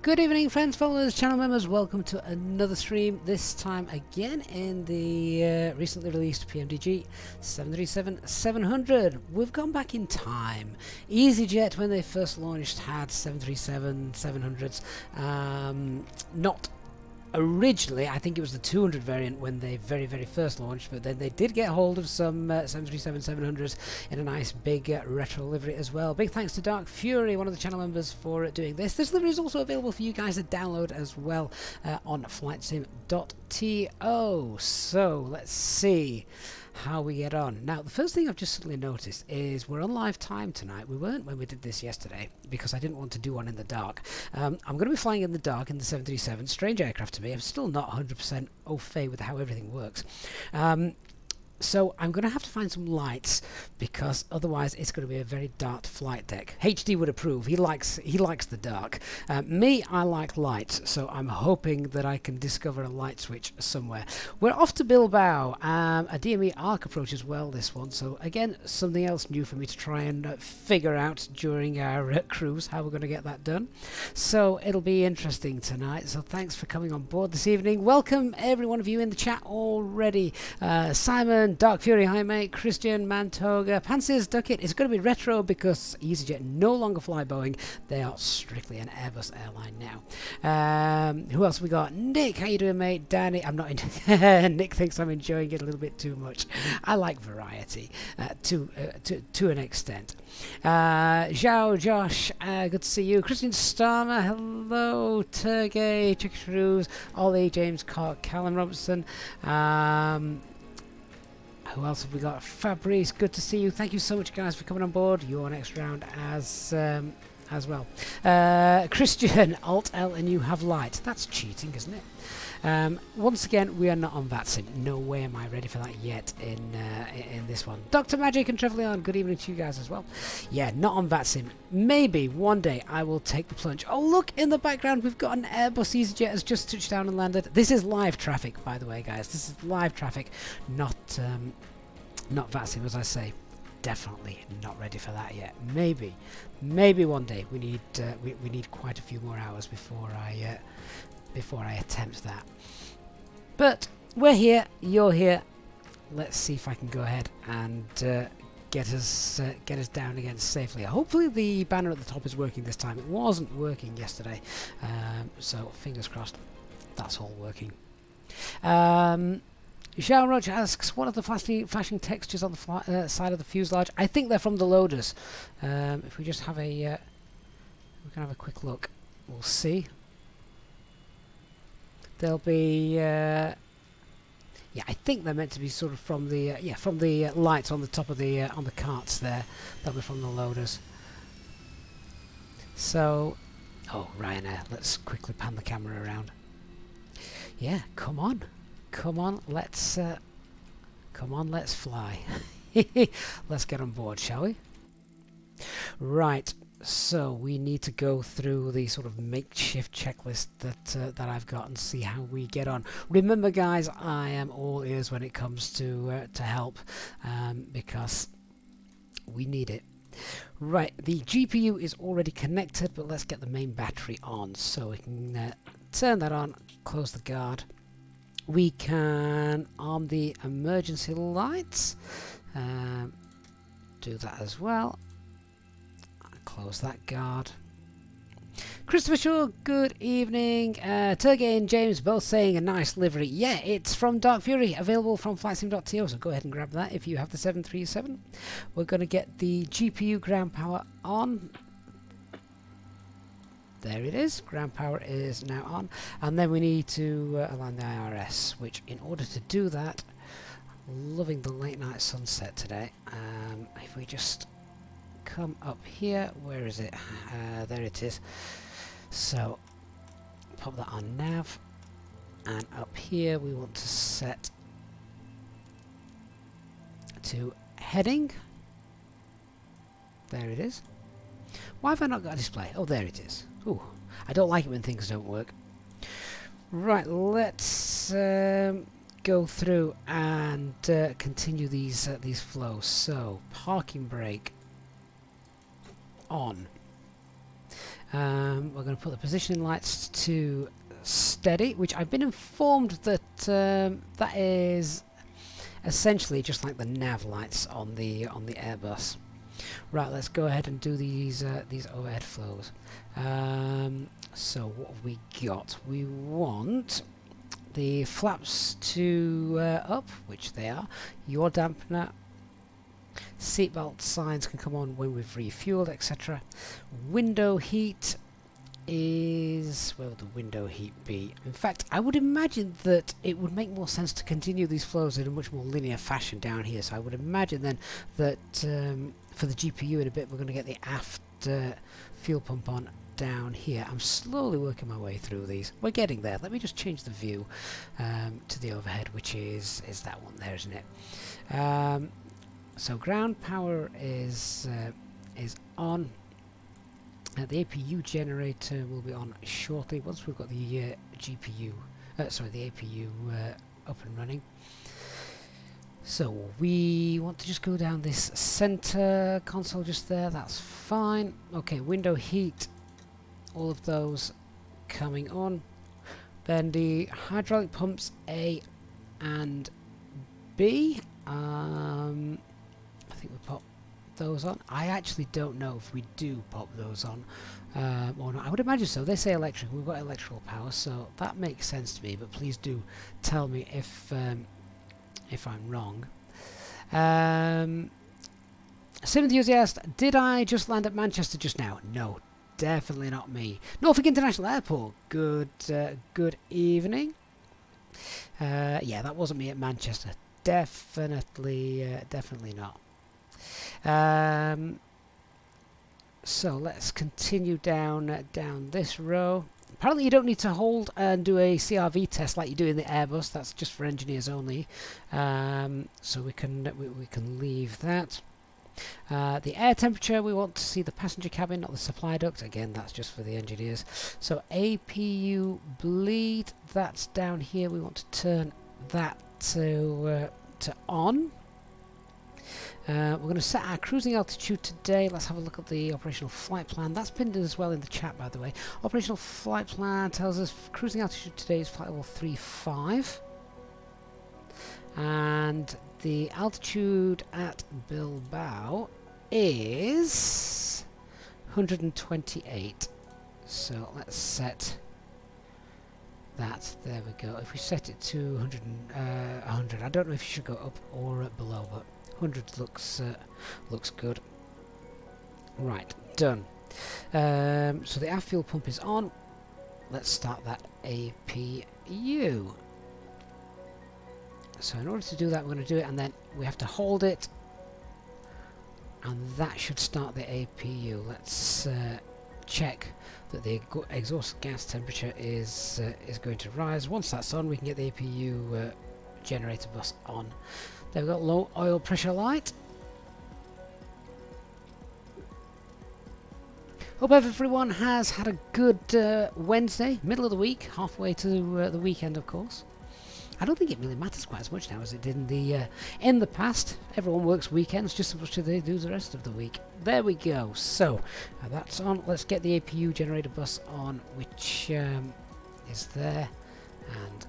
Good evening, friends, followers, channel members. Welcome to another stream, this time again in the recently released PMDG 737-700. We've gone back in time. Easyjet, when they first launched, had 737-700s. Not originally, I think it was the 200 variant when they very first launched, but then they did get hold of some 737-700s in a nice big retro livery as well. Big thanks to Dark Fury, one of the channel members, for doing this. This livery is also available for you guys to download as well on flightsim.to. So let's see how we get on. Now, the first thing I've just suddenly noticed is we're on live time tonight. We weren't when we did this yesterday because I didn't want to do one in the dark. I'm going to be flying in the dark in the 737. Strange aircraft to me. I'm still not 100% au fait with how everything works. So I'm going to have to find some lights because otherwise it's going to be a very dark flight deck. HD would approve. He likes the dark. Me, I like light, so I'm hoping that I can discover a light switch somewhere. We're off to Bilbao. A DME arc approach as well, this one. So again, something else new for me to try and figure out during our cruise, how we're going to get that done. So it'll be interesting tonight. So thanks for coming on board this evening. Welcome every one of you in the chat already. Simon, Dark Fury, hi mate, Christian, Mantoga, Pansies, Duckett. It's going to be retro because EasyJet no longer fly Boeing. They are strictly an Airbus airline now. Who else we got? Nick, how you doing mate? Danny, I'm not in Nick thinks I'm enjoying it a little bit too much. I like variety to an extent. Zhao, Josh, good to see you. Christian Starmer, hello. Turgay, Chick Shrews, Ollie, James Cock, Callum Robertson. Who else have we got? Fabrice, good to see you. Thank you so much, guys, for coming on board. Your next round as well. Christian, Alt L, and you have light. That's cheating, isn't it? Once again, we are not on VATSIM. No way am I ready for that yet in this one. Dr. Magic and Trevleon, good evening to you guys as well. Yeah, not on VATSIM. Maybe one day I will take the plunge. Oh, look, in the background we've got an Airbus EasyJet has just touched down and landed. This is live traffic, by the way, guys. This is live traffic, not VATSIM, as I say. Definitely not ready for that yet. Maybe one day. We need quite a few more hours before I attempt that. But we're here, you're here. Let's see if I can go ahead and get us down again safely. Hopefully the banner at the top is working this time. It wasn't working yesterday, so fingers crossed that's all working. Xiao Roach asks, what are the flashing textures on the side of the fuselage? I think they're from the loaders. If we just have a we can have a quick look, we'll see. They'll be yeah, I think they're meant to be sort of from the from the lights on the top of the on the carts there. They'll be from the loaders. So, oh, Ryanair, let's quickly pan the camera around. Yeah, come on, let's fly. Let's get on board, shall we? Right. So we need to go through the sort of makeshift checklist that I've got and see how we get on. Remember, guys, I am all ears when it comes to help because we need it. Right, the GPU is already connected, but let's get the main battery on. So we can turn that on, close the guard. We can arm the emergency lights. Do that as well. Close that guard. Christopher Shaw, good evening. Turgay and James both saying a nice livery. Yeah, it's from Dark Fury, available from flightsim.to, so go ahead and grab that if you have the 737. We're going to get the GPU ground power on. There it is. Ground power is now on. And then we need to align the IRS, which in order to do that, loving the late night sunset today. If we just come up here, where is it? There it is. So pop that on nav, and up here we want to set to heading. There it is. Why have I not got a display? Oh, there it is. Ooh, I don't like it when things don't work. Right, let's go through and continue these flows. So parking brake on. We're going to put the positioning lights to steady, which I've been informed that that is essentially just like the nav lights on the Airbus. Right, let's go ahead and do these overhead flows. So what have we got? We want the flaps to up, which they are. Yaw dampener. Seatbelt signs can come on when we've refueled, etc. Window heat is... where would the window heat be? In fact, I would imagine that it would make more sense to continue these flows in a much more linear fashion down here. So I would imagine then that for the GPU in a bit we're going to get the aft fuel pump on down here. I'm slowly working my way through these. We're getting there. Let me just change the view to the overhead, which is that one there, isn't it? So ground power is on. The APU generator will be on shortly once we've got the GPU, the APU up and running. So we want to just go down this center console just there. That's fine. Okay, window heat, all of those coming on. Then the hydraulic pumps A and B. I think we pop those on. I actually don't know if we do pop those on or not. I would imagine so. They say electric. We've got electrical power, so that makes sense to me. But please do tell me if I'm wrong. Sim enthusiast, did I just land at Manchester just now? No, definitely not me. Norfolk International Airport. Good evening. Yeah, that wasn't me at Manchester. Definitely not. So let's continue down this row. Apparently you don't need to hold and do a CRV test like you do in the Airbus. That's just for engineers only. So we can leave that. The air temperature, we want to see the passenger cabin, not the supply duct. Again, that's just for the engineers. So APU bleed, that's down here. We want to turn that to on. We're going to set our cruising altitude today. Let's have a look at the operational flight plan. That's pinned as well in the chat, by the way. Operational flight plan tells us cruising altitude today is flight level 35. And the altitude at Bilbao is 128. So let's set that. There we go. If we set it to 100, I don't know if you should go up or below, but 100 looks good. Right, done. So the aft fuel pump is on. Let's start that APU. So in order to do that, we're going to do it, and then we have to hold it, and that should start the APU. Let's check that the exhaust gas temperature is going to rise. Once that's on, we can get the APU generator bus on. They've got low oil pressure light. Hope everyone has had a good Wednesday, middle of the week, halfway to the weekend, of course. I don't think it really matters quite as much now as it did in the past. Everyone works weekends just as much as they do the rest of the week. There we go. So that's on. Let's get the APU generator bus on, which is there and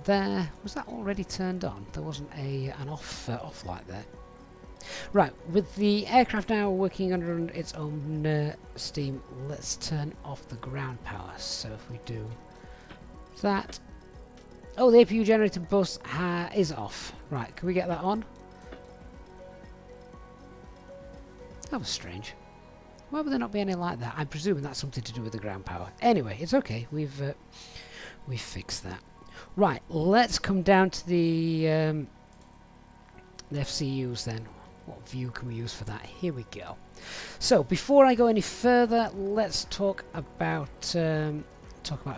there. Was that already turned on? There wasn't an off light there. Right, with the aircraft now working under its own steam, let's turn off the ground power. So if we do that. Oh, the APU generator bus is off. Right, can we get that on? That was strange. Why would there not be any like that? I'm presuming that's something to do with the ground power. Anyway, it's okay. We've fixed that. Right, let's come down to the FCUs then. What view can we use for that? Here we go. So before I go any further, let's talk about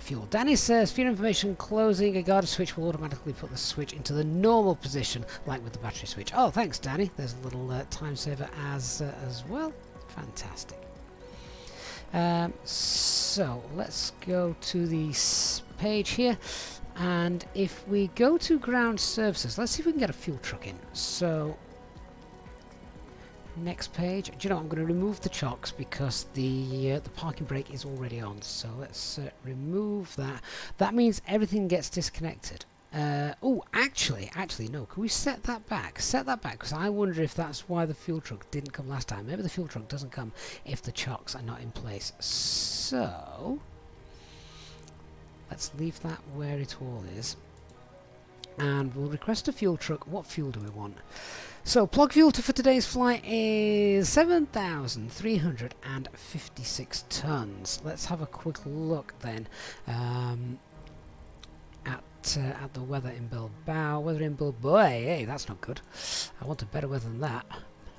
fuel. Danny says, fuel information closing, a guard switch will automatically put the switch into the normal position, like with the battery switch. Oh, thanks, Danny. There's a little time saver as well. Fantastic. So let's go to the page here, and if we go to ground services, let's see if we can get a fuel truck in. So Next page. Do you know, I'm going to remove the chocks because the parking brake is already on. So let's remove that. That means everything gets disconnected. Oh, actually, no. Can we set that back? Set that back, because I wonder if that's why the fuel truck didn't come last time. Maybe the fuel truck doesn't come if the chocks are not in place. So let's leave that where it all is. And we'll request a fuel truck. What fuel do we want? So plug fuel for today's flight is 7,356 tons. Let's have a quick look then at the weather in Bilbao. Weather in Bilbao, hey, that's not good. I want a better weather than that.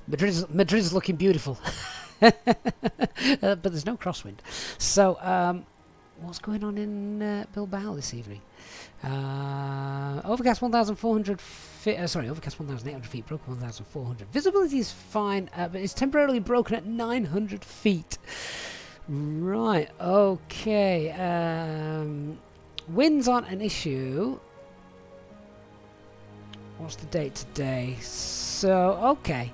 Madrid's looking beautiful, but there's no crosswind. So what's going on in Bilbao this evening? Overcast 1,400 feet. Overcast 1,800 feet. Broken 1,400. Visibility is fine, but it's temporarily broken at 900 feet. Right. Okay. Winds aren't an issue. What's the date today? So okay.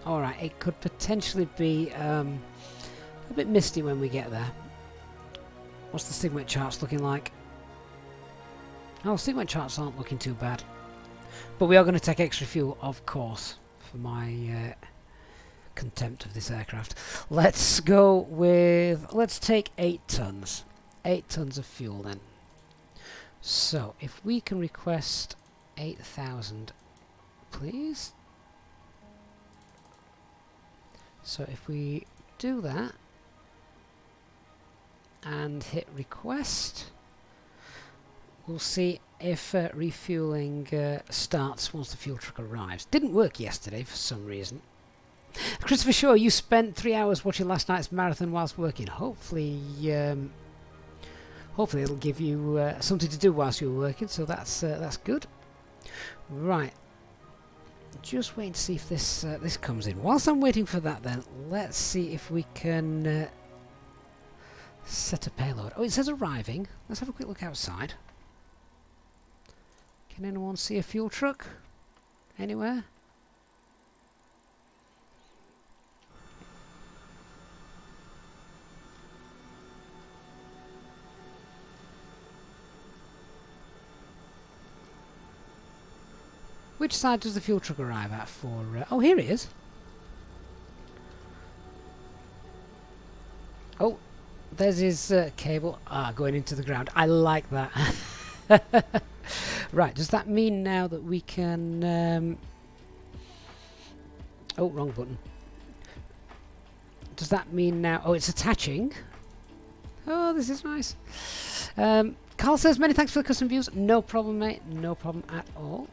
All right. It could potentially be a bit misty when we get there. What's the SIGMET charts looking like? Oh, SIGMET charts aren't looking too bad. But we are going to take extra fuel, of course, for my contempt of this aircraft. Let's go with... Let's take 8 tons. 8 tons of fuel then. So, if we can request 8,000, please. So, if we do that and hit request, we'll see if refueling starts once the fuel truck arrives. Didn't work yesterday for some reason. Christopher Shaw, you spent 3 hours watching last night's marathon whilst working. Hopefully it'll give you something to do whilst you're working, so that's good. Right. Just waiting to see if this comes in. Whilst I'm waiting for that then, let's see if we can set a payload. Oh, it says arriving. Let's have a quick look outside. Can anyone see a fuel truck anywhere? Which side does the fuel truck arrive at for... oh, here it is. Oh, there's his cable. Going into the ground. I like that. Right, does that mean now that we can... oh, wrong button. Does that mean now... oh, it's attaching. Oh, this is nice. Carl says, many thanks for the custom views. No problem, mate. No problem at all.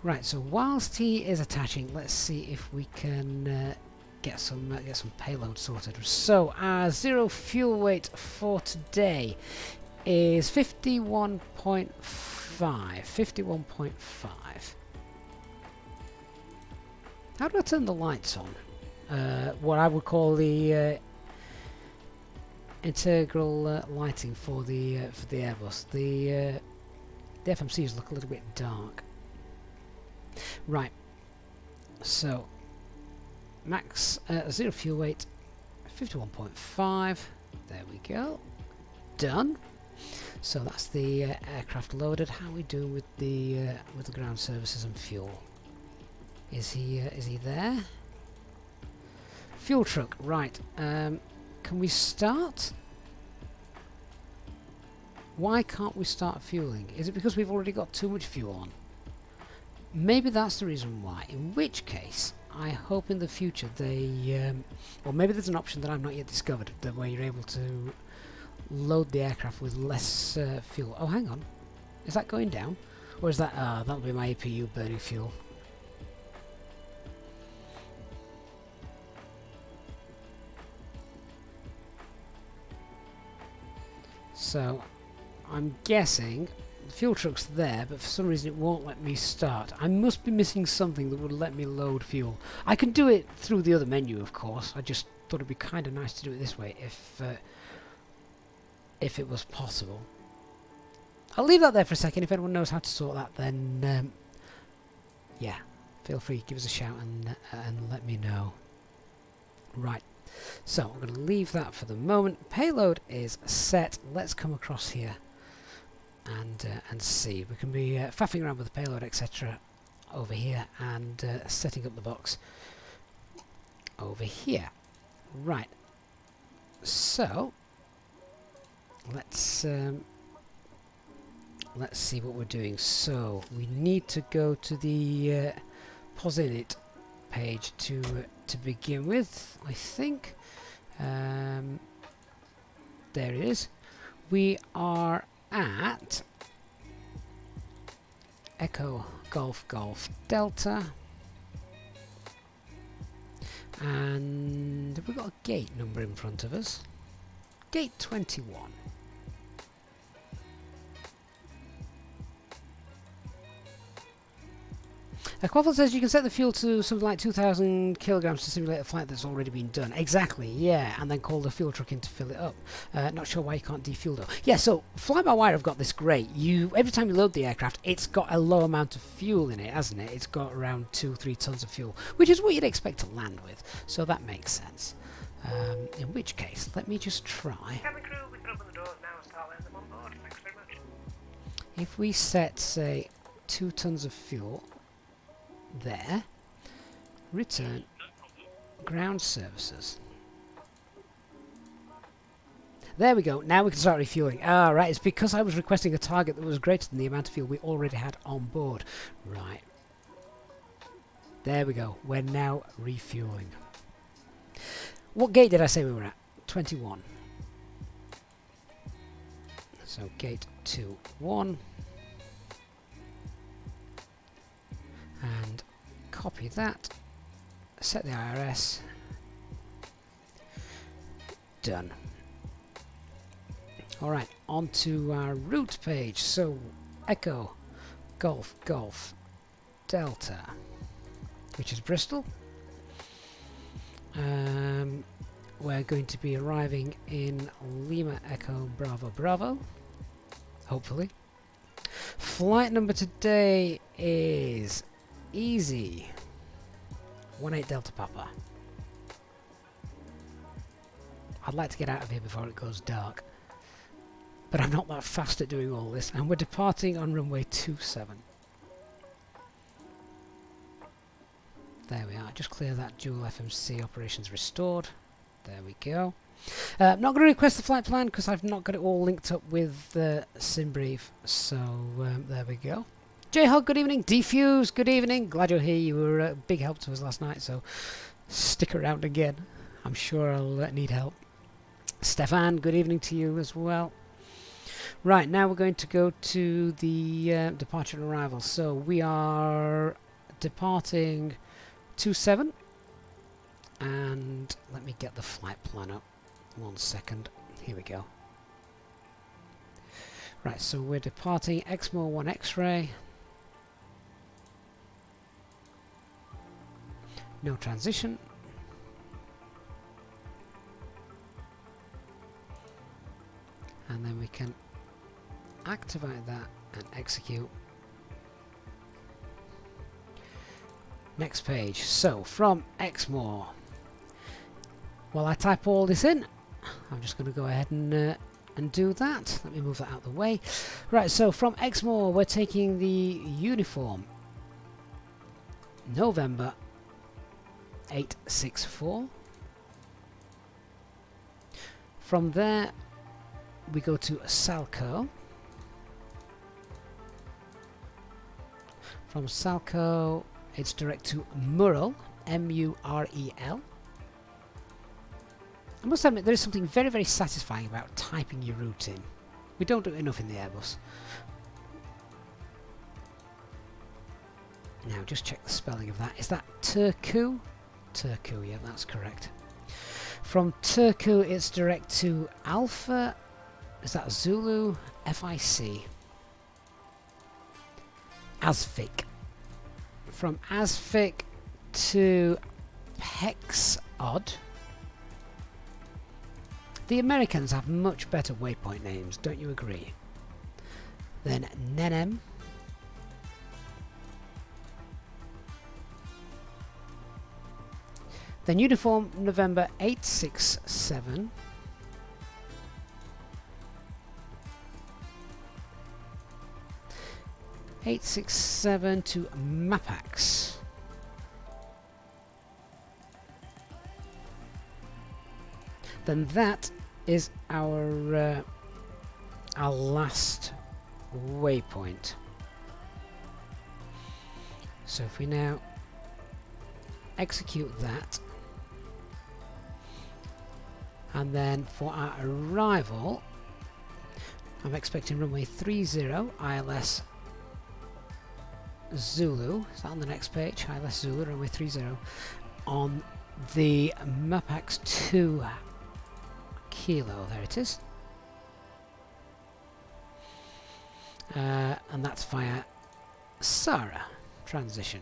Right, so whilst he is attaching, let's see if we can get some payload sorted. So our zero fuel weight for today is 51.5. 51.5. How do I turn the lights on? What I would call the integral lighting for the Airbus. The FMCs look a little bit dark. Right, so max zero fuel weight 51.5. There we go. Done. So that's the aircraft loaded. How are we doing with the ground services and fuel? Is he there? Fuel truck. Right. Can we start? Why can't we start fueling? Is it because we've already got too much fuel on? Maybe that's the reason why. In which case, I hope in the future they... or maybe there's an option that I've not yet discovered, that where you're able to load the aircraft with less fuel. Oh, hang on. Is that going down? Or is that... that'll be my APU burning fuel. So, I'm guessing... the fuel truck's there, but for some reason it won't let me start. I must be missing something that would let me load fuel. I can do it through the other menu, of course. I just thought it'd be kind of nice to do it this way, if it was possible. I'll leave that there for a second. If anyone knows how to sort that, then Yeah, feel free, give us a shout and let me know. Right, so I'm going to leave that for the moment. Payload is set. Let's come across here and see. We can be faffing around with the payload, etc. over here, and setting up the box over here. Right, so let's see what we're doing. So we need to go to the POSINIT page to begin with, I think. There it is. We are at Echo Golf Golf Delta, and we've got a gate number in front of us. Gate 21. Quaffle says you can set the fuel to something like 2,000 kilograms to simulate a flight that's already been done. Exactly, yeah, and then call the fuel truck in to fill it up. Not sure why you can't defuel though. Yeah, so fly-by-wire have got this great. Every time you load the aircraft, it's got a low amount of fuel in it, hasn't it? It's got around 2-3 tons of fuel, which is what you'd expect to land with. So that makes sense. In which case, let me just try. Cabin crew, we can open the doors now and start letting them on board. Thanks very much. If we set, say, 2 tons of fuel there, return ground services. There we go. Now we can start refueling. Ah, right. It's because I was requesting a target that was greater than the amount of fuel we already had on board. Right. There we go. We're now refueling. What gate did I say we were at? 21. So gate 21. And copy that. Set the IRS. Done. Alright, on to our route page. So, Echo, Golf, Golf, Delta, which is Bristol. We're going to be arriving in Lima, Echo, Bravo, Bravo. Hopefully. Flight number today is Easy 18 Delta Papa. I'd like to get out of here before it goes dark, but I'm not that fast at doing all this, and we're departing on runway 27. There we are. Just clear that dual FMC operations restored. There we go. I'm not going to request the flight plan because I've not got it all linked up with the SimBrief. So there we go. J-Hog, good evening. Defuse, good evening. Glad you're here. You were a big help to us last night, so stick around again. I'm sure I'll need help. Stefan, good evening to you as well. Right, now we're going to go to the departure and arrival. So we are departing 27, and let me get the flight plan up. 1 second. Here we go. Right, so we're departing Exmoor 1 X-ray. No transition. And then we can activate that and execute. Next page. So from Exmoor, while I type all this in, I'm just going to go ahead and do that. Let me move that out of the way. Right, so from Exmoor, we're taking the uniform November 864. From there, we go to Salco. From Salco, it's direct to Murrell, M-U-R-E-L. I must admit, there is something very, very satisfying about typing your route in. We don't do it enough in the Airbus. Now, just check the spelling of that. Is that Turku? Turku, yeah, that's correct. From Turku, it's direct to Alpha. Is that Zulu? FIC. Asvik. From Asvik to Pexod. The Americans have much better waypoint names, don't you agree? Then Nenem. Then Uniform November 867. to Mapax. Then that is our last waypoint. So if we now execute that, and then for our arrival, I'm expecting runway 30 ILS Zulu. Is that on the next page? ILS Zulu, runway 30 on the Mapax 2 Kilo. There it is. And that's via Sarah transition.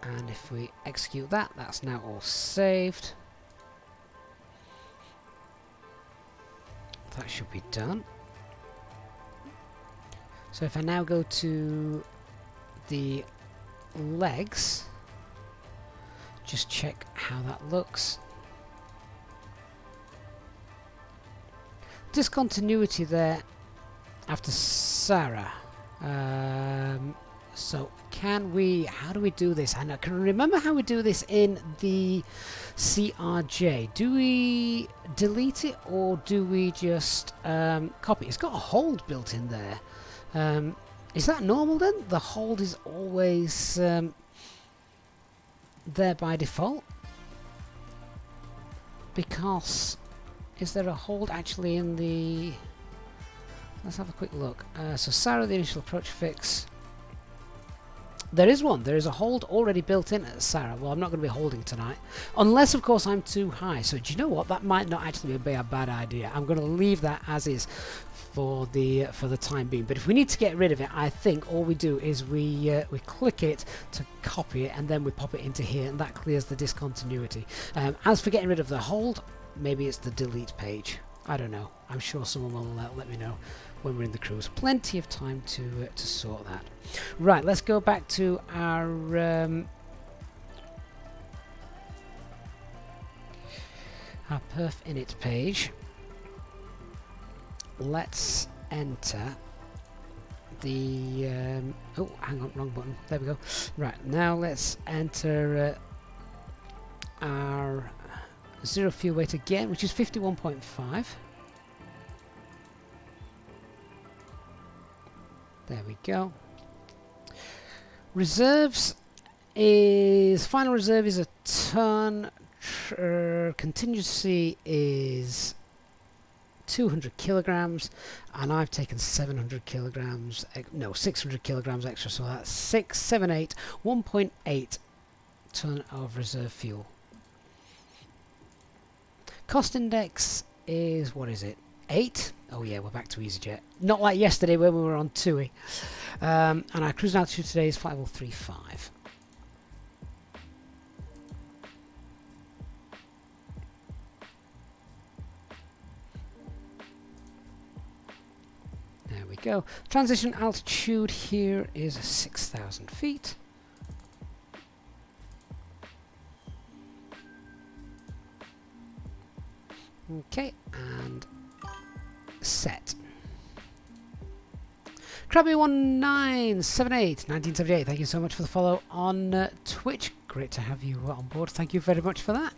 And if we execute that, that's now all saved. That should be done. So if I now go to the legs, just check how that looks. Discontinuity there after Sarah. So can we, how do we do this? And I can remember how we do this in the CRJ. Do we delete it or do we just copy? It's got a hold built in there. Is that normal then? The hold is always there by default? Because is there a hold actually in the... Let's have a quick look. So Sarah, the initial approach fix. There is one. There is a hold already built in at Sarah. Well, I'm not going to be holding tonight. Unless, of course, I'm too high. So do you know what? That might not actually be a bad idea. I'm going to leave that as is for the time being. But if we need to get rid of it, I think all we do is we click it to copy it, and then we pop it into here, and that clears the discontinuity. As for getting rid of the hold, maybe it's the delete page. I don't know. I'm sure someone will let me know when we're in the cruise. Plenty of time to sort that. Right, let's go back to our perf init page. Let's enter the oh, hang on, wrong button. There we go. Right, now let's enter our zero fuel weight again, which is 51.5. There we go. Reserves is, final reserve is a ton. Contingency is 200 kilograms, and I've taken 700 kilograms, no, 600 kilograms extra, so that's 678, 1.8 ton of reserve fuel. Cost index is, what is it, 8? Oh yeah, we're back to Easyjet. Not like yesterday when we were on TUI. And our cruise altitude today is 5035. There we go. Transition altitude here is 6,000 feet. Okay, and set. Krabby1978, 1978, thank you so much for the follow on Twitch. Great to have you on board. Thank you very much for that.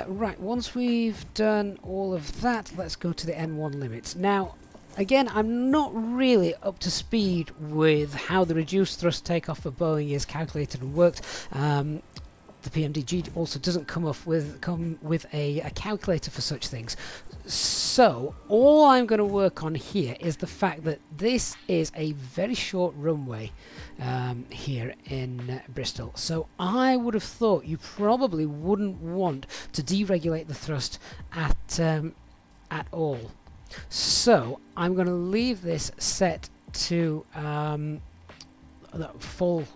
Right, once we've done all of that, let's go to the N1 limits. Now, again, I'm not really up to speed with how the reduced thrust takeoff for Boeing is calculated and worked. The PMDG also doesn't come with a calculator for such things. So all I'm going to work on here is the fact that this is a very short runway here in Bristol. So I would have thought you probably wouldn't want to deregulate the thrust at all. So I'm going to leave this set to full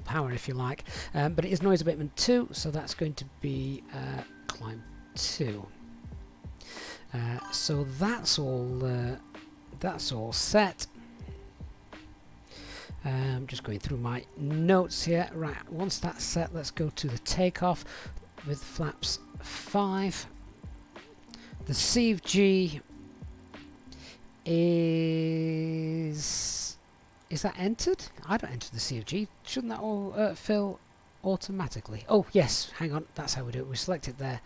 power, if you like, but it is noise abatement 2, so that's going to be climb 2. So that's all set. Just going through my notes here. Right, once that's set, let's go to the takeoff with flaps 5. The CFG is that entered? I don't enter the CFG. Shouldn't that all fill automatically? Oh yes, hang on, that's how we do it. We select it there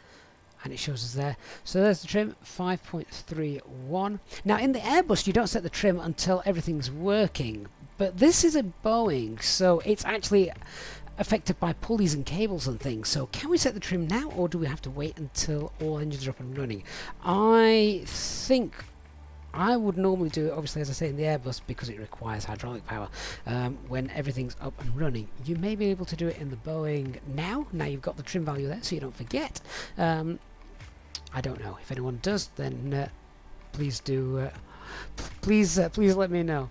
and it shows us there. So there's the trim, 5.31. Now in the Airbus you don't set the trim until everything's working, but this is a Boeing, so it's actually affected by pulleys and cables and things. So can we set the trim now, or do we have to wait until all engines are up and running? I think I would normally do it, obviously, as I say, in the Airbus, because it requires hydraulic power when everything's up and running. You may be able to do it in the Boeing now you've got the trim value there, so you don't forget. I don't know. If anyone does, then please do please let me know.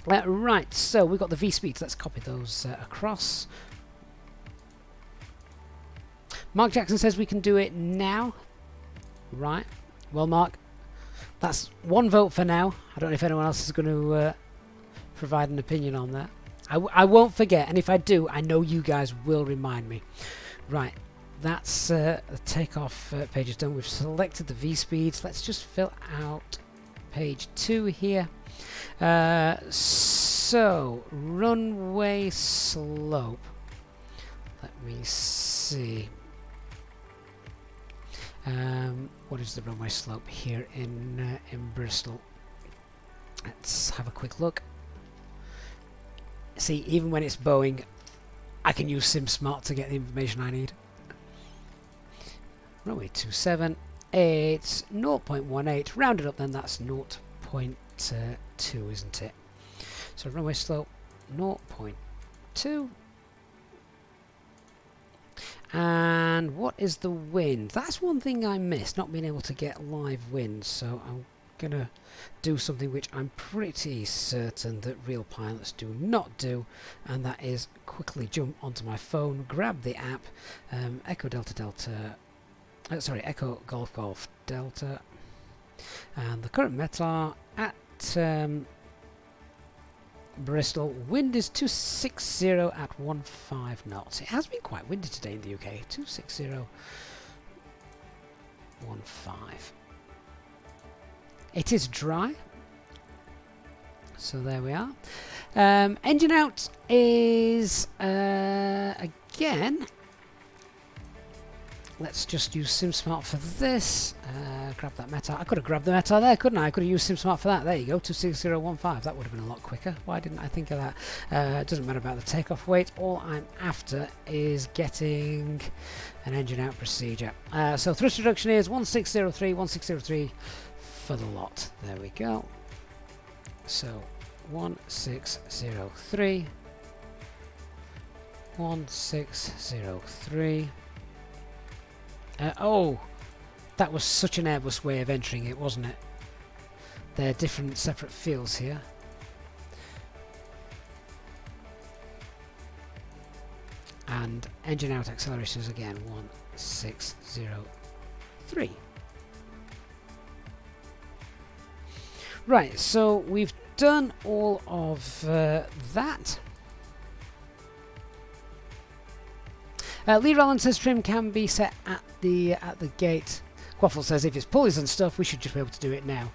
Right, so we've got the V speeds. Let's copy those across. Mark Jackson says we can do it now. Right. Well, Mark, that's one vote for now. I don't know if anyone else is going to provide an opinion on that. I won't forget, and if I do, I know you guys will remind me. Right, that's the takeoff page is done. We've selected the V speeds. Let's just fill out page 2 here. So runway slope. Let me see. What is the runway slope here in Bristol? Let's have a quick look. See, even when it's Boeing, I can use SimSmart to get the information I need. Runway 27. It's 0.18. Rounded up, then that's 0.2, isn't it? So runway slope 0.2. And what is the wind? That's one thing I missed, not being able to get live wind. So I'm gonna do something which I'm pretty certain that real pilots do not do, and that is quickly jump onto my phone, grab the app, Echo Delta Delta, Echo Golf Golf Delta, and the current METAR at Bristol. Wind is 260 at 15 knots. It has been quite windy today in the UK. 260, 15. It is dry. So there we are. Engine out is again. Let's just use SimSmart for this. Grab that METAR. I could have grabbed the METAR there, couldn't I? I could have used SimSmart for that. There you go, 26015. That would have been a lot quicker. Why didn't I think of that? It doesn't matter about the takeoff weight. All I'm after is getting an engine out procedure. So thrust reduction is 1603, 1603 for the lot. There we go. So 1603, 1603. Oh, that was such an Airbus way of entering it, wasn't it? They're different separate fields here. And engine out acceleration is again 1603. Right, so we've done all of that. Lee Rollins says trim can be set at the gate. Quaffle says if it's pulleys and stuff, we should just be able to do it now.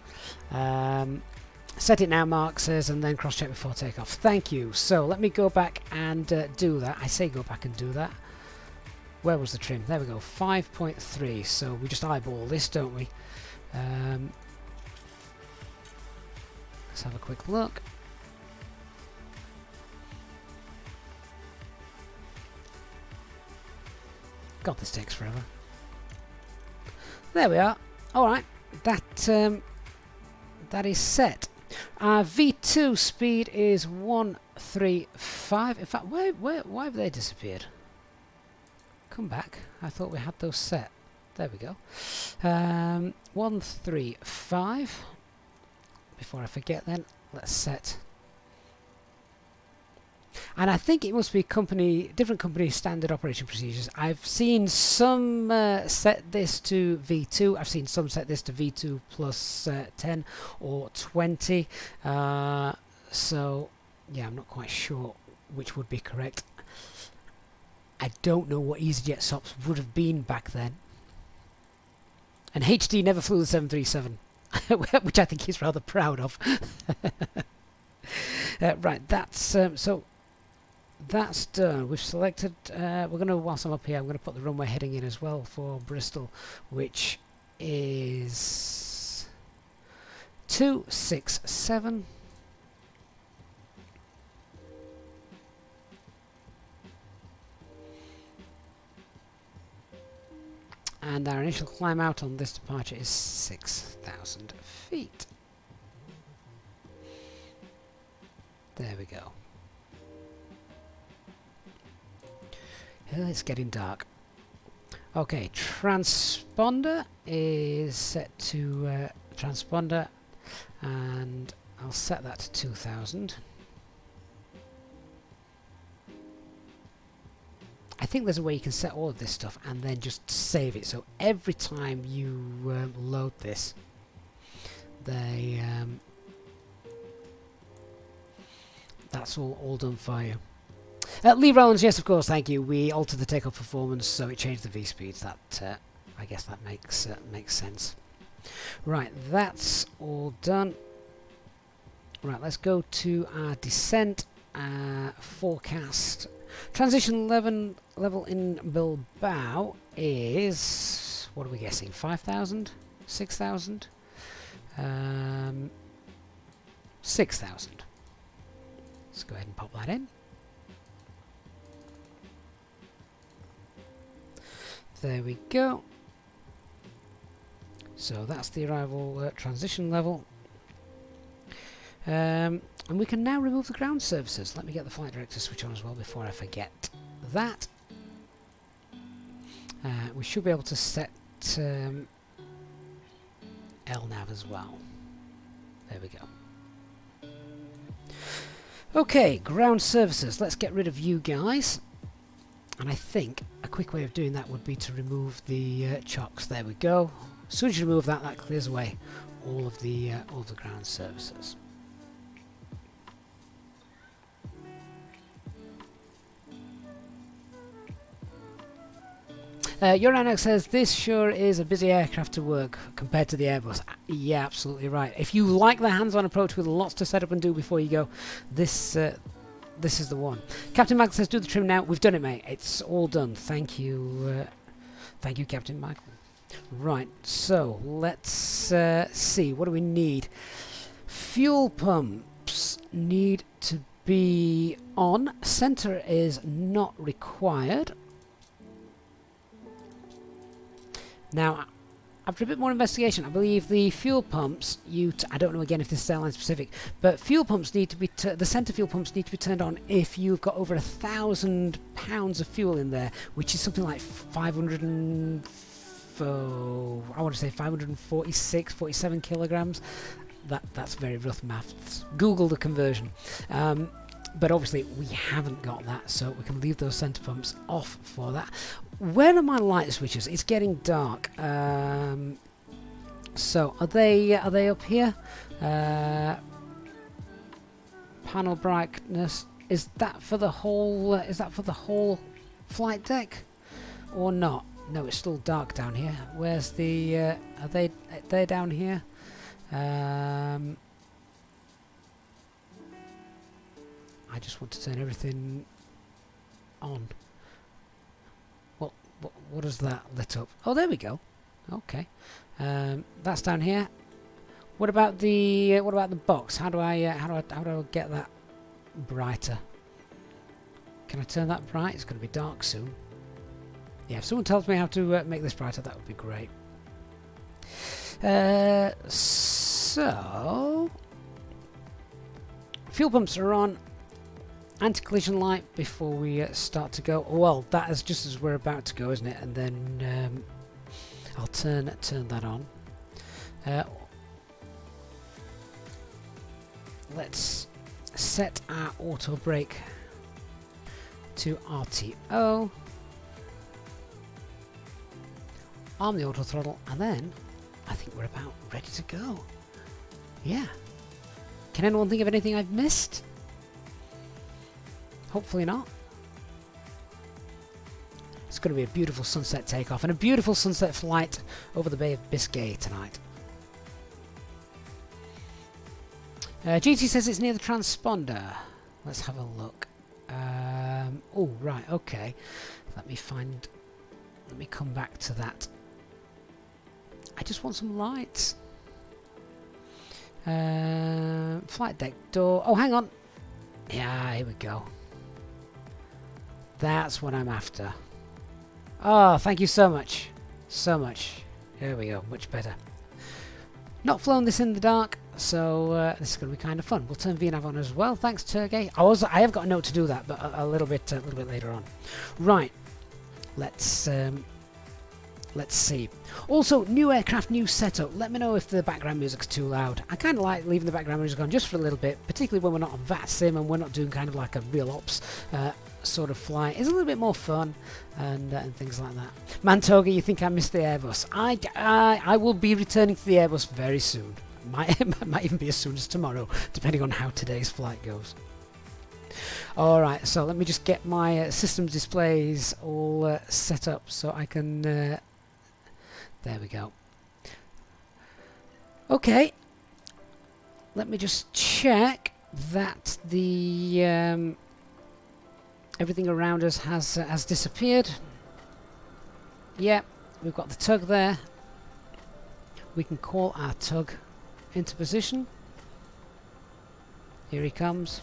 Set it now, Mark says, and then cross-check before takeoff. Thank you. So let me go back and do that. I say go back and do that. Where was the trim? There we go, 5.3. So we just eyeball this, don't we? Let's have a quick look. God, this takes forever. There we are. All right, that is set. Our V2 speed is 135. In fact, why have they disappeared? Come back. I thought we had those set. There we go. 135. Before I forget, then let's set. And I think it must be different company standard operation procedures. I've seen some set this to V2. I've seen some set this to V2 plus 10 or 20. So yeah, I'm not quite sure which would be correct. I don't know what Easyjet SOPs would have been back then. And HD never flew the 737, which I think he's rather proud of. Right, that's so that's done. We've selected. We're going to, whilst I'm up here, I'm going to put the runway heading in as well for Bristol, which is 267. And our initial climb out on this departure is 6,000 feet. There we go. Oh, it's getting dark. Okay, transponder is set to transponder, and I'll set that to 2,000. I think there's a way you can set all of this stuff and then just save it. So every time you load this, they that's all done for you. Lee Rollins, yes, of course, thank you. We altered the takeoff performance, so it changed the V speeds. That I guess that makes sense. Right, that's all done. Right, let's go to our descent forecast. Transition level in Bilbao is, what are we guessing, 5,000? 6,000? 6,000. Let's go ahead and pop that in. There we go. So that's the arrival transition level. And we can now remove the ground services. Let me get the flight director switch on as well before I forget that. We should be able to set LNAV as well. There we go. Okay, ground services. Let's get rid of you guys. And I think a quick way of doing that would be to remove the chocks. There we go. As soon as you remove that, that clears away all of the ground services. Uranax says, this sure is a busy aircraft to work compared to the Airbus. Yeah, absolutely right. If you like the hands-on approach with lots to set up and do before you go, this is the one. Captain Michael says, do the trim now. We've done it, mate. It's all done. Thank you, Captain Michael. Right, so let's see. What do we need? Fuel pumps need to be on. Center is not required. Now, after a bit more investigation, I believe the fuel pumps, I don't know again if this is airline specific, but fuel pumps need to be, the centre fuel pumps need to be turned on if you've got over 1,000 pounds of fuel in there, which is something like 546, 47 kilograms. That's very rough maths. Google the conversion. But obviously we haven't got that, so we can leave those centre pumps off for that. Where are my light switches? It's getting dark. So are they up here? Panel brightness, is that for the whole flight deck or not? No, it's still dark down here. Where's the are they down here? I just want to turn everything on. What is that lit up? Oh, there we go. Okay, that's down here. What about the box? How do I get that brighter? Can I turn that bright? It's going to be dark soon. Yeah, if someone tells me how to make this brighter, that would be great. So fuel pumps are on. Anti-collision light before we start to go. Well, that is just as we're about to go, isn't it? And then I'll turn that on. Let's set our auto brake to RTO. Arm the auto throttle, and then I think we're about ready to go. Yeah. Can anyone think of anything I've missed? Hopefully not. It's going to be a beautiful sunset takeoff and a beautiful sunset flight over the Bay of Biscay tonight. GT says it's near the transponder. Let's have a look. Oh, right, okay. Let me come back to that. I just want some lights. Flight deck door. Oh, hang on. Yeah, here we go. That's what I'm after. Oh, thank you so much. So much. There we go. Much better. Not flown this in the dark, so this is going to be kind of fun. We'll turn VNAV on as well. Thanks, Turgay. I have got a note to do that, but a little bit later on. Right. Let's see. Also, new aircraft, new setup. Let me know if the background music's too loud. I kind of like leaving the background music on just for a little bit, particularly when we're not on VATSIM and we're not doing kind of like a real ops sort of flight. It's a little bit more fun and things like that. Mantoga, you think I missed the Airbus? I will be returning to the Airbus very soon. Might even be as soon as tomorrow, depending on how today's flight goes. Alright, so let me just get my systems displays all set up so I can... there we go. Okay. Let me just check that the everything around us has disappeared. Yeah, we've got the tug there. We can call our tug into position. Here he comes.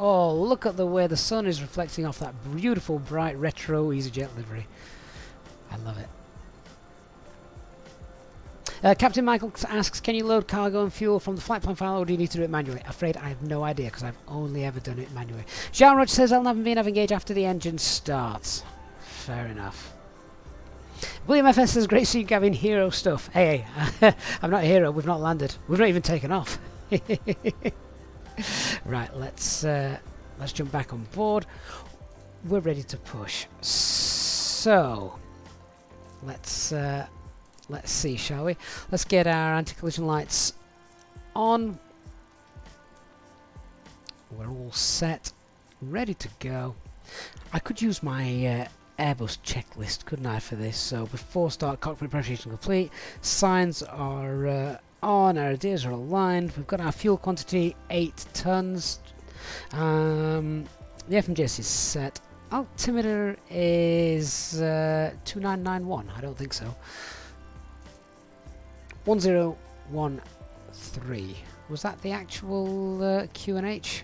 Oh, look at the way the sun is reflecting off that beautiful, bright, retro Easyjet livery. I love it. Captain Michael asks, can you load cargo and fuel from the flight plan file or do you need to do it manually? Afraid I have no idea because I've only ever done it manually. Jean Roach says, I'll never be enough engaged after the engine starts. Fair enough. William FS says, great seeing Gavin, hero stuff. Hey, I'm not a hero, we've not landed. We've not even taken off. Right, let's jump back on board. We're ready to push. So, let's see, shall we? Let's get our anti-collision lights on. We're all set, ready to go. I could use my Airbus checklist, couldn't I, for this? So before start, cockpit preparation complete. Signs are on, our ideas are aligned. We've got our fuel quantity, 8 tons. The FMJS is set. Altimeter is 2991. I don't think so. 1013. Was that the actual QNH?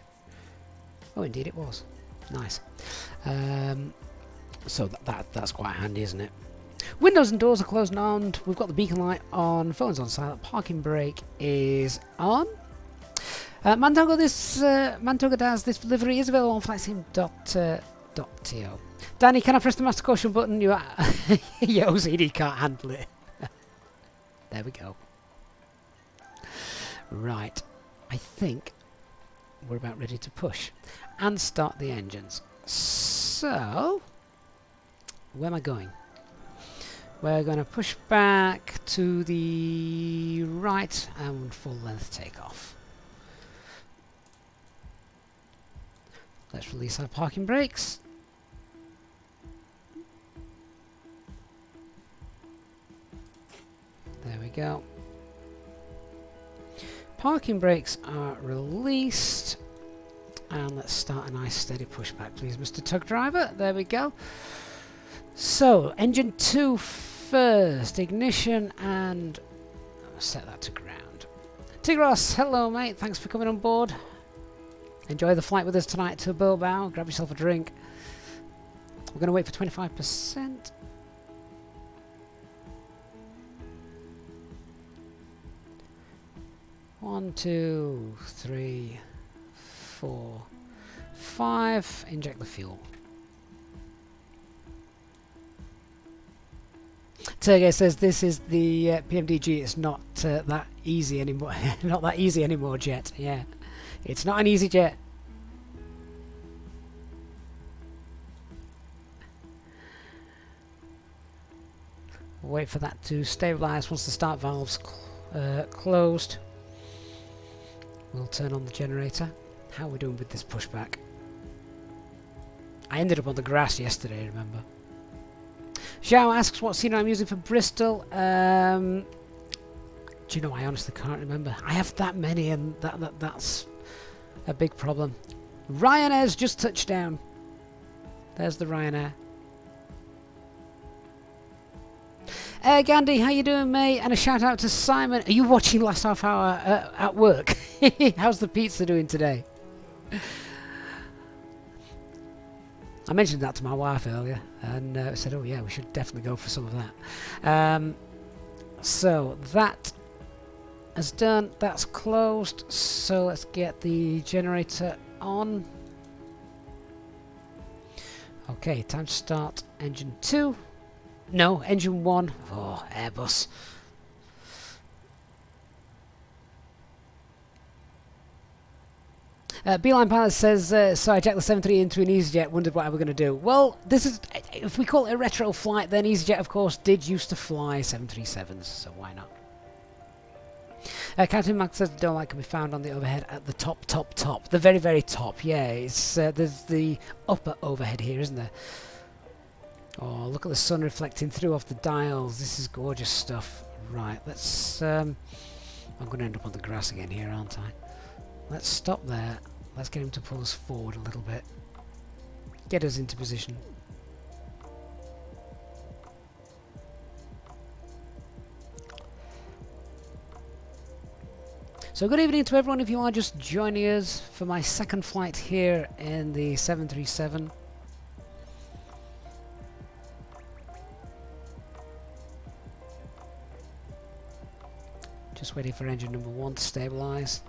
Oh, indeed it was. Nice. So that's quite handy, isn't it? Windows and doors are closed and armed. We've got the beacon light on. Phones on silent. Parking brake is on. Mantoga does this delivery is available on flightsim.to. Danny, can I press the master caution button? Your OCD can't handle it. There we go. Right, I think we're about ready to push and start the engines. So, where am I going? We're going to push back to the right and full length takeoff. Let's release our parking brakes. There we go. Parking brakes are released. And let's start a nice steady pushback, please, Mr. Tug Driver. There we go. So, engine 2 first. Ignition and set that to ground. Tigros, hello mate. Thanks for coming on board. Enjoy the flight with us tonight to Bilbao. Grab yourself a drink. We're going to wait for 25%. One, 2, 3, 4, 5. Inject the fuel. Sergey says this is the PMDG. It's not that easy anymore. Not that easy anymore, Jet. Yeah, it's not an easy jet. Wait for that to stabilize. Once the start valve's closed, we'll turn on the generator. How are we doing with this pushback? I ended up on the grass yesterday, remember? Zhao asks what scenery I'm using for Bristol. Do you know, I honestly can't remember. I have that many, and that's a big problem. Ryanair's just touched down. There's the Ryanair. Gandhi, how you doing, mate? And a shout out to Simon. Are you watching last half hour at work? How's the pizza doing today? I mentioned that to my wife earlier, and said, oh yeah, we should definitely go for some of that. So that is done, that's closed, so let's get the generator on. Okay, time to start engine 2. No, engine 1. Oh, Airbus. Beeline Pilot says, so I jacked the 73 into an Easyjet, wondered what I were going to do. Well, this is, if we call it a retro flight, then Easyjet, of course, did used to fly 737s, so why not? Captain Max says the dome light can be found on the overhead at the top. The very, very top, yeah. It's there's the upper overhead here, isn't there? Oh, look at the sun reflecting through off the dials. This is gorgeous stuff. Right, let's... I'm going to end up on the grass again here, aren't I? Let's stop there. Let's get him to pull us forward a little bit. Get us into position. So good evening to everyone if you are just joining us for my second flight here in the 737. Just waiting for engine number 1 to stabilise.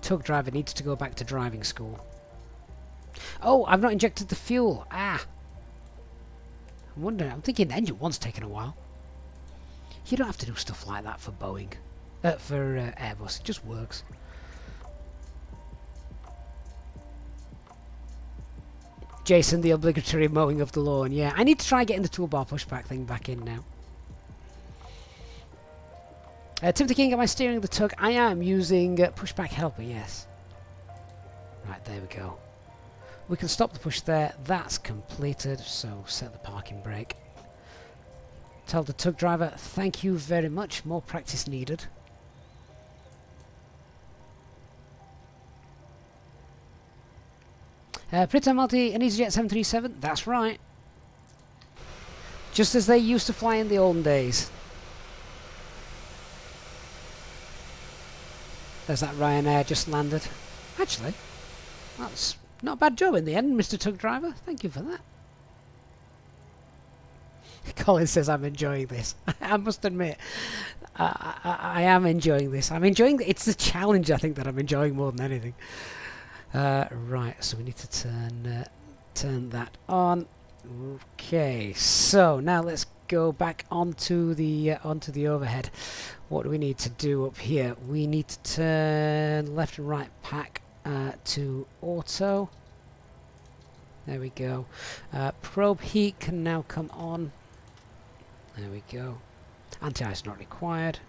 Tug driver needs to go back to driving school. Oh, I've not injected the fuel. Ah! I'm wondering, I'm thinking engine 1's taken a while. You don't have to do stuff like that for Boeing. For Airbus, it just works. Jason, the obligatory mowing of the lawn. Yeah, I need to try getting the toolbar pushback thing back in now. Timothy King, am I steering the tug? I am using pushback helper, yes. Right, there we go. We can stop the push there. That's completed, so set the parking brake. Tell the tug driver, thank you very much. More practice needed. Prita Multi, an Easyjet 737. That's right. Just as they used to fly in the olden days. There's that Ryanair just landed. Actually, that's not a bad job in the end, Mr. Tug Driver. Thank you for that. Colin says I'm enjoying this. I must admit, I am enjoying this. I'm enjoying it's the challenge, I think, that I'm enjoying more than anything. Right, so we need to turn that on. Okay, so now let's go back onto the overhead. What do we need to do up here? We need to turn left and right pack to auto. There we go. Probe heat can now come on. There we go. Anti-ice not required.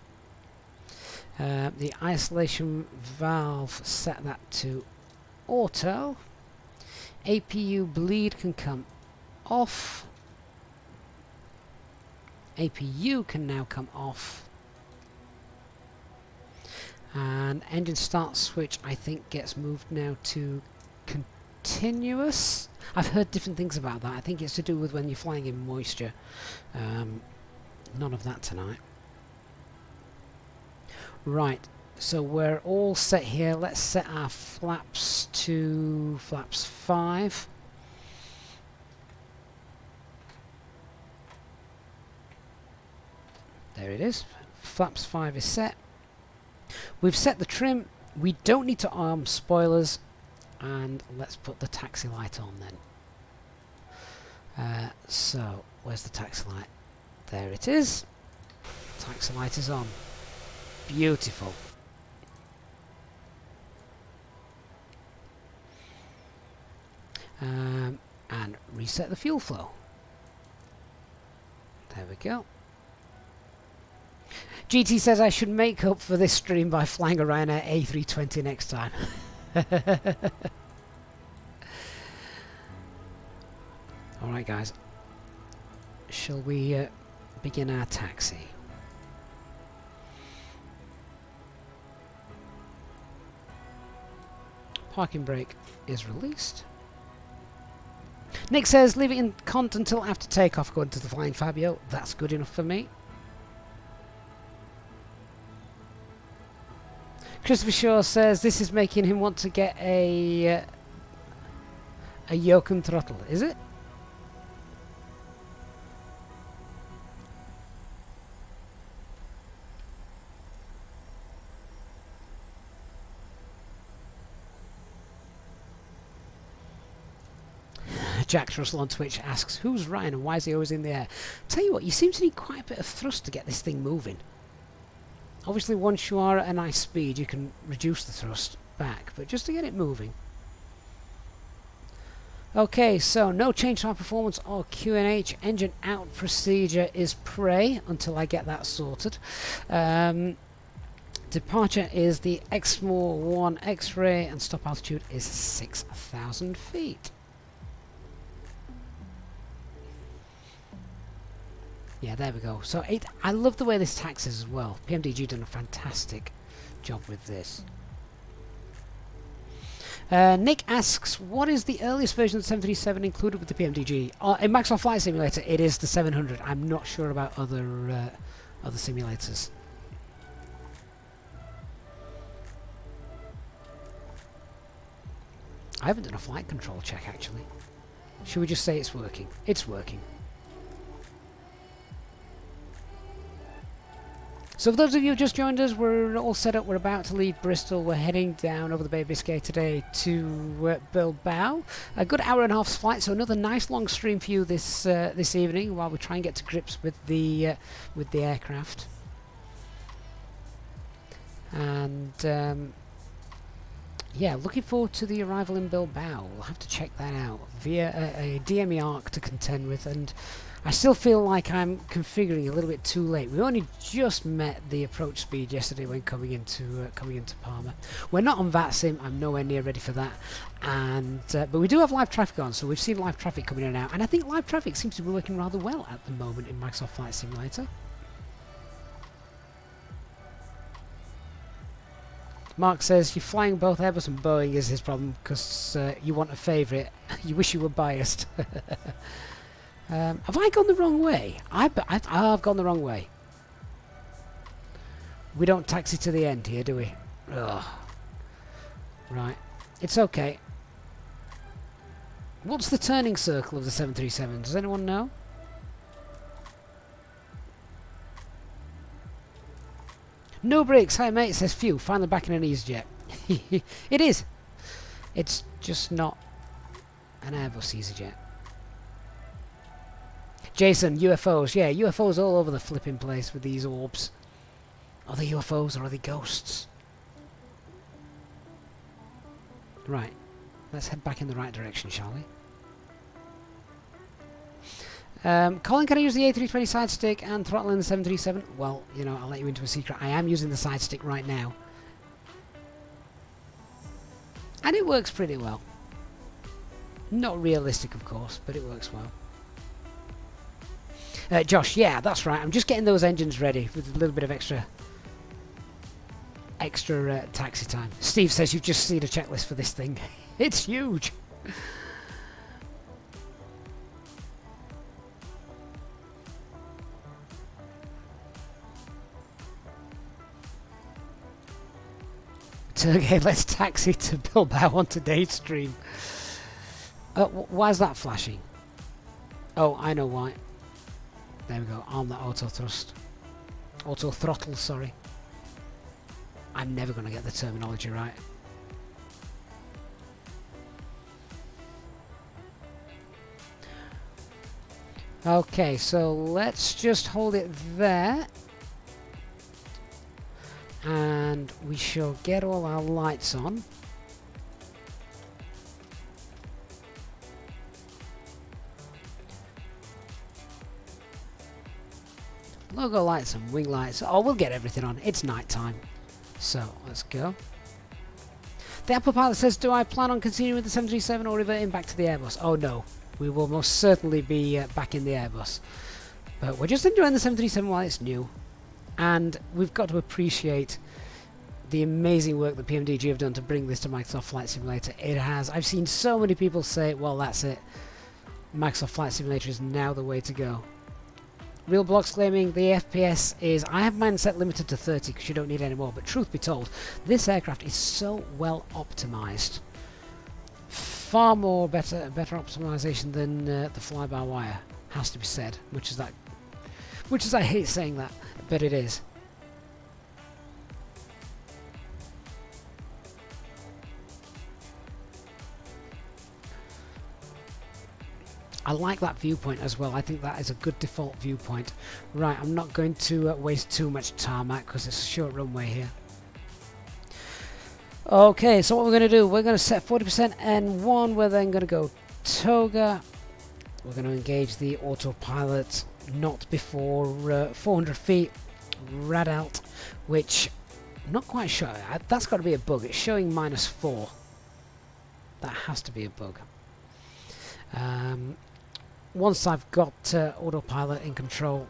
The isolation valve, set that to auto. APU bleed can come off. APU can now come off. And engine start switch, I think, gets moved now to continuous. I've heard different things about that. I think it's to do with when you're flying in moisture. None of that tonight. Right, so we're all set here. Let's set our flaps to flaps 5. There it is. Flaps 5 is set. We've set the trim. We don't need to arm spoilers. And let's put the taxi light on then. So, where's the taxi light? There it is. Taxi light is on. Beautiful. And reset the fuel flow. There we go. GT says I should make up for this stream by flying a Ryanair A320 next time. Alright guys, shall we begin our taxi? Parking brake is released. Nick says leave it in cont until after takeoff according to the Flying Fabio. That's good enough for me. Christopher Shaw says this is making him want to get a yoke and throttle, is it? Jack Russell on Twitch asks, who's Ryan and why is he always in the air? Tell you what, you seem to need quite a bit of thrust to get this thing moving. Obviously once you are at a nice speed you can reduce the thrust back, but just to get it moving. Okay, so no change to our performance or QNH. Engine out procedure is pray until I get that sorted. Departure is the Exmoor 1 X-ray and stop altitude is 6,000 feet. Yeah, there we go. So I love the way this taxis as well. PMDG done a fantastic job with this. Nick asks, what is the earliest version of the 737 included with the PMDG? In Microsoft Flight Simulator, it is the 700. I'm not sure about other simulators. I haven't done a flight control check, actually. Should we just say it's working? It's working. So for those of you who just joined us, we're all set up. We're about to leave Bristol. We're heading down over the Bay of Biscay today to Bilbao. A good hour and a half's flight, so another nice long stream for you this this evening while we try and get to grips with the aircraft. And yeah, looking forward to the arrival in Bilbao. We'll have to check that out via a DME ARC to contend with, and I still feel like I'm configuring a little bit too late. We only just met the approach speed yesterday when coming into Palma. We're not on VATSIM. I'm nowhere near ready for that. And but we do have live traffic on, so we've seen live traffic coming in and out. And I think live traffic seems to be working rather well at the moment in Microsoft Flight Simulator. Mark says you're flying both Airbus and Boeing is his problem because you want a favourite. You wish you were biased. Have I gone the wrong way? I've gone the wrong way. We don't taxi to the end here, do we? Ugh. Right. It's okay. What's the turning circle of the 737? Does anyone know? No brakes. Hi mate, says Phew. Finally back in an Easyjet. It is. It's just not an Airbus Easyjet. Jason, UFOs. Yeah, UFOs all over the flipping place with these orbs. Are they UFOs or are they ghosts? Right. Let's head back in the right direction, shall we? Colin, can I use the A320 side stick and throttle in the 737? Well, you know, I'll let you into a secret. I am using the side stick right now. And it works pretty well. Not realistic, of course, but it works well. Josh, yeah, that's right. I'm just getting those engines ready with a little bit of extra taxi time. Steve says you've just seen a checklist for this thing. It's huge. Okay, let's taxi to Bilbao on today's stream. Why is that flashing? Oh, I know why. There we go, arm that auto thrust. Auto throttle, sorry. I'm never going to get the terminology right. Okay, so let's just hold it there. And we shall get all our lights on. logo lights and wing lights. Oh, we'll get everything on. It's night time. So, let's go. The Apple pilot says, do I plan on continuing with the 737 or reverting back to the Airbus? Oh no, we will most certainly be back in the Airbus. But we're just enjoying the 737 while it's new. And we've got to appreciate the amazing work that PMDG have done to bring this to Microsoft Flight Simulator. It has. I've seen so many people say, well, that's it. Microsoft Flight Simulator is now the way to go. Real Blocks claiming the FPS is... I have mine set limited to 30 because you don't need any more. But truth be told, this aircraft is so well optimized. Far more better optimization than the fly-by-wire, has to be said. Much as I hate saying that, but it is. I like that viewpoint as well. I think that is a good default viewpoint. Right, I'm not going to waste too much tarmac because it's a short runway here. Okay, so what we're going to do, we're going to set 40% N1. We're then going to go toga. We're going to engage the autopilot not before 400 feet. Radalt, which I'm not quite sure. That's got to be a bug. It's showing -4. That has to be a bug. Once I've got autopilot in control,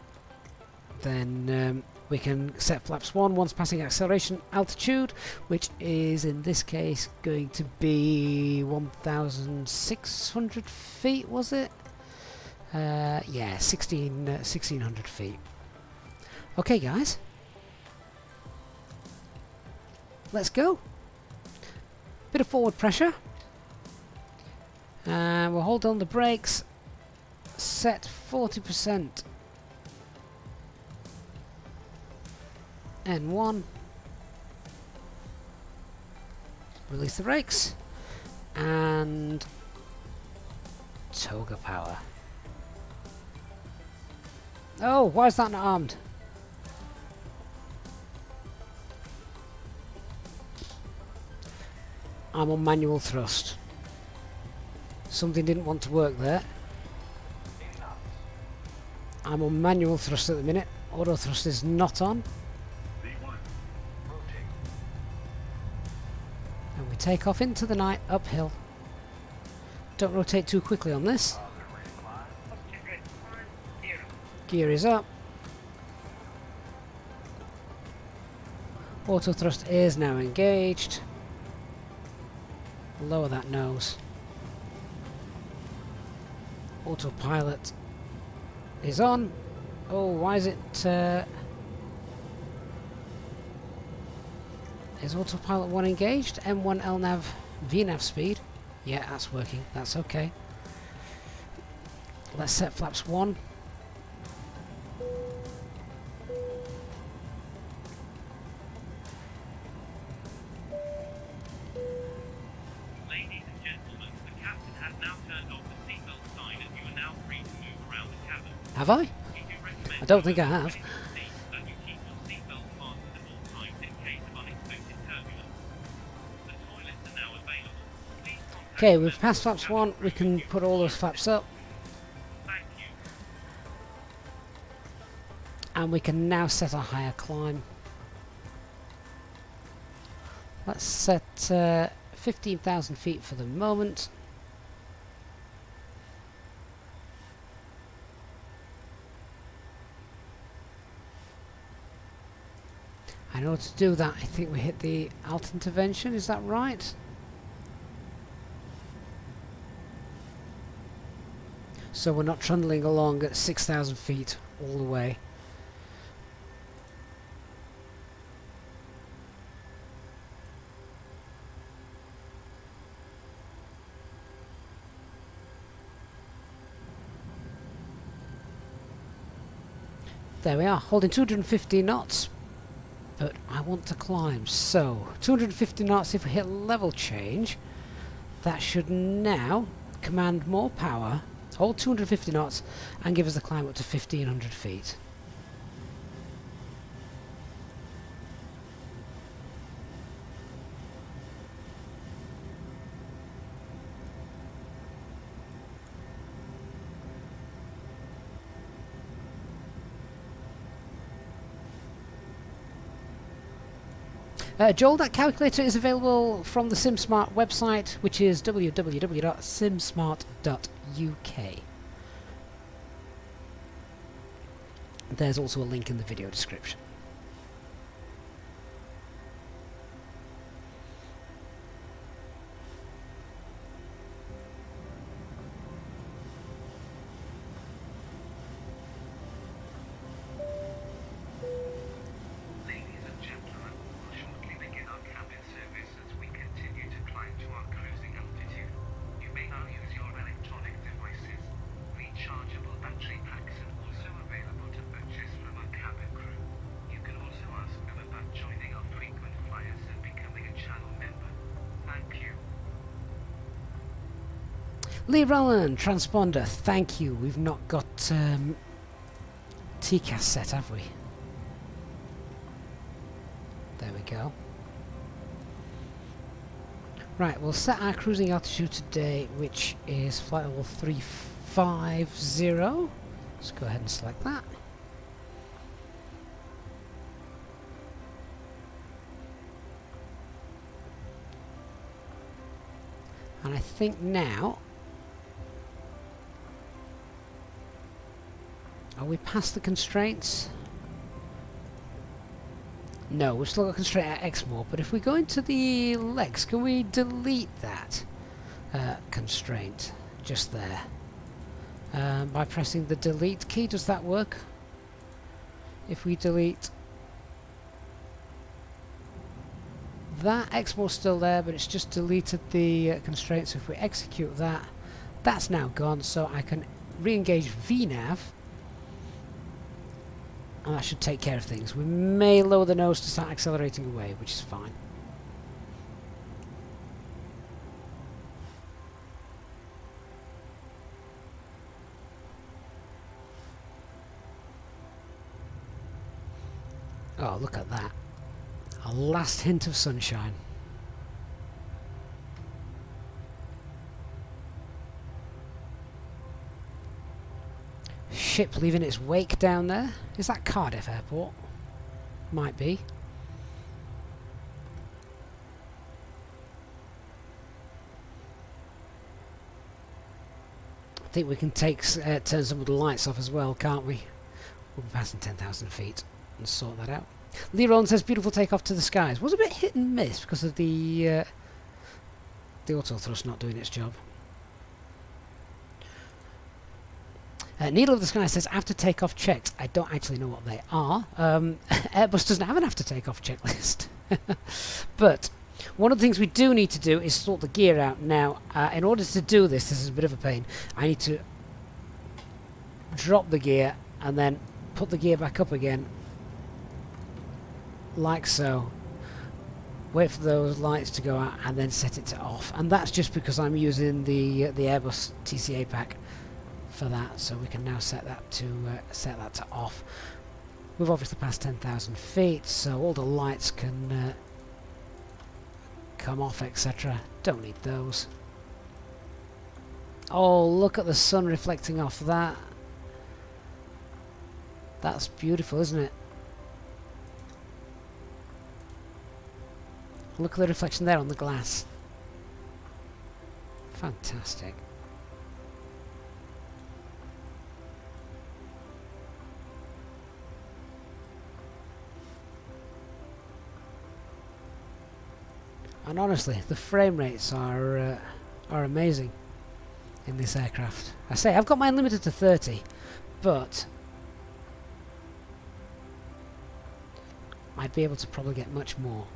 then we can set flaps 1 once passing acceleration altitude, which is in this case going to be 1,600 feet, was it? Yeah, 1,600 feet. Okay, guys. Let's go. Bit of forward pressure. And we'll hold on the brakes. Set 40%. N1. Release the brakes. And toga power. Oh, why is that not armed? I'm on manual thrust. Something didn't want to work there. I'm on manual thrust at the minute. Auto thrust is not on. And we take off into the night uphill. Don't rotate too quickly on this. Gear is up. Auto thrust is now engaged. Lower that nose. Autopilot is on. Oh, why is it... is autopilot 1 engaged? M1 LNAV VNAV speed. Yeah, that's working. That's okay. Let's set flaps 1. Have I? I don't think I have. Okay, we've passed flaps 1. We can put all those flaps up. And we can now set a higher climb. Let's set 15,000 feet for the moment. In order to do that, I think we hit the alt intervention, is that right? So we're not trundling along at 6,000 feet all the way. There we are, holding 250 knots. But I want to climb, so 250 knots. If we hit level change, that should now command more power, hold 250 knots, and give us a climb up to 1,500 feet. Joel, that calculator is available from the SimSmart website, which is www.simsmart.uk. There's also a link in the video description. Lee Rowland, transponder, thank you. We've not got TCAS set, have we? There we go. Right, we'll set our cruising altitude today, which is flight level 350. Let's go ahead and select that. And I think now... Are we past the constraints? No, we've still got constraint at X more, but if we go into the legs, can we delete that constraint just there? By pressing the delete key, does that work? If we delete that, X more's still there, but it's just deleted the constraints. So if we execute that, that's now gone, so I can re-engage VNav. And that should take care of things. We may lower the nose to start accelerating away, which is fine. Oh, look at that. A last hint of sunshine. Ship leaving its wake down there. Is that Cardiff Airport? Might be. I think we can turn some of the lights off as well, can't we? We'll be passing 10,000 feet and sort that out. Lee Roland says beautiful takeoff to the skies. Was a bit hit and miss because of the auto thrust not doing its job. Needle of the Sky says after takeoff checks. I don't actually know what they are. Airbus doesn't have an after takeoff checklist. But one of the things we do need to do is sort the gear out. Now, in order to do this, this is a bit of a pain. I need to drop the gear and then put the gear back up again, like so. Wait for those lights to go out and then set it to off. And that's just because I'm using the Airbus TCA pack for that, so we can now set that to off. We've obviously passed 10,000 feet, so all the lights can come off, etc. Don't need those. Oh, look at the sun reflecting off that. That's beautiful, isn't it? Look at the reflection there on the glass. Fantastic. And honestly, the frame rates are amazing in this aircraft. I say, I've got mine limited to 30, but I'd be able to probably get much more.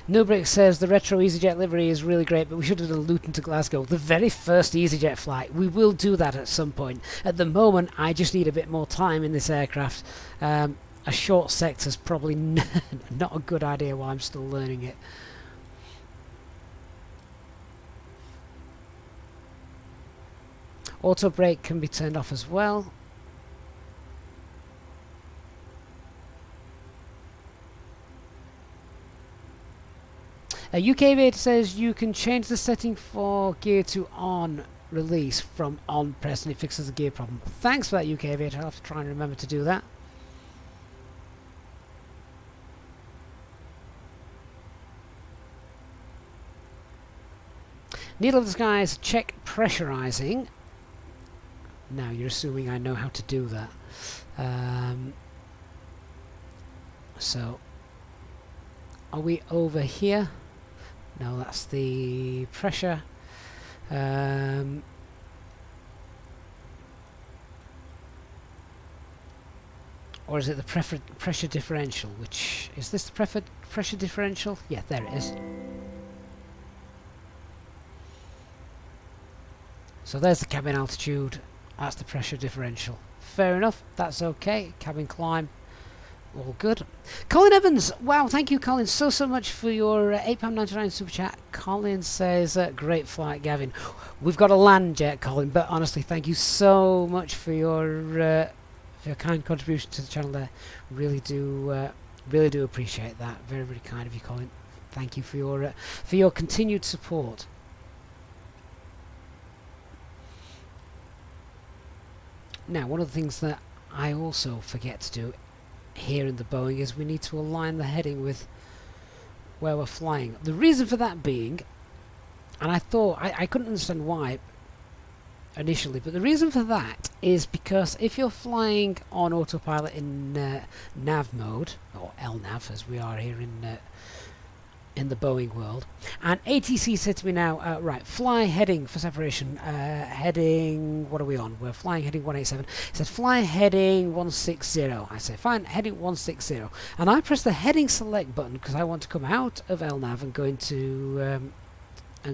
Newbrick says the retro Easyjet livery is really great, but we should have done Luton to Glasgow, the very first Easyjet flight. We will do that at some point. At the moment, I just need a bit more time in this aircraft. A short sector is probably not a good idea while I'm still learning it. Auto brake can be turned off as well. UK Aviator says you can change the setting for gear to on release from on press and it fixes the gear problem. Thanks for that, UK Aviator. I'll have to try and remember to do that. Needle of the Skies, check pressurizing. Now you're assuming I know how to do that. So are we over here? No, that's the pressure. Or is it the pressure differential? Which is this the pressure differential? Yeah, there it is. So there's the cabin altitude. That's the pressure differential. Fair enough. That's okay. Cabin climb. All good. Colin Evans. Wow, thank you, Colin, so much for your £8.99 super chat. Colin says, great flight, Gavin. We've got a land jet, Colin, but honestly, thank you so much for your kind contribution to the channel there. Really do appreciate that. Very, very kind of you, Colin. Thank you for your continued support. Now, one of the things that I also forget to do here in the Boeing is we need to align the heading with where we're flying. The reason for that being, and I thought I couldn't understand why initially, but the reason for that is because if you're flying on autopilot in nav mode, or LNAV as we are here in the Boeing world, and ATC said to me now, right, fly heading for separation, heading, what are we on? We're flying heading 187. It said fly heading 160. I said fine, heading 160, and I press the heading select button because I want to come out of LNAV and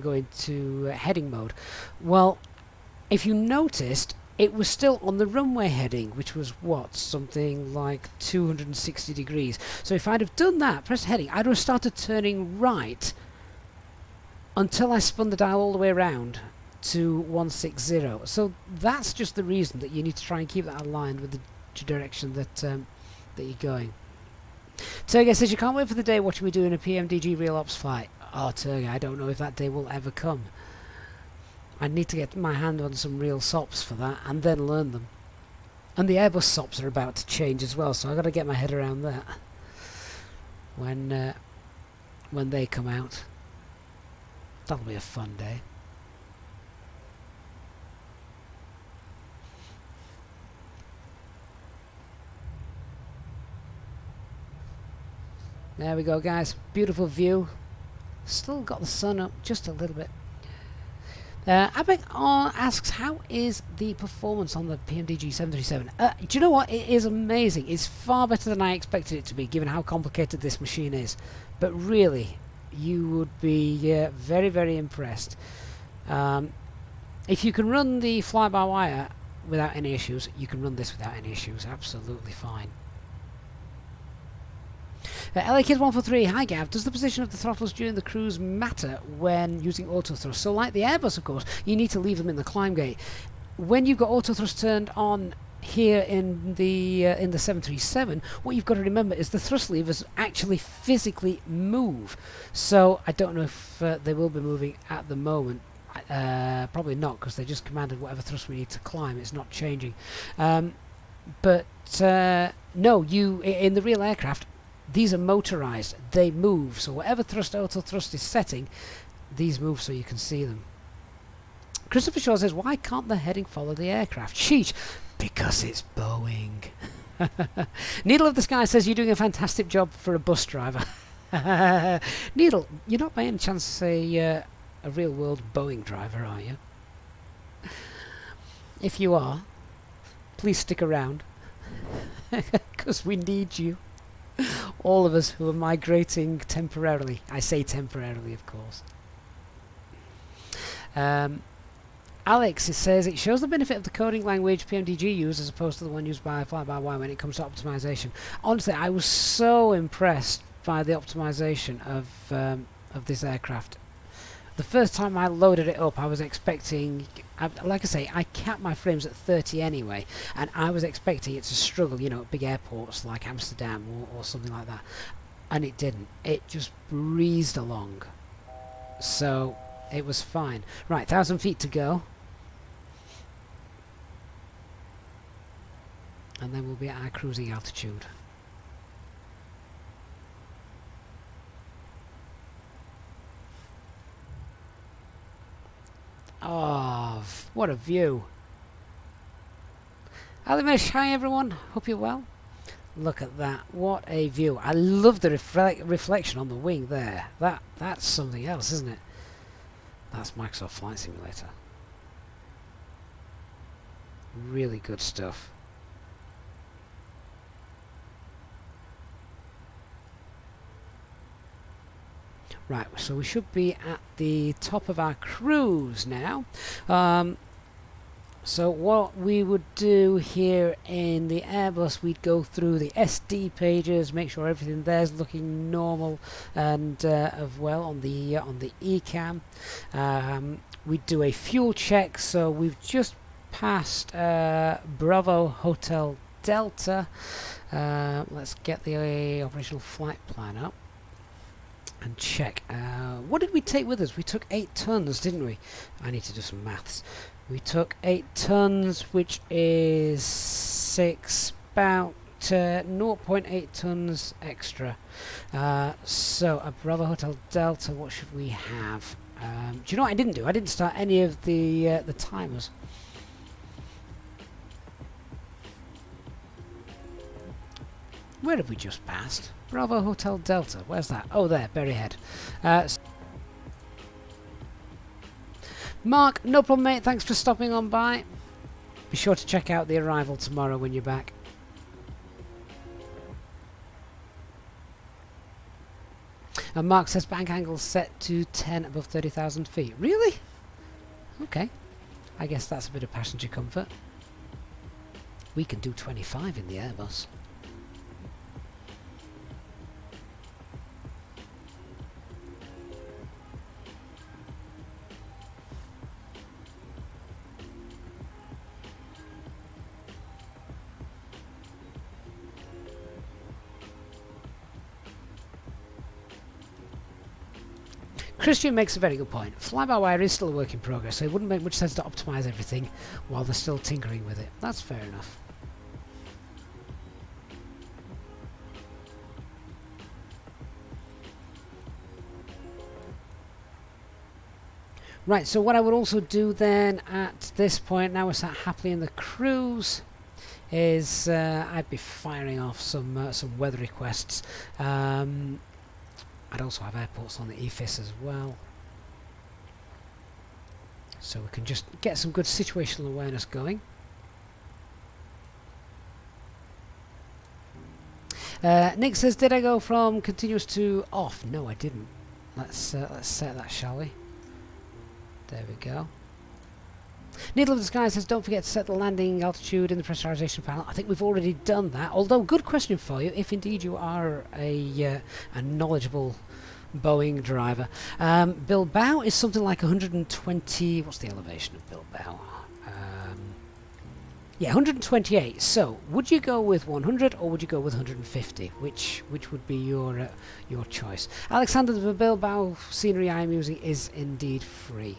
go into heading mode. Well, if you noticed, it was still on the runway heading, which was what, something like 260 degrees. So if I'd have done that, pressed heading, I'd have started turning right until I spun the dial all the way around to 160. So that's just the reason that you need to try and keep that aligned with the direction that you're going. Turgay says you can't wait for the day watching me doing a PMDG real ops flight. Oh, Turgay, I don't know if that day will ever come. I need to get my hand on some real SOPs for that and then learn them. And the Airbus SOPs are about to change as well, so I've got to get my head around that when they come out. That'll be a fun day. There we go, guys. Beautiful view. Still got the sun up just a little bit. Abek asks, how is the performance on the PMDG 737? Do you know what? It is amazing. It's far better than I expected it to be, given how complicated this machine is. But really, you would be very, very impressed. If you can run the fly-by-wire without any issues, you can run this without any issues. Absolutely fine. LA Kids 143, hi Gav, does the position of the throttles during the cruise matter when using auto thrust? So like the Airbus, of course, you need to leave them in the climb gate. When you've got auto thrust turned on here in the 737, what you've got to remember is the thrust levers actually physically move. So I don't know if they will be moving at the moment. Probably not, because they just commanded whatever thrust we need to climb. It's not changing. But no, you in the real aircraft, these are motorized. They move. So whatever thrust auto thrust is setting, these move so you can see them. Christopher Shaw says, why can't the heading follow the aircraft? Sheesh, because it's Boeing. Needle of the Sky says, you're doing a fantastic job for a bus driver. Needle, you're not by any chance a real world Boeing driver, are you? If you are, please stick around, because we need you. All of us who are migrating temporarily. I say temporarily, of course. Alex, it says, it shows the benefit of the coding language PMDG used as opposed to the one used by fly-by-wire when it comes to optimization. Honestly, I was so impressed by the optimization of this aircraft. The first time I loaded it up, I was expecting, like I say, I capped my frames at 30 anyway, and I was expecting it to struggle, you know, at big airports like Amsterdam or something like that. And it didn't. It just breezed along. So it was fine. Right, 1,000 feet to go. and then we'll be at our cruising altitude. Oh, what a view. Alimish, hi everyone, hope you're well. Look at that, what a view. I love the reflection on the wing there. That's something else, isn't it? That's Microsoft Flight Simulator. Really good stuff. Right, so we should be at the top of our cruise now. So what we would do here in the Airbus, we'd go through the SD pages, make sure everything there's looking normal, and as well on the ECAM. We'd do a fuel check, so we've just passed Bravo Hotel Delta. Let's get the operational flight plan up and check. What did we take with us? We took 8 tons, didn't we? I need to do some maths. We took 8 tons, which is about 0.8 tons extra. So a Bravo Hotel Delta, what should we have? Do you know what I didn't do? I didn't start any of the timers. Where have we just passed? Bravo Hotel Delta. Where's that? Oh, there, Berryhead. Mark, no problem, mate. Thanks for stopping on by. Be sure to check out the arrival tomorrow when you're back. And Mark says bank angle set to 10 above 30,000 feet. Really? Okay. I guess that's a bit of passenger comfort. We can do 25 in the Airbus. Christian makes a very good point. Fly-by-wire is still a work in progress, so it wouldn't make much sense to optimise everything while they're still tinkering with it. That's fair enough. Right, so what I would also do then at this point, now we're sat happily in the cruise, is I'd be firing off some weather requests. I'd also have airports on the EFIS as well, so we can just get some good situational awareness going. Nick says, did I go from continuous to off? No, I didn't. Let's set that, shall we? There we go. Needle of the Sky says, don't forget to set the landing altitude in the pressurization panel. I think we've already done that, although good question for you, if indeed you are a knowledgeable Boeing driver. Bilbao is something like 120, what's the elevation of Bilbao? Yeah, 128. So, would you go with 100 or would you go with 150? Which would be your choice? Alexander, the Bilbao scenery I am using is indeed free.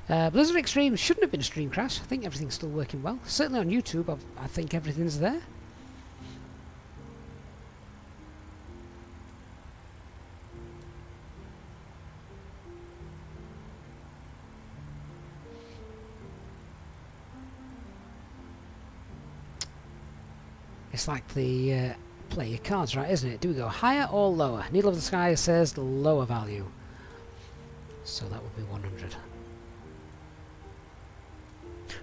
Blizzard Extreme shouldn't have been a stream crash. I think everything's still working well. Certainly on YouTube, I think everything's there. It's like the play your cards right, isn't it? Do we go higher or lower? Needle of the Sky says lower value. So that would be 100.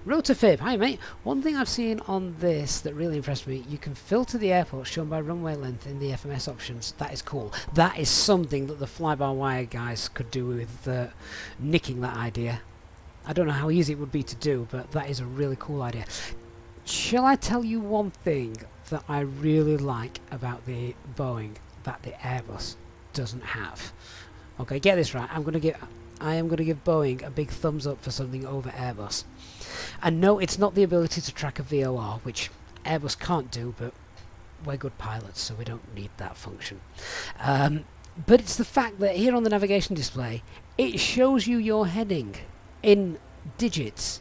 Rotafib, hi mate. One thing I've seen on this that really impressed me, you can filter the airport shown by runway length in the FMS options. That is cool. That is something that the fly-by-wire guys could do with nicking that idea. I don't know how easy it would be to do, but that is a really cool idea. Shall I tell you one thing that I really like about the Boeing that the Airbus doesn't have? Okay, get this right. I am going to give Boeing a big thumbs up for something over Airbus. And no, it's not the ability to track a VOR, which Airbus can't do, but we're good pilots, so we don't need that function. But it's the fact that here on the navigation display, it shows you your heading in digits.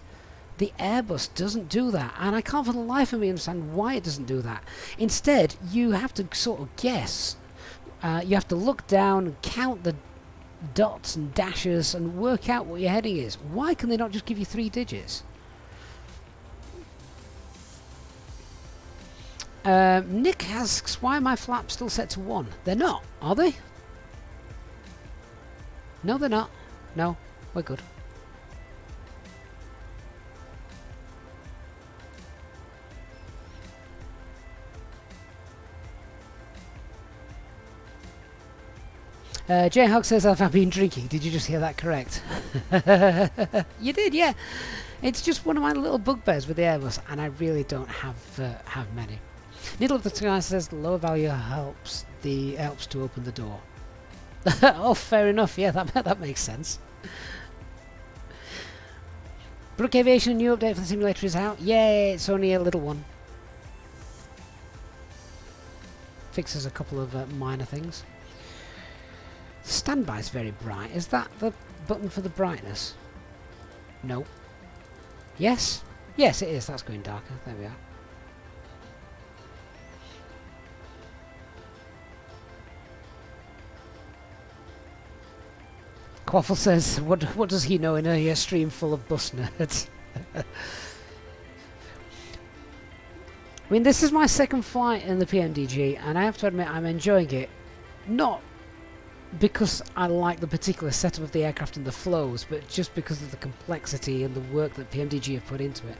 The Airbus doesn't do that, and I can't for the life of me understand why it doesn't do that. Instead, you have to sort of guess. You have to look down and count the dots and dashes and work out what your heading is. Why can they not just give you 3 digits? Nick asks, why are my flaps still set to 1? They're not, are they? No, they're not. No, we're good. J-Hog says, I've been drinking. Did you just hear that correct? You did, yeah. It's just one of my little bugbears with the Airbus, and I really don't have many. Needle of the Sky says, lower value helps to open the door. Oh, fair enough. Yeah, that makes sense. Brook Aviation, new update for the simulator is out. Yay, it's only a little one. Fixes a couple of minor things. Standby is very bright. Is that the button for the brightness? No. Yes? Yes, it is. That's going darker. There we are. Quaffle says, what does he know in a stream full of bus nerds? I mean, this is my second flight in the PMDG, and I have to admit I'm enjoying it. Not because I like the particular setup of the aircraft and the flows, but just because of the complexity and the work that PMDG have put into it.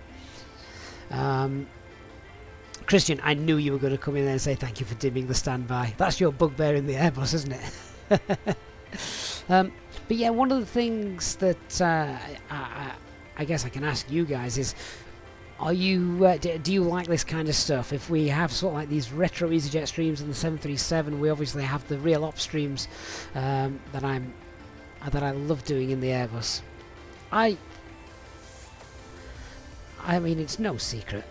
Christian, I knew you were going to come in there and say thank you for dimming the standby. That's your bugbear in the Airbus, isn't it? But yeah, one of the things that I guess I can ask you guys is, are you do you like this kind of stuff? If we have sort of like these retro Easyjet streams in the 737, we obviously have the real op streams that I love doing in the Airbus. I mean, it's no secret,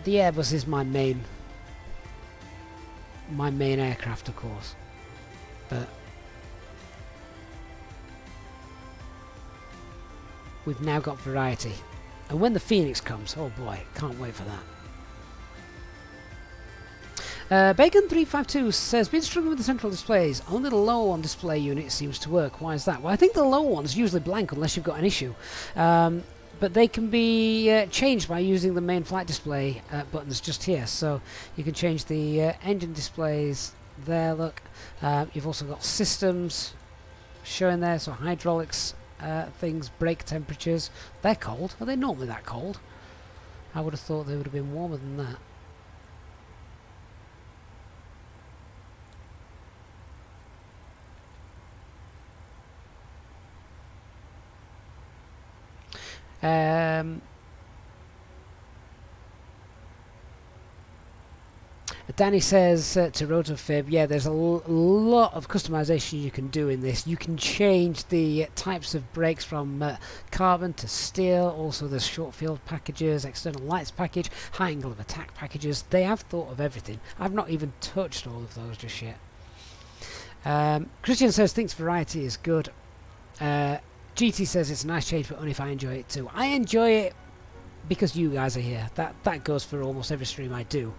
the Airbus is my main aircraft, of course, but we've now got variety. And when the Phoenix comes, oh boy, can't wait for that. Bacon352 says, been struggling with the central displays. Only the lower one display unit seems to work. Why is that? Well, I think the lower one's usually blank unless you've got an issue. But they can be changed by using the main flight display buttons just here. So you can change the engine displays there, look. You've also got systems showing there, so hydraulics, things, brake temperatures. They're cold. Are they normally that cold? I would have thought they would have been warmer than that. Danny says to Rotofib, yeah, there's a lot of customization you can do in this. You can change the types of brakes from carbon to steel. Also, there's short field packages, external lights package, high angle of attack packages. They have thought of everything. I've not even touched all of those just yet. Christian says thinks variety is good. GT says it's a nice change, but only if I enjoy it too. I enjoy it because you guys are here. That goes for almost every stream I do.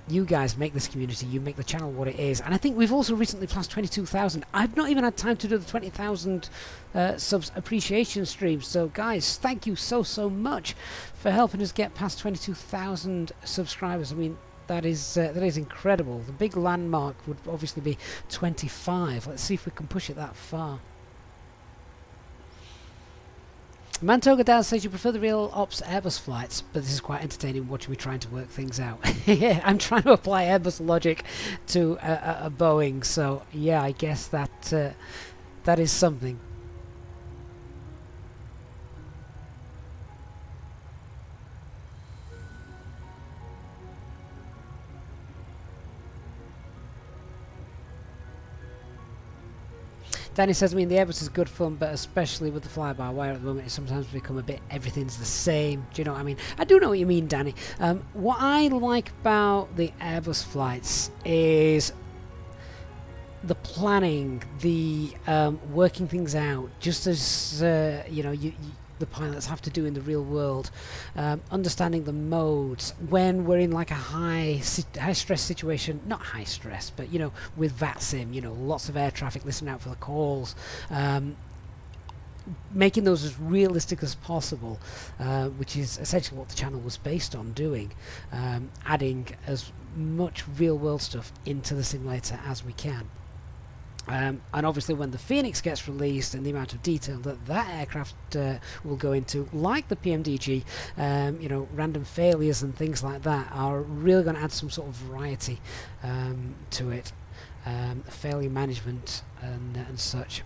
You guys make this community, you make the channel what it is, and I think we've also recently passed 22,000. I've not even had time to do the 20,000 subs appreciation stream, so guys, thank you so much for helping us get past 22,000 subscribers. I mean, that is incredible. The big landmark would obviously be 25. Let's see if we can push it that far. Mantoga Dad says you prefer the real ops Airbus flights, but this is quite entertaining watching me trying to work things out. Yeah, I'm trying to apply Airbus logic to a Boeing, so yeah, I guess that that is something. Danny says, I mean, the Airbus is good fun, but especially with the fly-by-wire at the moment, it sometimes become a bit, everything's the same. Do you know what I mean? I do know what you mean, Danny. What I like about the Airbus flights is the planning, the working things out. Just as, you know, the pilots have to do in the real world, understanding the modes when we're in like a high stress situation, not high stress, but you know, with VATSIM, you know, lots of air traffic, listening out for the calls, making those as realistic as possible, which is essentially what the channel was based on doing, adding as much real world stuff into the simulator as we can. And obviously when the Phoenix gets released and the amount of detail that aircraft will go into, like the PMDG, you know, random failures and things like that are really going to add some sort of variety to it, failure management and such.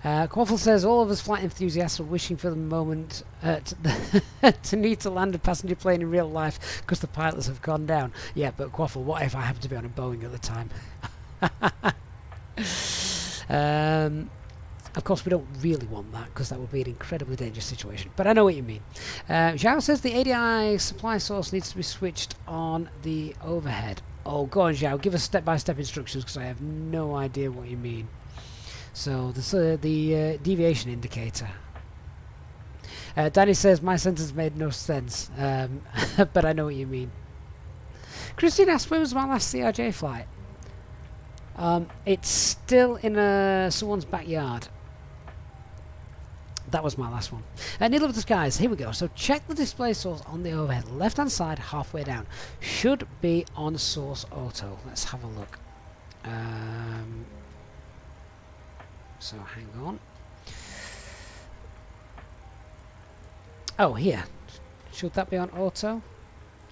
Quaffle says, all of us flight enthusiasts are wishing for the moment to need to land a passenger plane in real life because the pilots have gone down. Yeah, but Quaffle, what if I happened to be on a Boeing at the time? Of course, we don't really want that because that would be an incredibly dangerous situation. But I know what you mean. Zhao says the ADI supply source needs to be switched on the overhead. Oh, go on, Zhao. Give us step-by-step instructions because I have no idea what you mean. So this the deviation indicator. Danny says my sentence made no sense, but I know what you mean. Christine asked, where was my last CRJ flight? It's still in someone's backyard. That was my last one. Needle of the Skies, here we go. So check the display source on the overhead, left hand side, halfway down. Should be on source auto. Let's have a look. So hang on. Oh, here. Should that be on auto?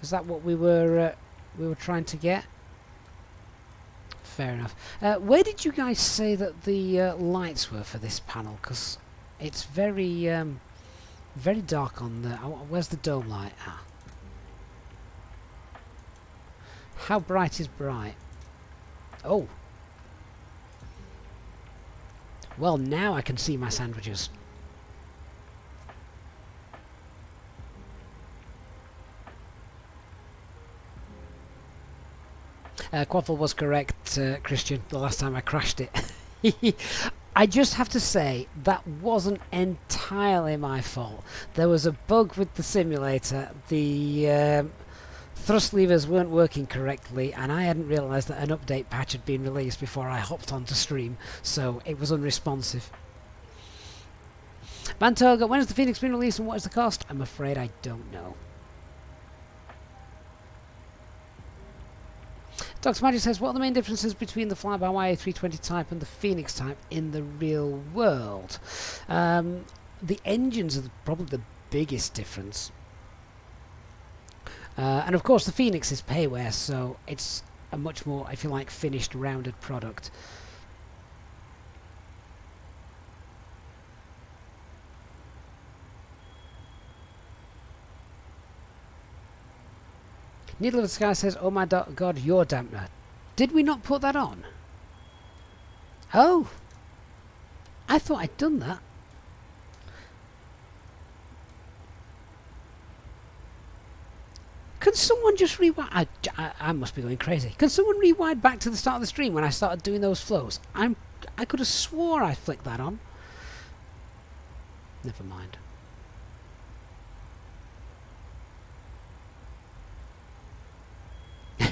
Is that what we were trying to get? Fair enough. Where did you guys say that the lights were for this panel? Because it's very very dark on the... where's the dome light? Ah. How bright is bright? Oh. Well, now I can see my sandwiches. Quaffle was correct, Christian, the last time I crashed it. I just have to say, that wasn't entirely my fault. There was a bug with the simulator. The thrust levers weren't working correctly, and I hadn't realised that an update patch had been released before I hopped onto stream, so it was unresponsive. Mantoga, when has the Phoenix been released and what is the cost? I'm afraid I don't know. Dr. Magic says, what are the main differences between the fly-by-wire A320 type and the Phoenix type in the real world? The engines are probably the biggest difference. And of course the Phoenix is payware, so it's a much more, if you like, finished, rounded product. Needle of the Sky says, oh my god, your dampener. Did we not put that on? Oh! I thought I'd done that. Can someone just rewind? I must be going crazy. Can someone rewind back to the start of the stream when I started doing those flows? I could have swore I flicked that on. Never mind.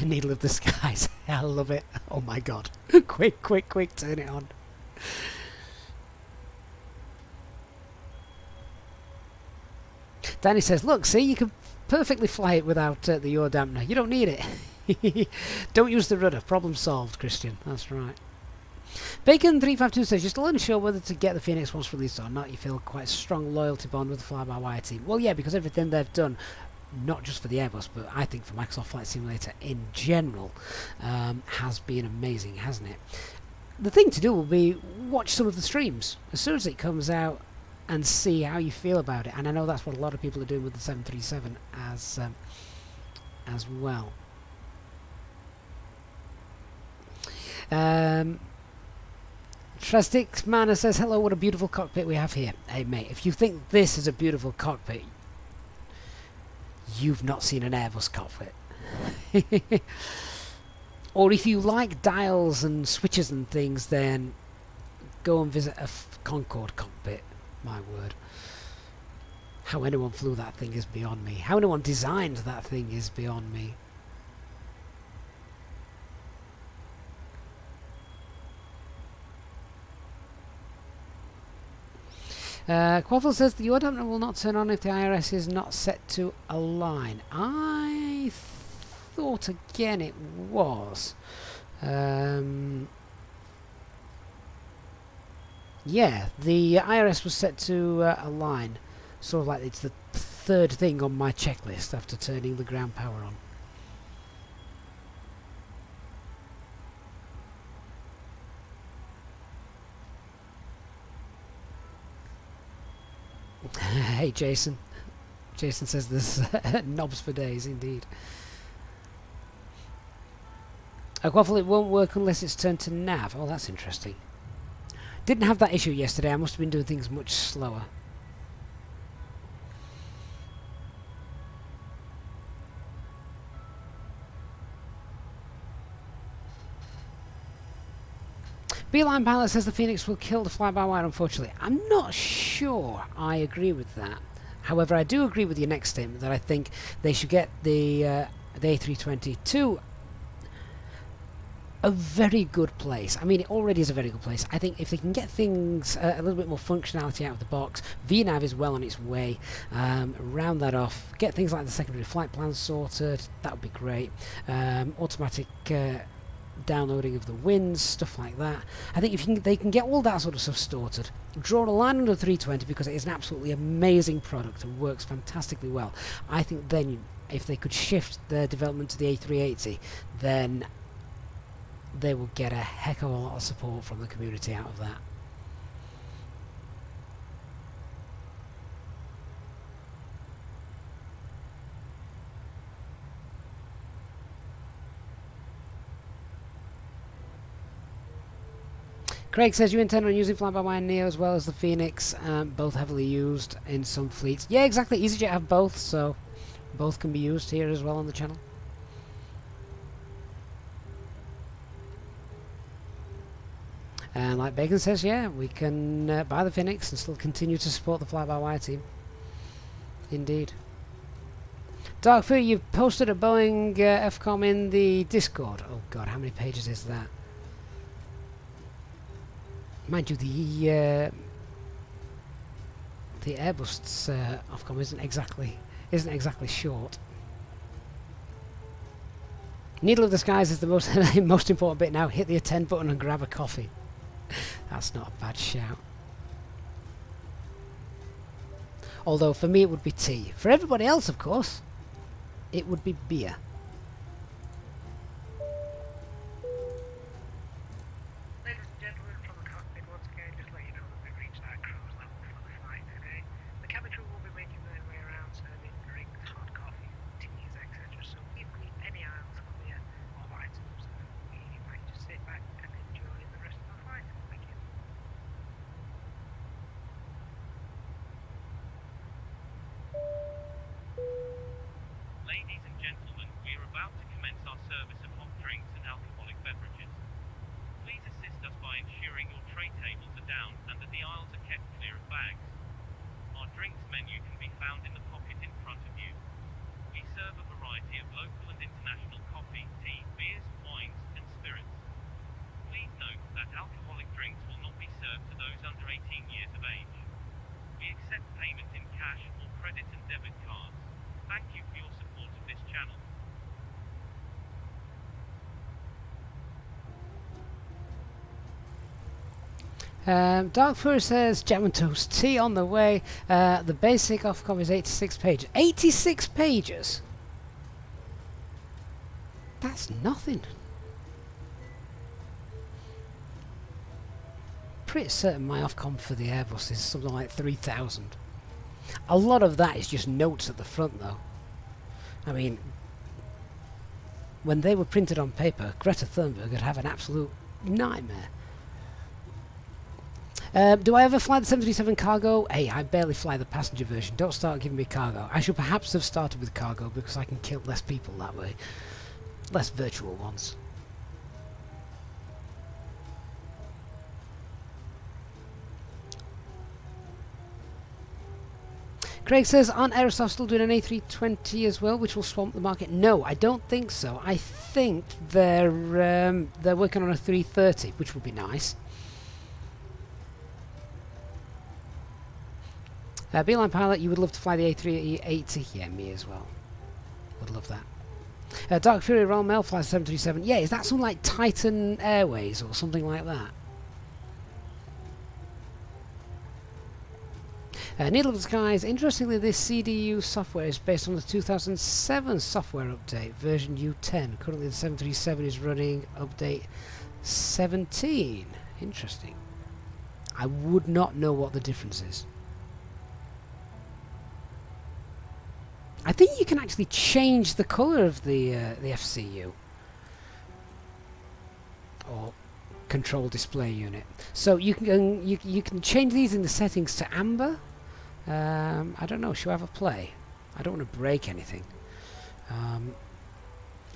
Needle of the Skies. I love it. Oh my god. Quick, quick, quick, turn it on. Danny says, look, see, you can perfectly fly it without the yaw dampener. You don't need it. Don't use the rudder. Problem solved, Christian. That's right. Bacon352 says, you're still unsure whether to get the Phoenix once released or not. You feel quite a strong loyalty bond with the fly-by-wire team. Well, yeah, because everything they've done, not just for the Airbus, but I think for Microsoft Flight Simulator in general, has been amazing, hasn't it? The thing to do will be watch some of the streams as soon as it comes out and see how you feel about it. And I know that's what a lot of people are doing with the 737 as well. Trastic Manor says, hello, what a beautiful cockpit we have here. Hey mate, if you think this is a beautiful cockpit, you've not seen an Airbus cockpit. Or if you like dials and switches and things, then go and visit a Concorde cockpit. My word. How anyone flew that thing is beyond me. How anyone designed that thing is beyond me. Quaffle says the U adapter will not turn on if the IRS is not set to align. I thought again it was. Yeah, the IRS was set to align. Sort of like it's the third thing on my checklist after turning the ground power on. Hey Jason. Jason says there's knobs for days indeed. Quaffle, it won't work unless it's turned to nav. Oh, that's interesting. Didn't have that issue yesterday. I must have been doing things much slower. Beeline Pilot says the Phoenix will kill the fly-by-wire, unfortunately. I'm not sure I agree with that. However, I do agree with your next statement that I think they should get the A320 to a very good place. I mean, it already is a very good place. I think if they can get things a little bit more functionality out of the box, VNav is well on its way. Round that off, get things like the secondary flight plans sorted. That would be great. Automatic downloading of the winds, stuff like that. I think if they can get all that sort of stuff sorted, draw a line under the 320 because it is an absolutely amazing product and works fantastically well. I think then if they could shift their development to the A380, then they will get a heck of a lot of support from the community out of that. Craig says you intend on using fly-by-wire Neo as well as the Phoenix, both heavily used in some fleets. Yeah, exactly. EasyJet have both, so both can be used here as well on the channel. And like Bacon says, yeah, we can buy the Phoenix and still continue to support the fly-by-wire team. Indeed. Dark Fear, you've posted a Boeing FCOM in the Discord. Oh god, how many pages is that? Mind you, the Airbus Ofcom isn't exactly short. Needle of the Skies is the most most important bit now. Hit the attend button and grab a coffee. That's not a bad shout. Although for me it would be tea. For everybody else, of course, it would be beer. Ladies and gentlemen, we are about to commence our service of hot drinks and alcoholic beverages. Please assist us by ensuring your tray tables are down and that the aisles are kept clear of bags. Our drinks menu can be found in the pocket in front of you. We serve a variety of local and international coffee, tea, beers, wines, and spirits. Please note that alcoholic drinks will not be served to those under 18 years of age. We accept payment in cash or credit and debit cards. Thank you for your support of this channel. Dark Fury says jam and toast tea on the way. The basic Ofcom is 86 pages. 86 pages? That's nothing. Pretty certain my Ofcom for the Airbus is something like 3,000. A lot of that is just notes at the front though. I mean, when they were printed on paper, Greta Thunberg would have an absolute nightmare. Do I ever fly the 737 cargo? Hey, I barely fly the passenger version. Don't start giving me cargo. I should perhaps have started with cargo because I can kill less people that way. Less virtual ones. Craig says, aren't Aerosoft still doing an A320 as well, which will swamp the market? No, I don't think so. I think they're working on a 330, which would be nice. Beeline Pilot, you would love to fly the A380. Yeah, me as well. Would love that. Dark Fury Royal Mail flies 737. Yeah, is that something like Titan Airways or something like that? Needle of the Skies. Interestingly, this CDU software is based on the 2007 software update, version U10. Currently, the 737 is running update 17. Interesting. I would not know what the difference is. I think you can actually change the colour of the FCU or control display unit. So you can change these in the settings to amber. I don't know. Should I have a play? I don't want to break anything.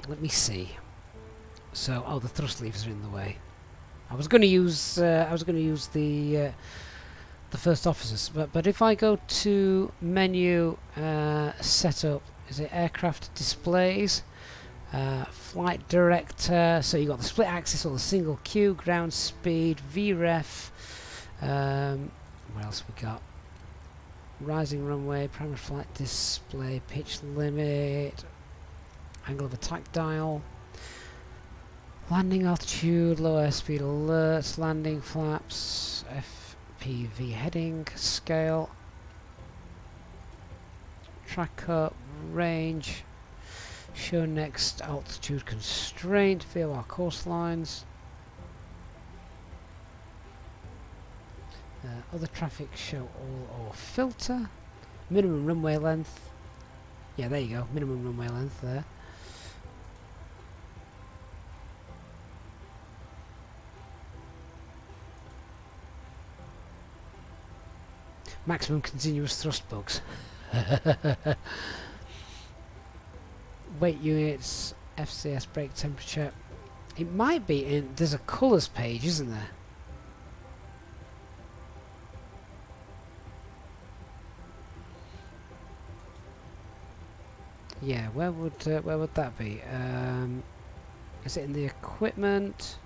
Let me see. So, oh, the thrust levers are in the way. I was going to use the first officers, but if I go to menu, setup, is it aircraft displays, flight director? So you got the split axis or the single queue, ground speed, VREF. What else we got? Rising runway, primary flight display, pitch limit, angle of attack dial, landing altitude, low airspeed alerts, landing flaps, FPV heading, scale, track up, range, show next altitude constraint, VOR course lines. Other traffic show all or filter. Minimum runway length. Yeah, there you go. Minimum runway length there. Maximum continuous thrust bugs. Weight units, FCS brake temperature. It might be in. There's a colours page, isn't there? Yeah, where would that be? Is it in the equipment?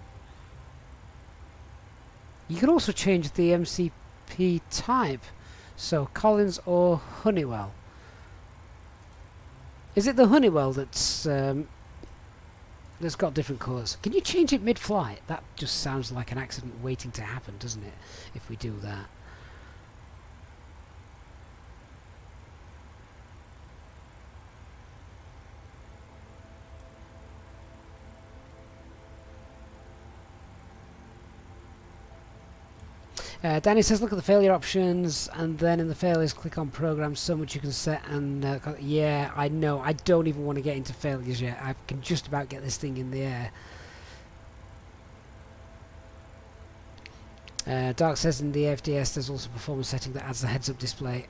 You can also change the MCP type, so Collins or Honeywell. Is it the Honeywell that's got different colours? Can you change it mid-flight? That just sounds like an accident waiting to happen, doesn't it? If we do that. Danny says look at the failure options and then in the failures click on programs, so much you can set and yeah, I know, I don't even want to get into failures yet. I can just about get this thing in the air. Dark says in the FDS there's also a performance setting that adds the heads up display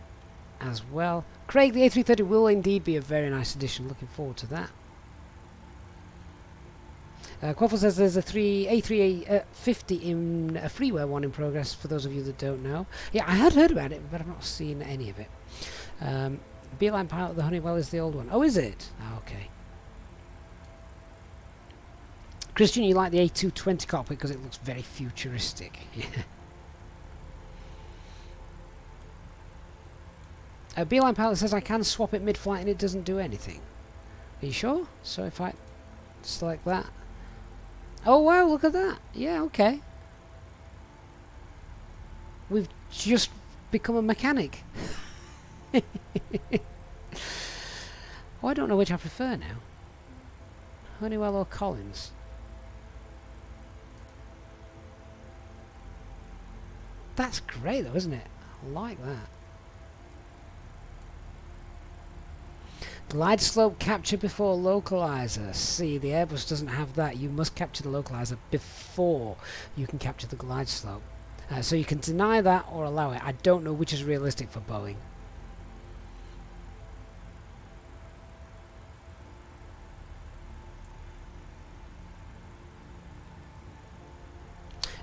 as well. Craig, the A330 will indeed be a very nice addition, looking forward to that. Quaffle says there's a A350 in a freeware one in progress, for those of you that don't know. Yeah, I had heard about it, but I've not seen any of it. Beeline Pilot, the Honeywell is the old one. Oh, is it? Oh, okay. Christian, you like the A220 cockpit because it looks very futuristic. Beeline Pilot says I can swap it mid-flight and it doesn't do anything. Are you sure? So if I select that. Oh wow, look at that. Yeah, okay. We've just become a mechanic. Oh, I don't know which I prefer now. Honeywell or Collins? That's great though, isn't it? I like that. Glide slope capture before localizer. See, the Airbus doesn't have that. You must capture the localizer before you can capture the glide slope. So you can deny that or allow it. I don't know which is realistic for Boeing.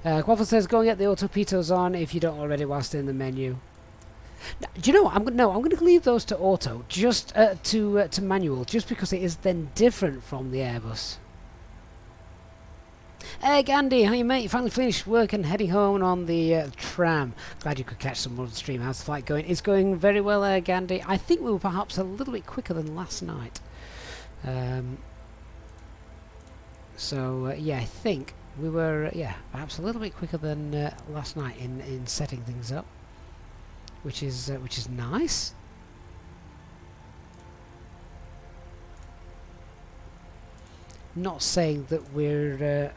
Quaffle says go and get the autopitos on if you don't already whilst in the menu. Do you know what? I'm going to leave those to auto, just to manual, just because it is then different from the Airbus. Hey Gandhi, how you mate? You finally finished work and heading home on the tram. Glad you could catch some more of the stream. How's the flight going? It's going very well, Gandhi. I think we were perhaps a little bit quicker than last night. Yeah, I think we were perhaps a little bit quicker than last night in setting things up, which is nice. Not saying that we're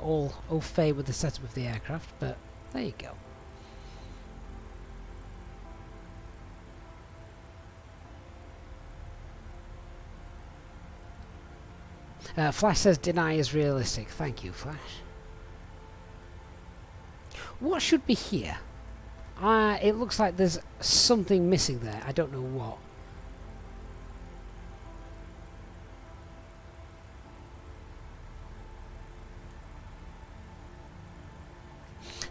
all au fait with the setup of the aircraft, but there you go. Flash says deny is realistic. Thank you, Flash. What should be here? It looks like there's something missing there. I don't know what.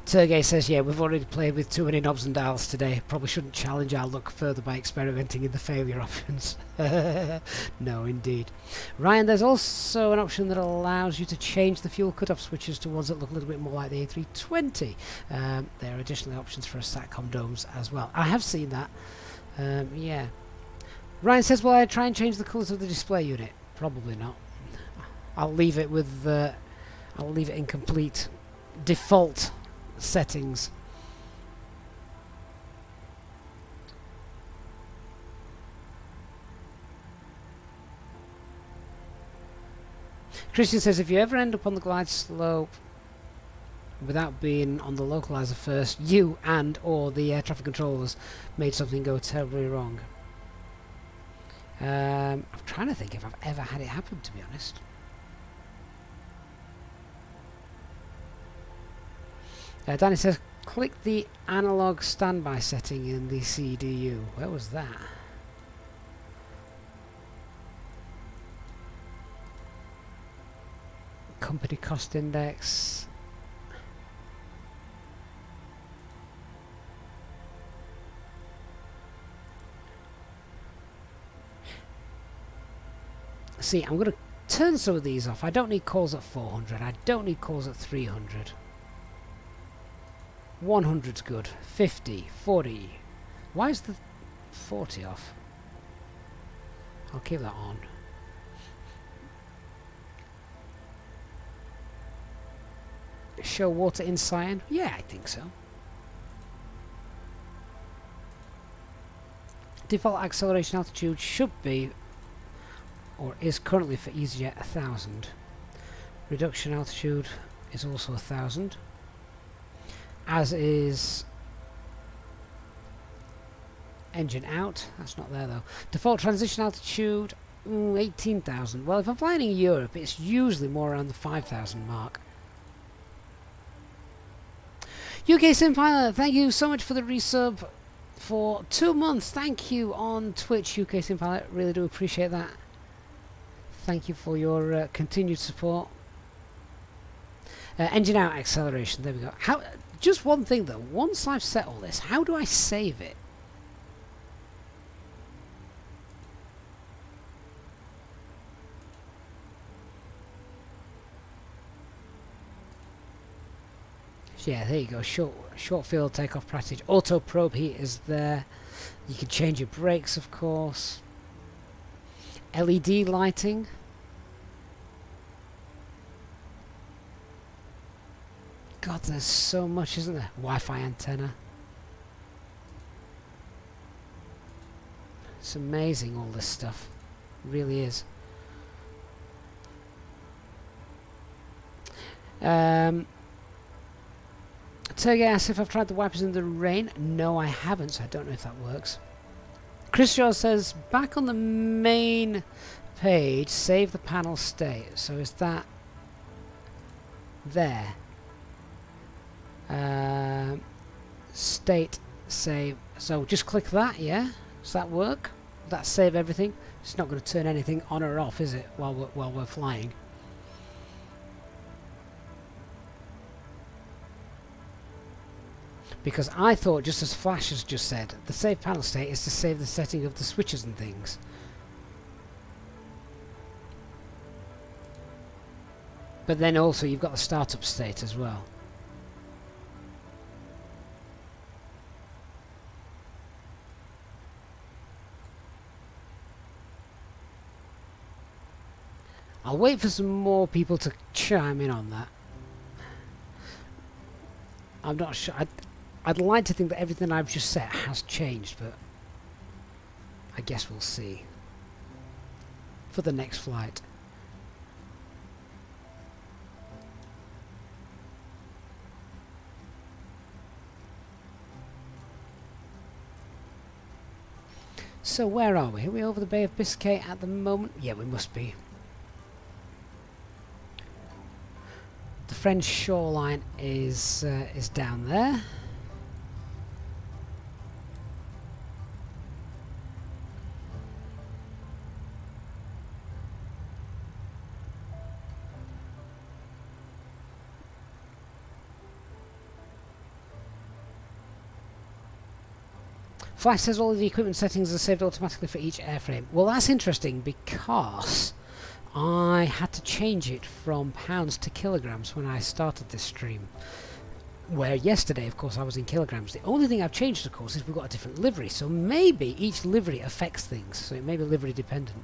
Sergey says, yeah, we've already played with too many knobs and dials today. Probably shouldn't challenge our luck further by experimenting in the failure options. No, indeed. Ryan, there's also an option that allows you to change the fuel cut-off switches to ones that look a little bit more like the A320. There are additional options for SATCOM domes as well. I have seen that. Yeah. Ryan says, will I try and change the colours of the display unit? Probably not. I'll leave it with... I'll leave it in complete default settings. Christian says if you ever end up on the glide slope without being on the localizer first, you and or the air traffic controllers made something go terribly wrong. I'm trying to think if I've ever had it happen, to be honest. Danny says, click the analog standby setting in the CDU. Where was that? Company cost index. See, I'm going to turn some of these off. I don't need calls at 400. I don't need calls at 300. 100's good. 50, 40. Why is the 40 off? I'll keep that on. Show water in cyan? Yeah, I think so. Default acceleration altitude should be, or is currently for Easyjet, 1000. Reduction altitude is also 1000. As is engine out. That's not there though. Default transition altitude 18,000. Well, if I'm flying in Europe, it's usually more around the 5,000 mark. UK Sim Pilot, thank you so much for the resub for 2 months. Thank you on Twitch, UK Sim Pilot. Really do appreciate that. Thank you for your continued support. Engine out acceleration. There we go. How? Just one thing though, once I've set all this, how do I save it? Yeah, there you go, short field takeoff practice. Auto probe heat is there. You can change your brakes, of course. LED lighting. God, there's so much, isn't there? Wi-Fi antenna. It's amazing, all this stuff. It really is. Sergey asks if I've tried the wipers in the rain. No, I haven't, so I don't know if that works. Chris Shaw says, back on the main page, save the panel state. So is that there? State save. So just click that, yeah? Does that work? Will that save everything? It's not going to turn anything on or off, is it, while we're flying? Because I thought, just as Flash has just said, the save panel state is to save the setting of the switches and things. But then also you've got the startup state as well. I'll wait for some more people to chime in on that. I'm not sure. I'd like to think that everything I've just said has changed, but I guess we'll see for the next flight. So where are we? Are we over the Bay of Biscay at the moment? Yeah, we must be. The French shoreline is down there. Flash says all of the equipment settings are saved automatically for each airframe. Well, that's interesting because I had to change it from pounds to kilograms when I started this stream. Where yesterday, of course, I was in kilograms. The only thing I've changed, of course, is we've got a different livery. So maybe each livery affects things. So it may be livery dependent.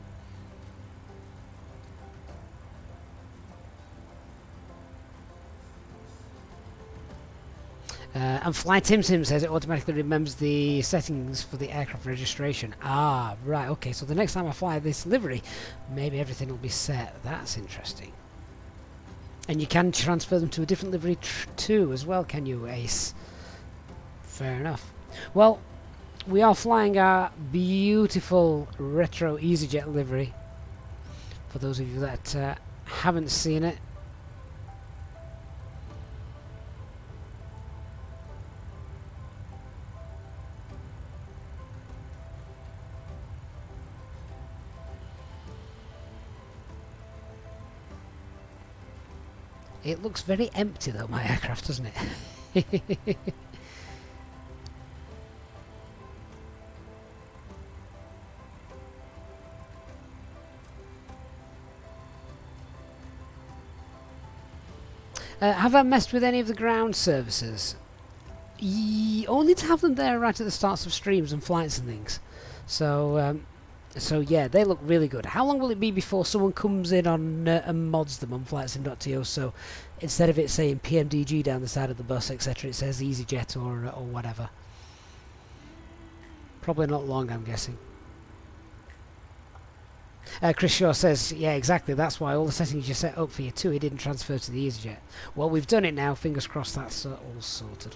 And Fly Tim says it automatically remembers the settings for the aircraft registration. Ah, right, okay. So the next time I fly this livery, maybe everything will be set. That's interesting. And you can transfer them to a different livery too as well, can you, Ace? Fair enough. Well, we are flying our beautiful retro Easyjet livery. For those of you that haven't seen it. It looks very empty though, my aircraft, doesn't it? Have I messed with any of the ground services? Only to have them there right at the starts of streams and flights and things. So yeah, they look really good. How long will it be before someone comes in on and mods them on flightsim.to? So instead of it saying PMDG down the side of the bus, etc., it says Easyjet or whatever. Probably not long, I'm guessing. Chris Shaw says, yeah, exactly. That's why all the settings you set up for your TUI didn't transfer to the Easyjet. Well, we've done it now. Fingers crossed that's all sorted.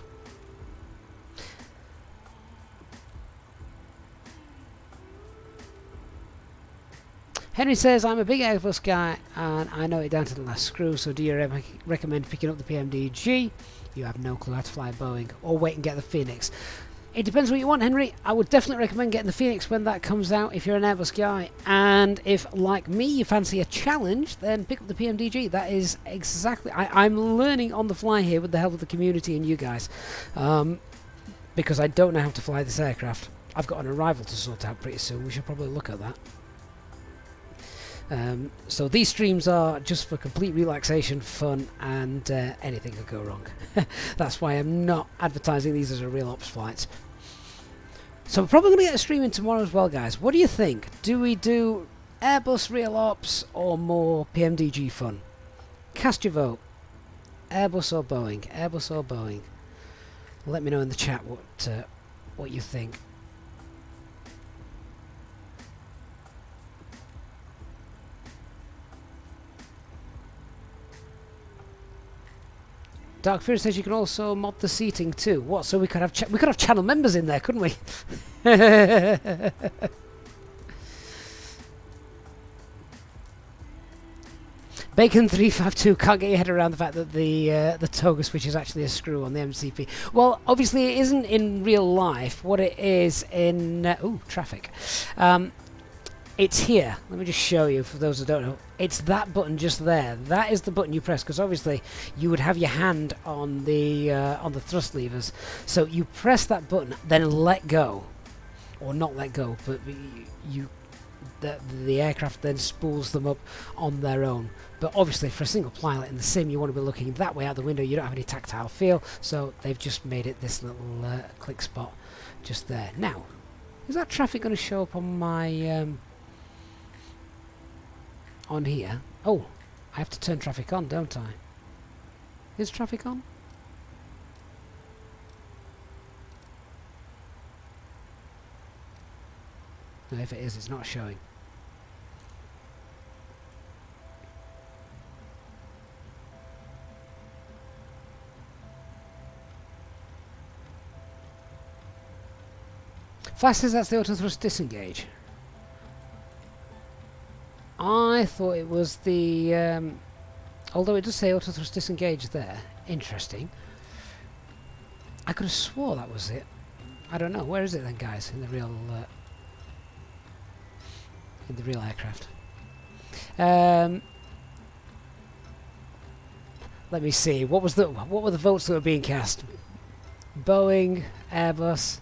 Henry says, I'm a big Airbus guy and I know it down to the last screw, so do you recommend picking up the PMDG? You have no clue how to fly a Boeing, or wait and get the Phoenix. It depends what you want, Henry. I would definitely recommend getting the Phoenix when that comes out if you're an Airbus guy. And if, like me, you fancy a challenge, then pick up the PMDG. That is exactly... I'm learning on the fly here with the help of the community and you guys. Because I don't know how to fly this aircraft. I've got an arrival to sort out pretty soon. We should probably look at that. So these streams are just for complete relaxation, fun, and anything could go wrong. That's why I'm not advertising these as a real ops flight. So we're probably going to get a stream in tomorrow as well, guys. What do you think? Do we do Airbus real ops or more PMDG fun? Cast your vote. Airbus or Boeing? Airbus or Boeing? Let me know in the chat what you think. Dark Fury says you can also mod the seating too. What? So we could have channel members in there, couldn't we? Bacon352 can't get your head around the fact that the toga switch is actually a screw on the MCP. Well, obviously it isn't in real life. What it is in traffic. It's here. Let me just show you for those who don't know. It's that button just there. That is the button you press, because obviously you would have your hand on the thrust levers. So you press that button, then let go, or not let go, but the aircraft then spools them up on their own. But obviously for a single pilot in the sim, you want to be looking that way out the window. You don't have any tactile feel, so they've just made it this little click spot just there. Now, is that traffic going to show up on my on here? Oh, I have to turn traffic on, don't I? Is traffic on? No, if it is, it's not showing. Flash says that's the auto thrust disengage. I thought it was the although it does say auto thrust disengage there. Interesting. I could have swore that was it. I don't know. Where is it then, guys? In the real aircraft. Let me see. What were the votes that were being cast? Boeing, Airbus,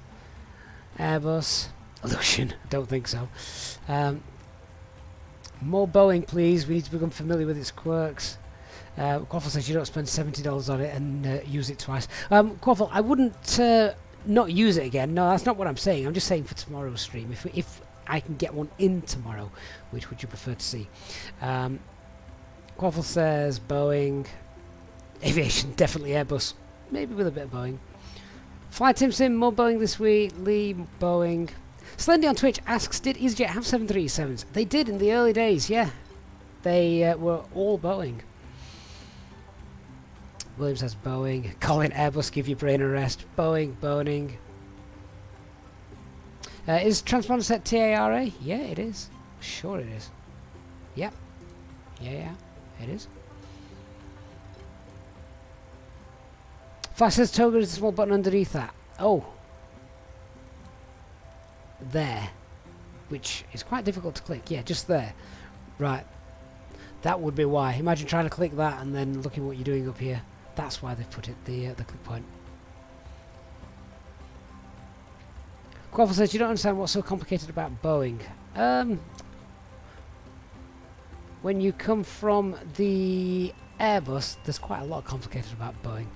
Illusion. Don't think so. More Boeing, please. We need to become familiar with its quirks. Quaffle says you don't spend $70 on it and use it twice. Quaffle, I wouldn't not use it again. No, that's not what I'm saying. I'm just saying for tomorrow's stream. If I can get one in tomorrow, which would you prefer to see? Quaffle says Boeing. Aviation, definitely Airbus. Maybe with a bit of Boeing. Flight Tim Sim, more Boeing this week. Lee, Boeing. Slendy on Twitch asks, did EasyJet have 737s? They did in the early days, yeah. They were all Boeing. William says Boeing. Colin, Airbus, give your brain a rest. Boeing. Is transponder set TARA? Yeah, it is. Sure it is. Yep. Yeah, it is. Flash says Toga is a small button underneath that. Oh. There. Which is quite difficult to click. Yeah, just there. Right. That would be why. Imagine trying to click that and then looking what you're doing up here. That's why they've put it the click point. Quaffle says you don't understand what's so complicated about Boeing. When you come from the Airbus, there's quite a lot complicated about Boeing.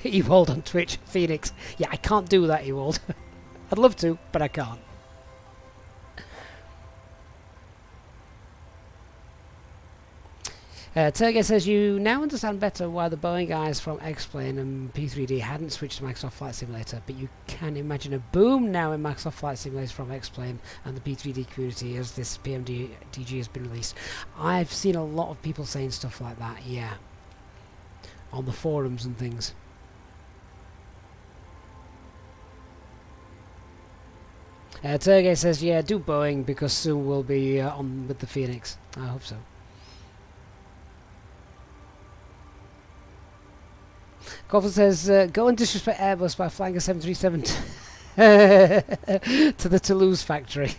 Ewald on Twitch, Phoenix. Yeah, I can't do that, Ewald. I'd love to, but I can't. Terge says you now understand better why the Boeing guys from X-Plane and P3D hadn't switched to Microsoft Flight Simulator, but you can imagine a boom now in Microsoft Flight Simulator from X-Plane and the P3D community as this PMDG has been released. I've seen a lot of people saying stuff like that, yeah, on the forums and things. Terge says, yeah, do Boeing because soon we'll be on with the Phoenix. I hope so. Coffin says, go and disrespect Airbus by flying a 737 to the Toulouse factory.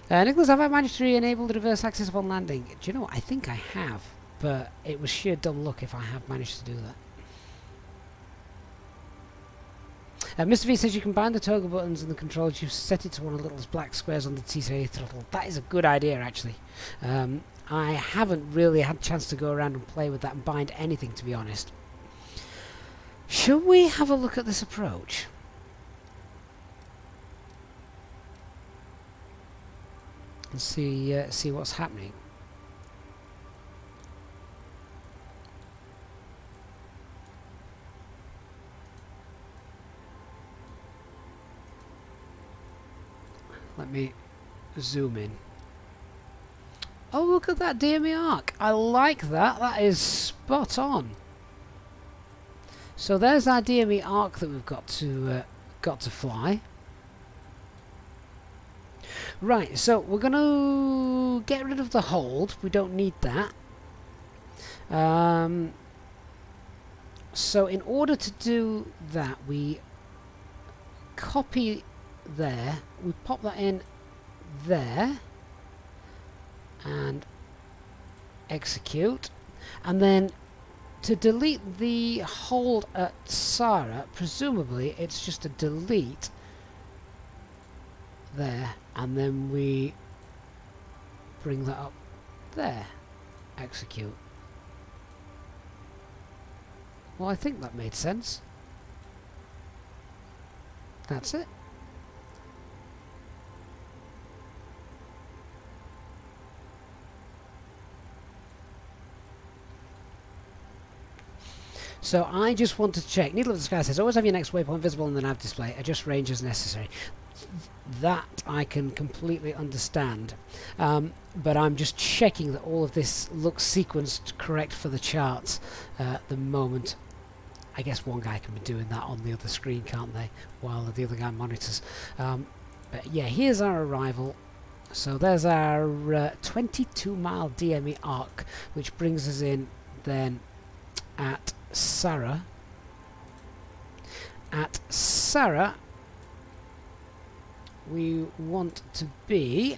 Nicholas, have I managed to re-enable the reverse access upon landing? Do you know what? I think I have, but it was sheer dumb luck if I have managed to do that. Mr. V says you combine the toggle buttons and the controls, you set it to one of the little black squares on the T3A throttle. That is a good idea, actually. I haven't really had a chance to go around and play with that and bind anything, to be honest. Shall we have a look at this approach? And see what's happening. Let me zoom in. Oh, look at that DME arc. I like that. That is spot on. So there's our DME arc that we've got to fly. Right, so we're going to get rid of the hold. We don't need that. So in order to do that, we copy there. We pop that in there and execute, and then to delete the hold at Sarah, presumably it's just a delete there, and then we bring that up there, execute. Well, I think that made sense. That's it. So I just want to check. Needle of the Sky says, always have your next waypoint visible in the nav display. Adjust range as necessary. That I can completely understand. But I'm just checking that all of this looks sequenced correct for the charts at the moment. I guess one guy can be doing that on the other screen, can't they? While the other guy monitors. But yeah, here's our arrival. So there's our 22-mile DME arc, which brings us in then at Sarah. At Sarah, we want to be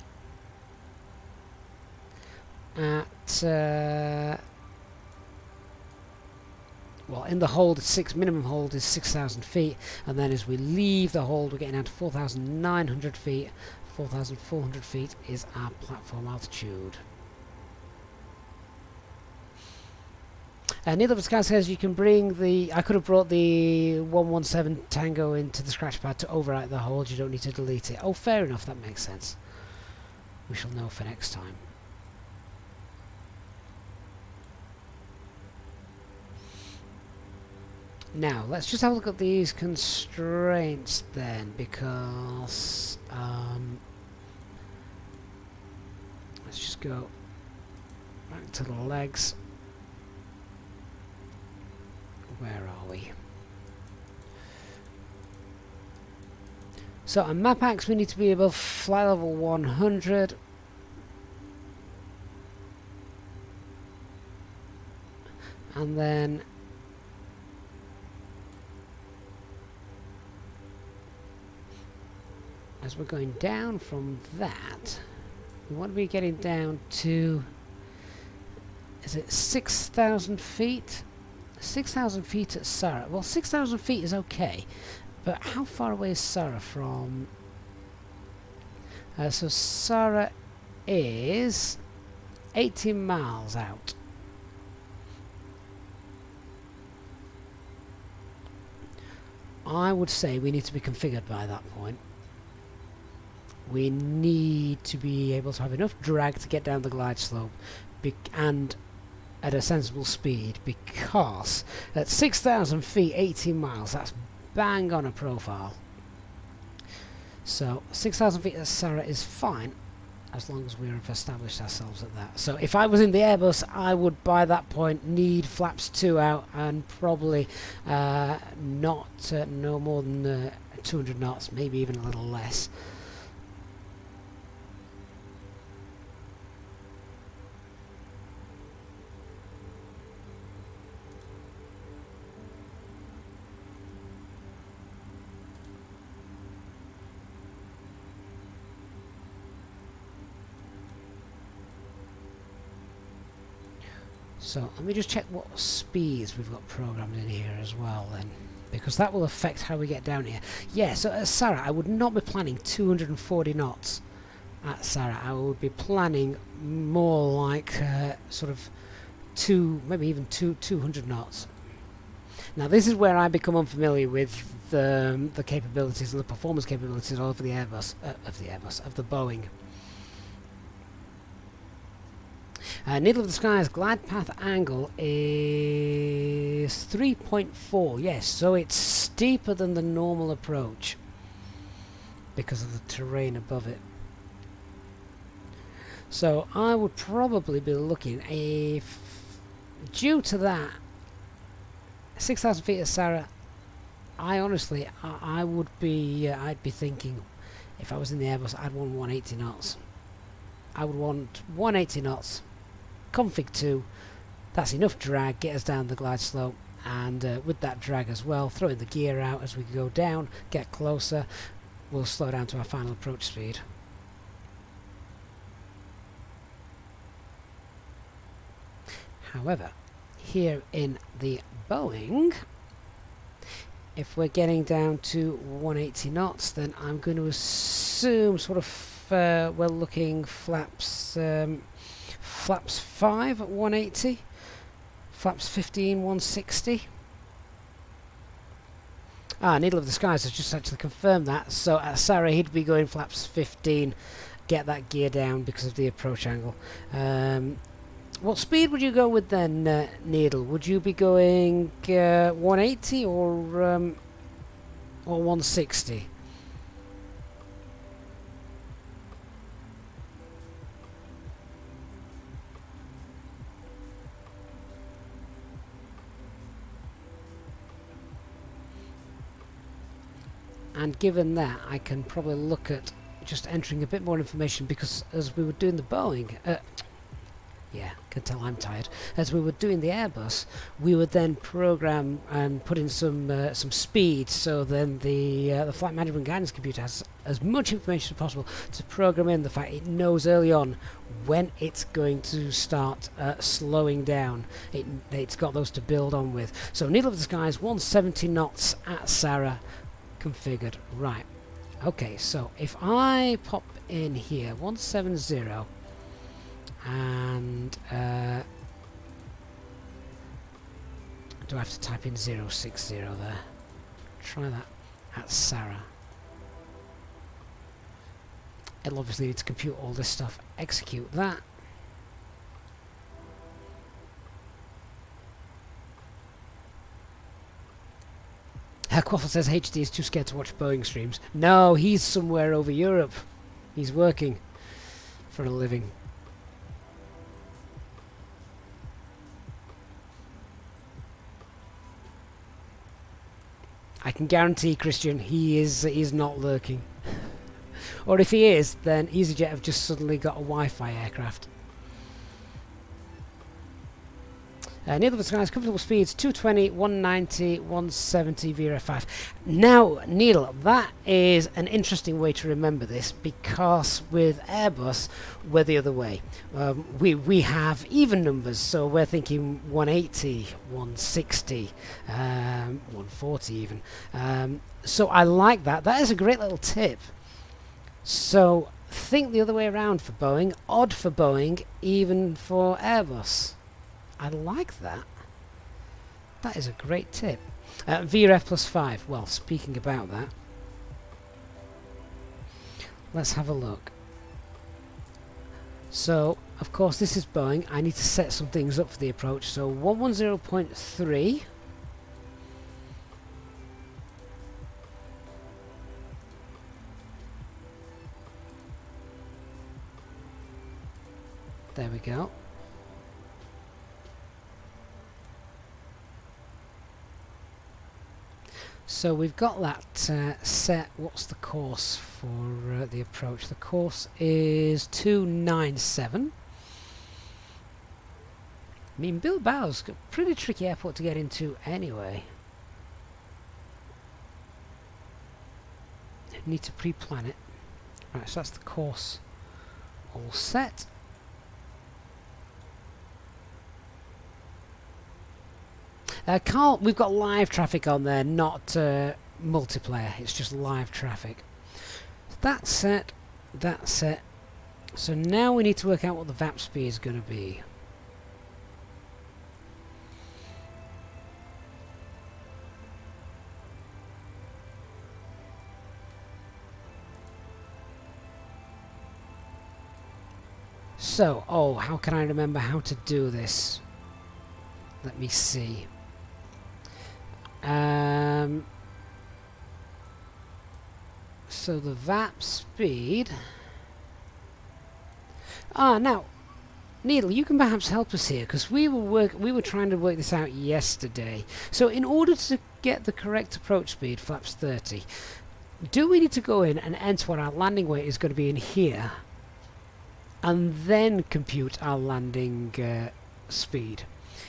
at well, in the hold, minimum hold is 6,000 feet, and then as we leave the hold, we're getting down to 4,900 feet. 4,400 feet is our platform altitude. Neither of the Sky says you can bring the... I could have brought the 117 Tango into the scratch pad to overwrite the hold. You don't need to delete it. Oh, fair enough. That makes sense. We shall know for next time. Now, let's just have a look at these constraints then, because... let's just go back to the legs. Where are we? So on MAPAX we need to be above flight level 100. And then as we're going down from that, we want to be getting down to, is it 6,000 feet? 6,000 feet at Sarah. Well, 6,000 feet is okay, but how far away is Sarah from... so Sarah is 18 miles out. I would say we need to be configured by that point. We need to be able to have enough drag to get down the glide slope and at a sensible speed, because at 6,000 feet, 18 miles, that's bang on a profile. So 6,000 feet at Sarah is fine, as long as we've established ourselves at that. So if I was in the Airbus, I would by that point need flaps 2 out and probably not no more than 200 knots, maybe even a little less. So let me just check what speeds we've got programmed in here as well then, because that will affect how we get down here. Yeah, so at Sarah I would not be planning 240 knots at Sarah. I would be planning more like sort of maybe even 200 knots. Now this is where I become unfamiliar with the capabilities and the performance capabilities of the Airbus, of the Boeing. Needle of the Sky's glide path angle is 3.4. Yes, so it's steeper than the normal approach because of the terrain above it. So I would probably be looking, if due to that 6,000 feet at Sarah, I honestly I would be I'd be thinking, if I was in the Airbus, I'd want 180 knots. I would want 180 knots. Config 2, that's enough drag, get us down the glide slope, and with that drag as well, throwing the gear out as we go down, get closer, we'll slow down to our final approach speed. However, here in the Boeing, if we're getting down to 180 knots, then I'm going to assume sort of we're looking flaps 5 at 180, flaps 15 160. Needle of the Skies has just actually confirmed that. So at Sarah, he'd be going flaps 15, get that gear down because of the approach angle. What speed would you go with then, Needle? Would you be going 180 or 160? And given that, I can probably look at just entering a bit more information, because as we were doing the Boeing, yeah, can tell I'm tired. As we were doing the Airbus, we would then program and put in some speed, so then the flight management guidance computer has as much information as possible to program in the fact it knows early on when it's going to start slowing down. It's got those to build on with. So Needle of the Skies, 170 knots at Sarah, configured. Right. Okay, so if I pop in here 170 and do I have to type in 060 there? Try that at Sarah. It'll obviously need to compute all this stuff. Execute that. Quaffle says HD is too scared to watch Boeing streams. No, he's somewhere over Europe. He's working for a living. I can guarantee, Christian, he's not lurking. Or if he is, then Easyjet have just suddenly got a Wi-Fi aircraft. Near the skies, comfortable speeds 220, 190, 170 VRF5. Now, Neil, that is an interesting way to remember this, because with Airbus, we're the other way. We have even numbers, so we're thinking 180, 160, 140 even. So I like that. That is a great little tip. So think the other way around for Boeing, odd for Boeing, even for Airbus. I like that. That is a great tip. VRF plus 5. Well, speaking about that, let's have a look. So, of course, this is Boeing. I need to set some things up for the approach. So, 110.3. There we go. So we've got that set. What's the course for the approach? The course is 297. I mean, Bilbao's a pretty tricky airport to get into anyway. Need to pre-plan it. Right, so that's the course all set. Carl, we've got live traffic on there, not multiplayer. It's just live traffic. That's set. That's set. So now we need to work out what the VAP speed is going to be. So, oh, how can I remember how to do this? Let me see. So the VAP speed. Now, Neil, you can perhaps help us here, because we were trying to work this out yesterday. So in order to get the correct approach speed, flaps 30, do we need to go in and enter what our landing weight is going to be in here, and then compute our landing speed?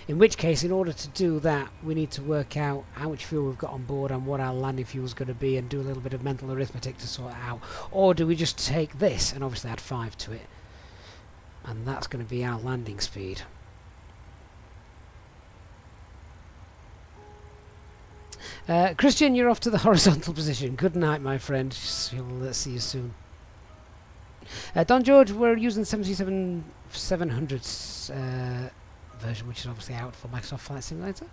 In which case, in order to do that, we need to work out how much fuel we've got on board and what our landing fuel is going to be and do a little bit of mental arithmetic to sort it out. Or do we just take this and obviously add 5 to it? And that's going to be our landing speed. Christian, you're off to the horizontal position. Good night, my friend. Let's see you soon. Don George, we're using 737-700 version, which is obviously out for Microsoft Flight Simulator.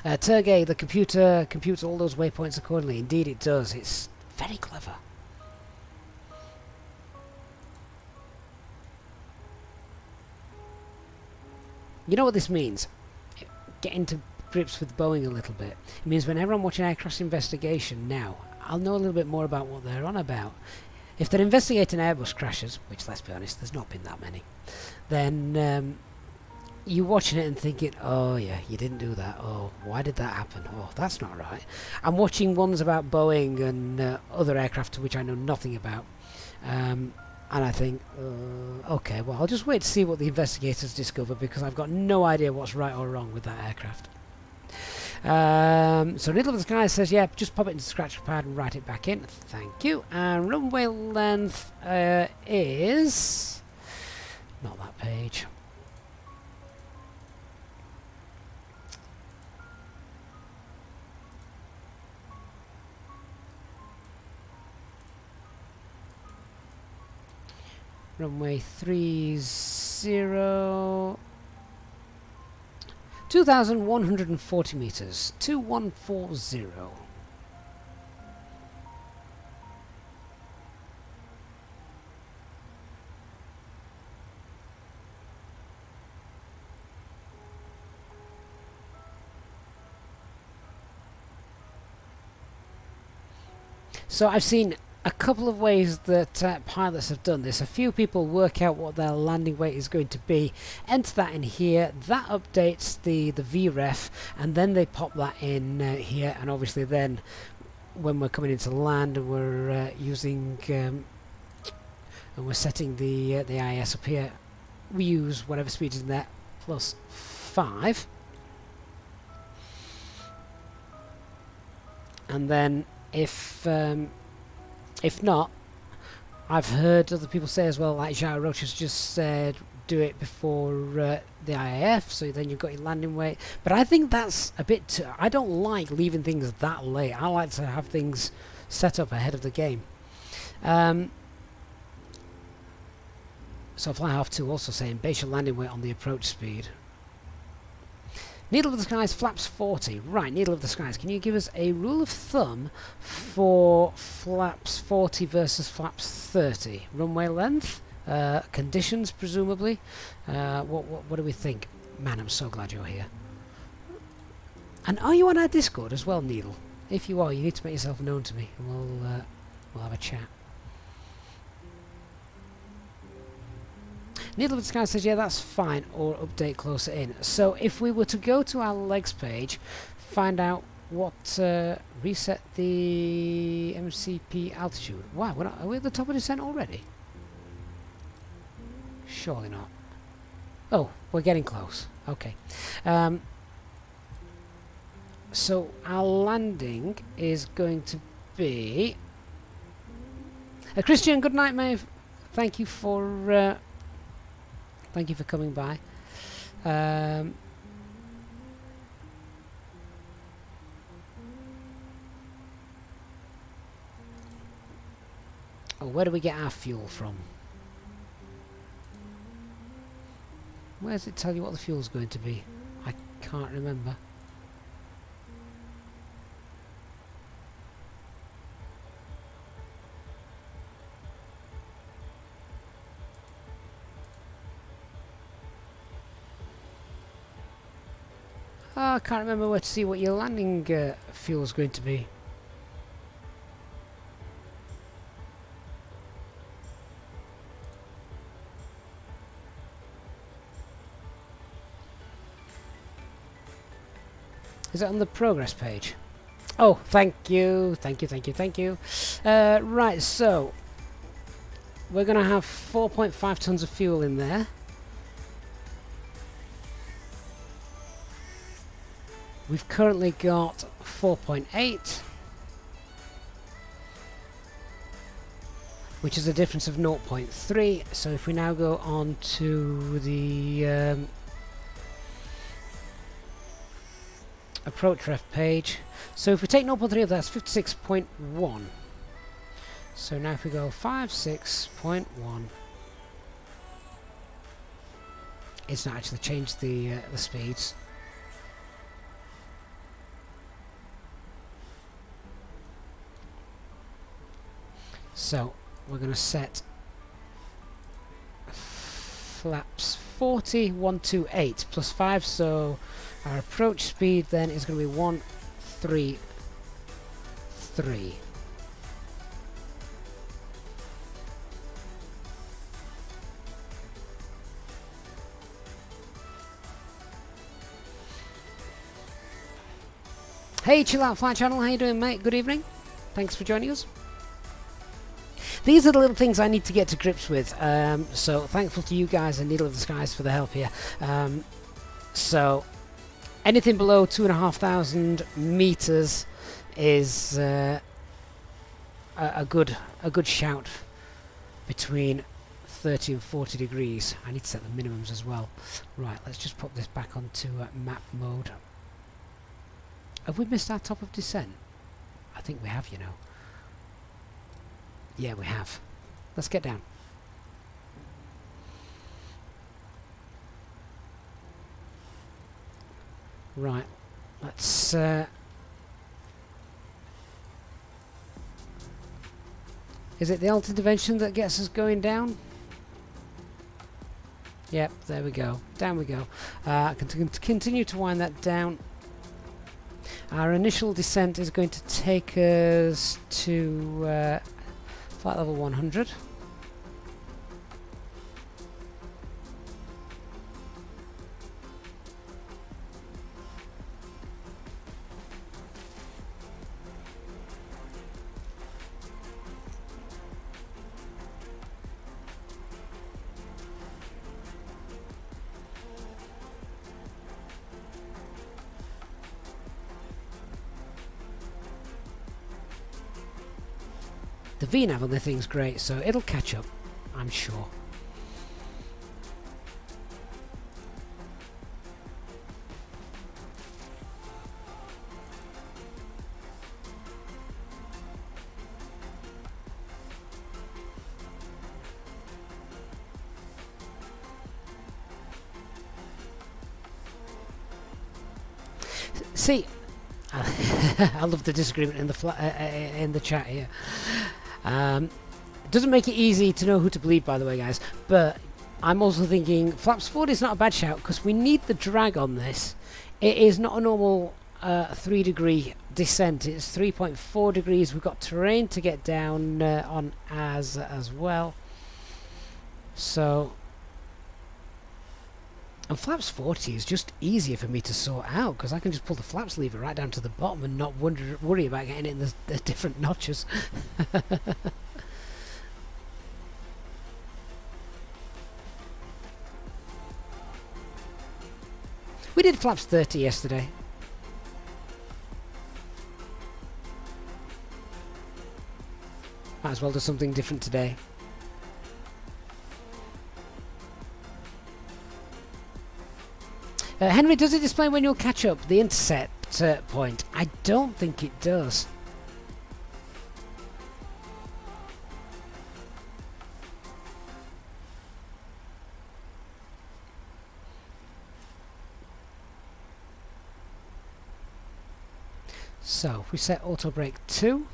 Turgay, the computer computes all those waypoints accordingly. Indeed it does. It's very clever. You know what this means? Getting to grips with Boeing a little bit. It means whenever I'm watching Aircraft Investigation now, I'll know a little bit more about what they're on about. If they're investigating Airbus crashes, which let's be honest, there's not been that many, then you're watching it and thinking, oh yeah, you didn't do that. Oh, why did that happen? Oh, that's not right. I'm watching ones about Boeing and other aircraft which I know nothing about. And I think, okay, well, I'll just wait to see what the investigators discover because I've got no idea what's right or wrong with that aircraft. So Needle of the Sky says, yeah, just pop it into Scratchpad and write it back in. Thank you. And runway length is... not that page. Runway 30... 2,140 meters. 2140. So I've seen a couple of ways that pilots have done this. A few people work out what their landing weight is going to be, enter that in here, that updates the VREF, and then they pop that in here, and obviously then when we're coming into land and we're using and we're setting the IS up here, we use whatever speed is in there plus 5, and then if not, I've heard other people say as well, like Jao Rocha's just said, do it before the IAF, so then you've got your landing weight. But I think that's a bit too... I don't like leaving things that late. I like to have things set up ahead of the game. So Fly Half 2 also saying, base your landing weight on the approach speed. Needle of the Skies, flaps 40. Right, Needle of the Skies, can you give us a rule of thumb for flaps 40 versus flaps 30? Runway length, conditions presumably. What do we think? Man, I'm so glad you're here. And are you on our Discord as well, Needle? If you are, you need to make yourself known to me, and we'll have a chat. Needle of the Sky says, yeah, that's fine, or update closer in. So if we were to go to our legs page, find out what, reset the MCP altitude. Wow, are we at the top of descent already? Surely not. Oh, we're getting close. Okay. So our landing is going to be... Christian, good night, mate. Thank you for... Thank you for coming by. Oh, where do we get our fuel from? Where does it tell you what the fuel's going to be? I can't remember. Oh, I can't remember where to see what your landing fuel is going to be. Is it on the progress page? Oh, thank you, thank you, thank you, thank you. Right, so we're going to have 4.5 tons of fuel in there. We've currently got 4.8, which is a difference of 0.3. So if we now go on to the approach ref page, so if we take 0.3 of that, that's 56.1. So now if we go 56.1, it's not actually changed the speeds. So we're going to set flaps 40, 128 plus 5, so our approach speed then is going to be 133. Hey, Chill Out Flight Channel, how you doing, mate? Good evening. Thanks for joining us. These are the little things I need to get to grips with, so thankful to you guys and Needle of the Skies for the help here. So anything below 2,500 meters is a good shout between 30 and 40 degrees. I need to set the minimums as well. Right, let's just pop this back onto map mode. Have we missed our top of descent? I think we have, you know. Yeah, we have. Let's get down. Right. Let's... is it the alt intervention that gets us going down? Yep, there we go. Down we go. Continue to wind that down. Our initial descent is going to take us to... flight level 100. The VNAV on the thing's great, so it'll catch up, I'm sure. See, I love the disagreement in the chat here. It doesn't make it easy to know who to believe, by the way, guys, but I'm also thinking flaps forward is not a bad shout because we need the drag on this. It is not a normal 3 degree descent, it's 3.4 degrees. We've got terrain to get down on as well, so, and flaps 40 is just easier for me to sort out because I can just pull the flaps lever right down to the bottom and not worry about getting it in the different notches. We did flaps 30 yesterday. Might as well do something different today. Henry, does it display when you'll catch up the intercept point? I don't think it does. So, we set auto brake 2.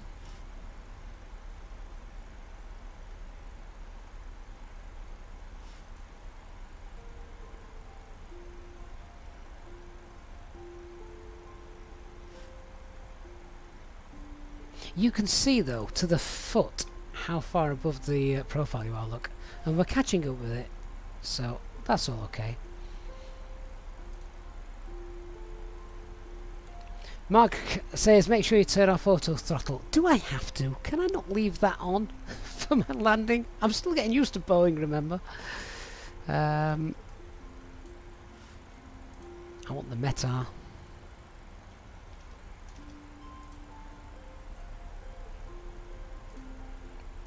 You can see though to the foot how far above the profile you are, look, and we're catching up with it, so that's all okay. Mark says, make sure you turn off auto throttle. Do I have to? Can I not leave that on for my landing? I'm still getting used to Boeing, remember? I want the METAR.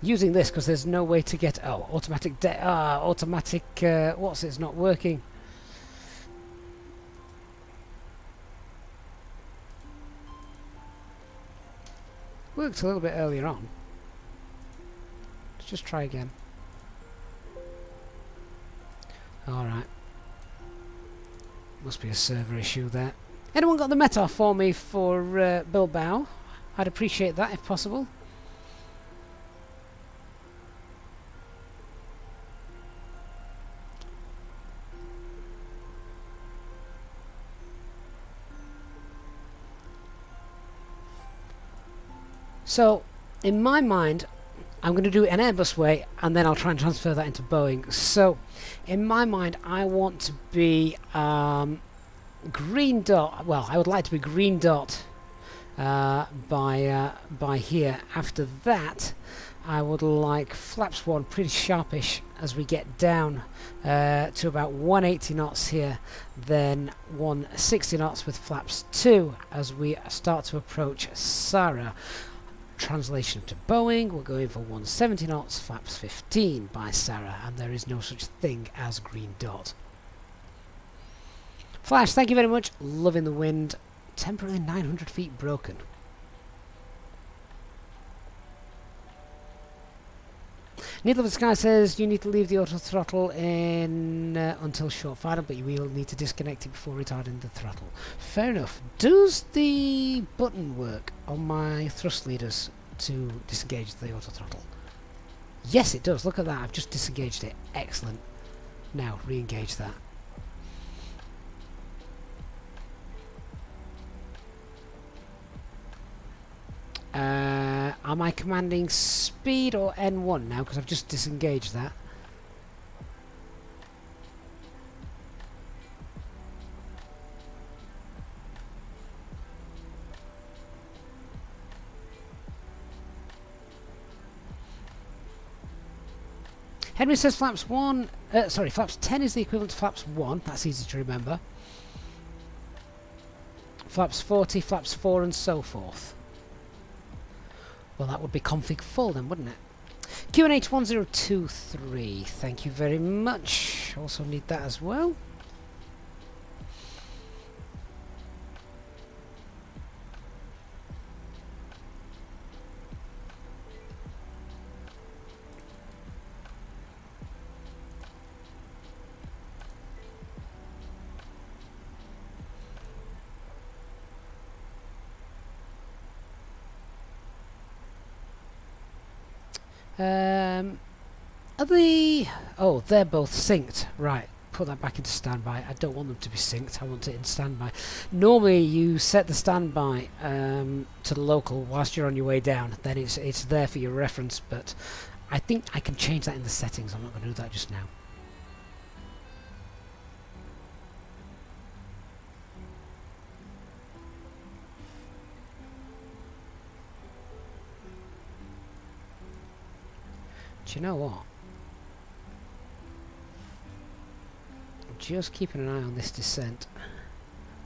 Using this because there's no way to get... Oh, automatic... automatic... what's it's not working? Worked a little bit earlier on. Let's just try again. Alright. Must be a server issue there. Anyone got the METAR for me for Bilbao? I'd appreciate that if possible. So, in my mind, I'm going to do it an Airbus way, and then I'll try and transfer that into Boeing. So, in my mind, I want to be green dot. Well, I would like to be green dot by here. After that, I would like flaps 1 pretty sharpish as we get down to about 180 knots here, then 160 knots with flaps 2 as we start to approach Sarah. Translation to Boeing, we're going for 170 knots, flaps 15 by Sarah, and there is no such thing as green dot. Flash, thank you very much. Loving the wind. Temporarily 900 feet broken. Needle of the Sky says you need to leave the auto throttle in until short final, but you will need to disconnect it before retarding the throttle. Fair enough. Does the button work on my thrust leaders to disengage the auto throttle? Yes, it does. Look at that. I've just disengaged it. Excellent. Now, re-engage that. Am I commanding speed or N1 now? Because I've just disengaged that. Henry says flaps 1... sorry, flaps 10 is the equivalent to flaps 1. That's easy to remember. Flaps 40, flaps 4 and so forth. Well, that would be config full then, wouldn't it? QNH 1023, thank you very much. Also need that as well. Are the... Oh, they're both synced. Right, put that back into standby. I don't want them to be synced. I want it in standby. Normally you set the standby to the local whilst you're on your way down. Then it's there for your reference, but I think I can change that in the settings. I'm not going to do that just now. Do you know what? I'm just keeping an eye on this descent.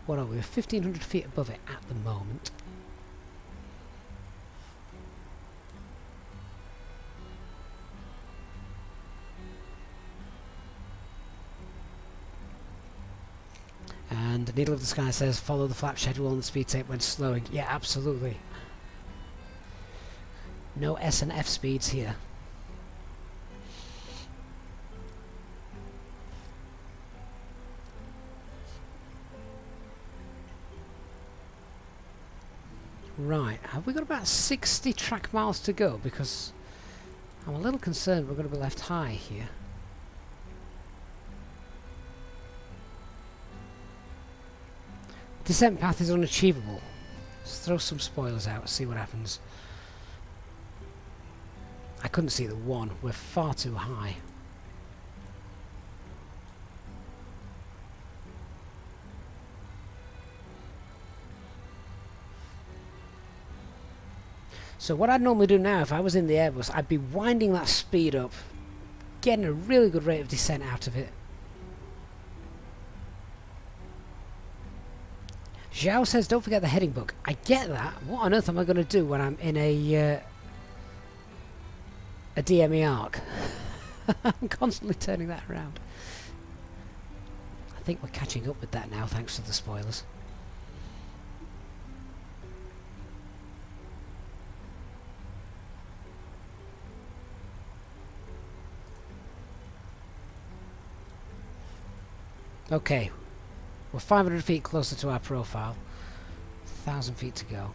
What are we? We're 1,500 feet above it at the moment. And the Needle of the Sky says follow the flap schedule on the speed tape when slowing. Yeah, absolutely. No S and F speeds here. Right, have we got about 60 track miles to go? Because I'm a little concerned we're going to be left high here. Descent path is unachievable. Let's throw some spoilers out, see what happens. I couldn't see the one, we're far too high. So what I'd normally do now, if I was in the Airbus, I'd be winding that speed up, getting a really good rate of descent out of it. Zhao says, don't forget the heading book. I get that. What on earth am I going to do when I'm in a DME arc? I'm constantly turning that around. I think we're catching up with that now, thanks to the spoilers. Okay, we're 500 feet closer to our profile. 1,000 feet to go.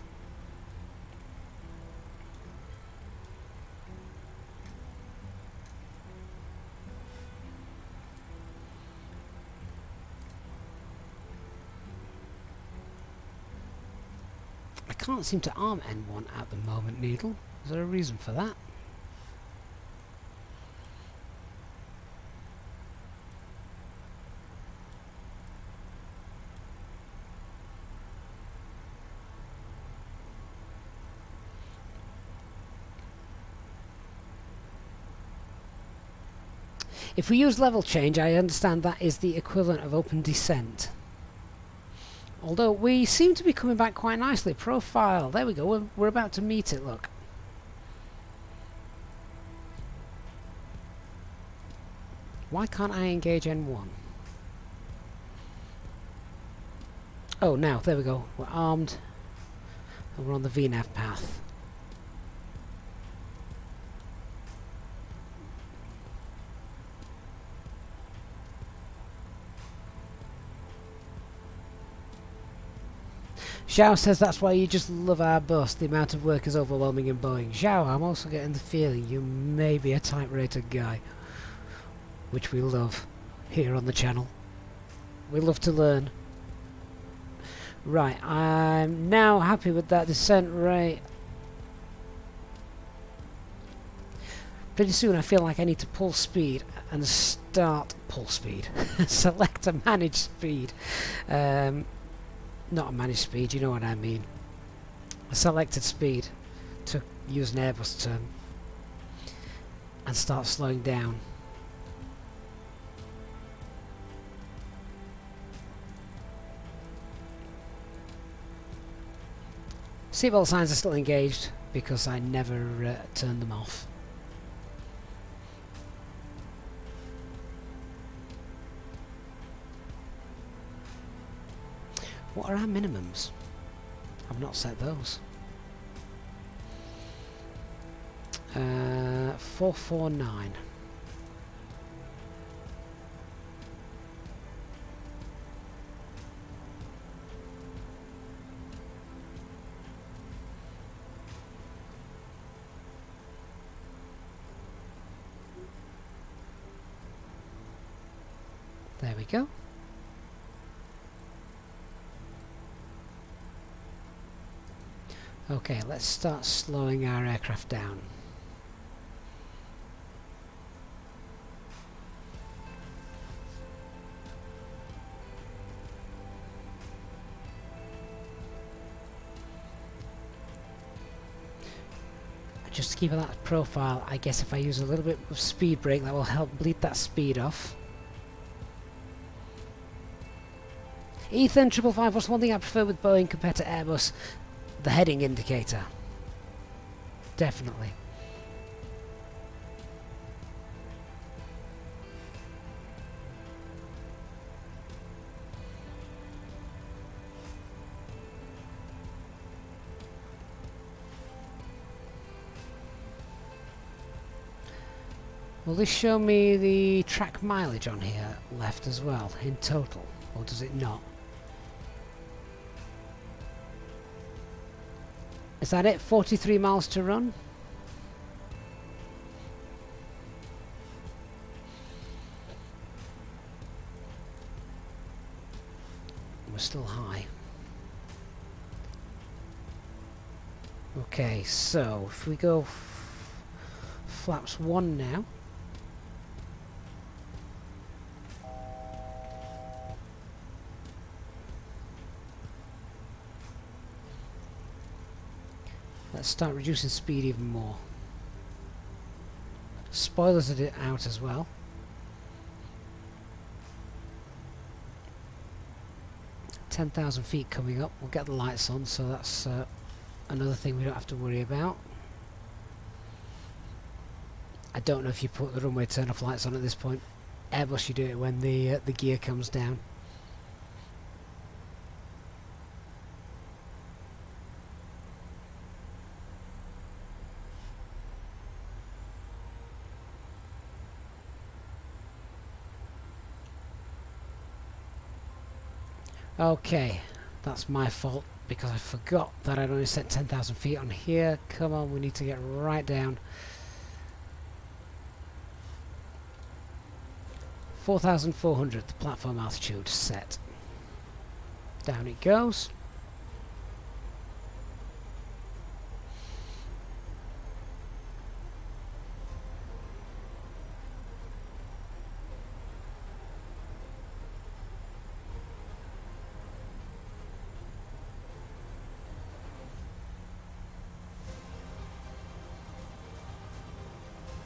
I can't seem to arm N1 at the moment, Needle. Is there a reason for that? If we use level change, I understand that is the equivalent of open descent. Although we seem to be coming back quite nicely. Profile, there we go, we're about to meet it, look. Why can't I engage N1? Oh, now, there we go, we're armed and we're on the VNAV path. Zhao says that's why you just love our bus. The amount of work is overwhelming in Boeing. Zhao, I'm also getting the feeling you may be a type-rated guy, which we love here on the channel. We love to learn. Right, I'm now happy with that descent rate. Pretty soon I feel like I need to pull speed and start pull speed. Select a manage speed. Not a managed speed, you know what I mean. A selected speed, to use an Airbus term, and start slowing down. Seatbelt signs are still engaged because I never turned them off. What are our minimums? I've not set those. 449. There we go. Okay, let's start slowing our aircraft down. Just to keep that profile, I guess if I use a little bit of speed brake, that will help bleed that speed off. Ethan 555, what's one thing I prefer with Boeing compared to Airbus? The heading indicator. Definitely. Will this show me the track mileage on here left as well in total, or does it not? Is that it? 43 miles to run? We're still high. Okay, so if we go flaps 1 now. Let's start reducing speed even more. Spoilers are out as well. 10,000 feet coming up. We'll get the lights on, so that's another thing we don't have to worry about. I don't know if you put the runway turn-off lights on at this point. Airbus, you do it when the gear comes down. Okay, that's my fault because I forgot that I'd only set 10,000 feet on here. Come on, we need to get right down. 4,400, the platform altitude set. Down it goes.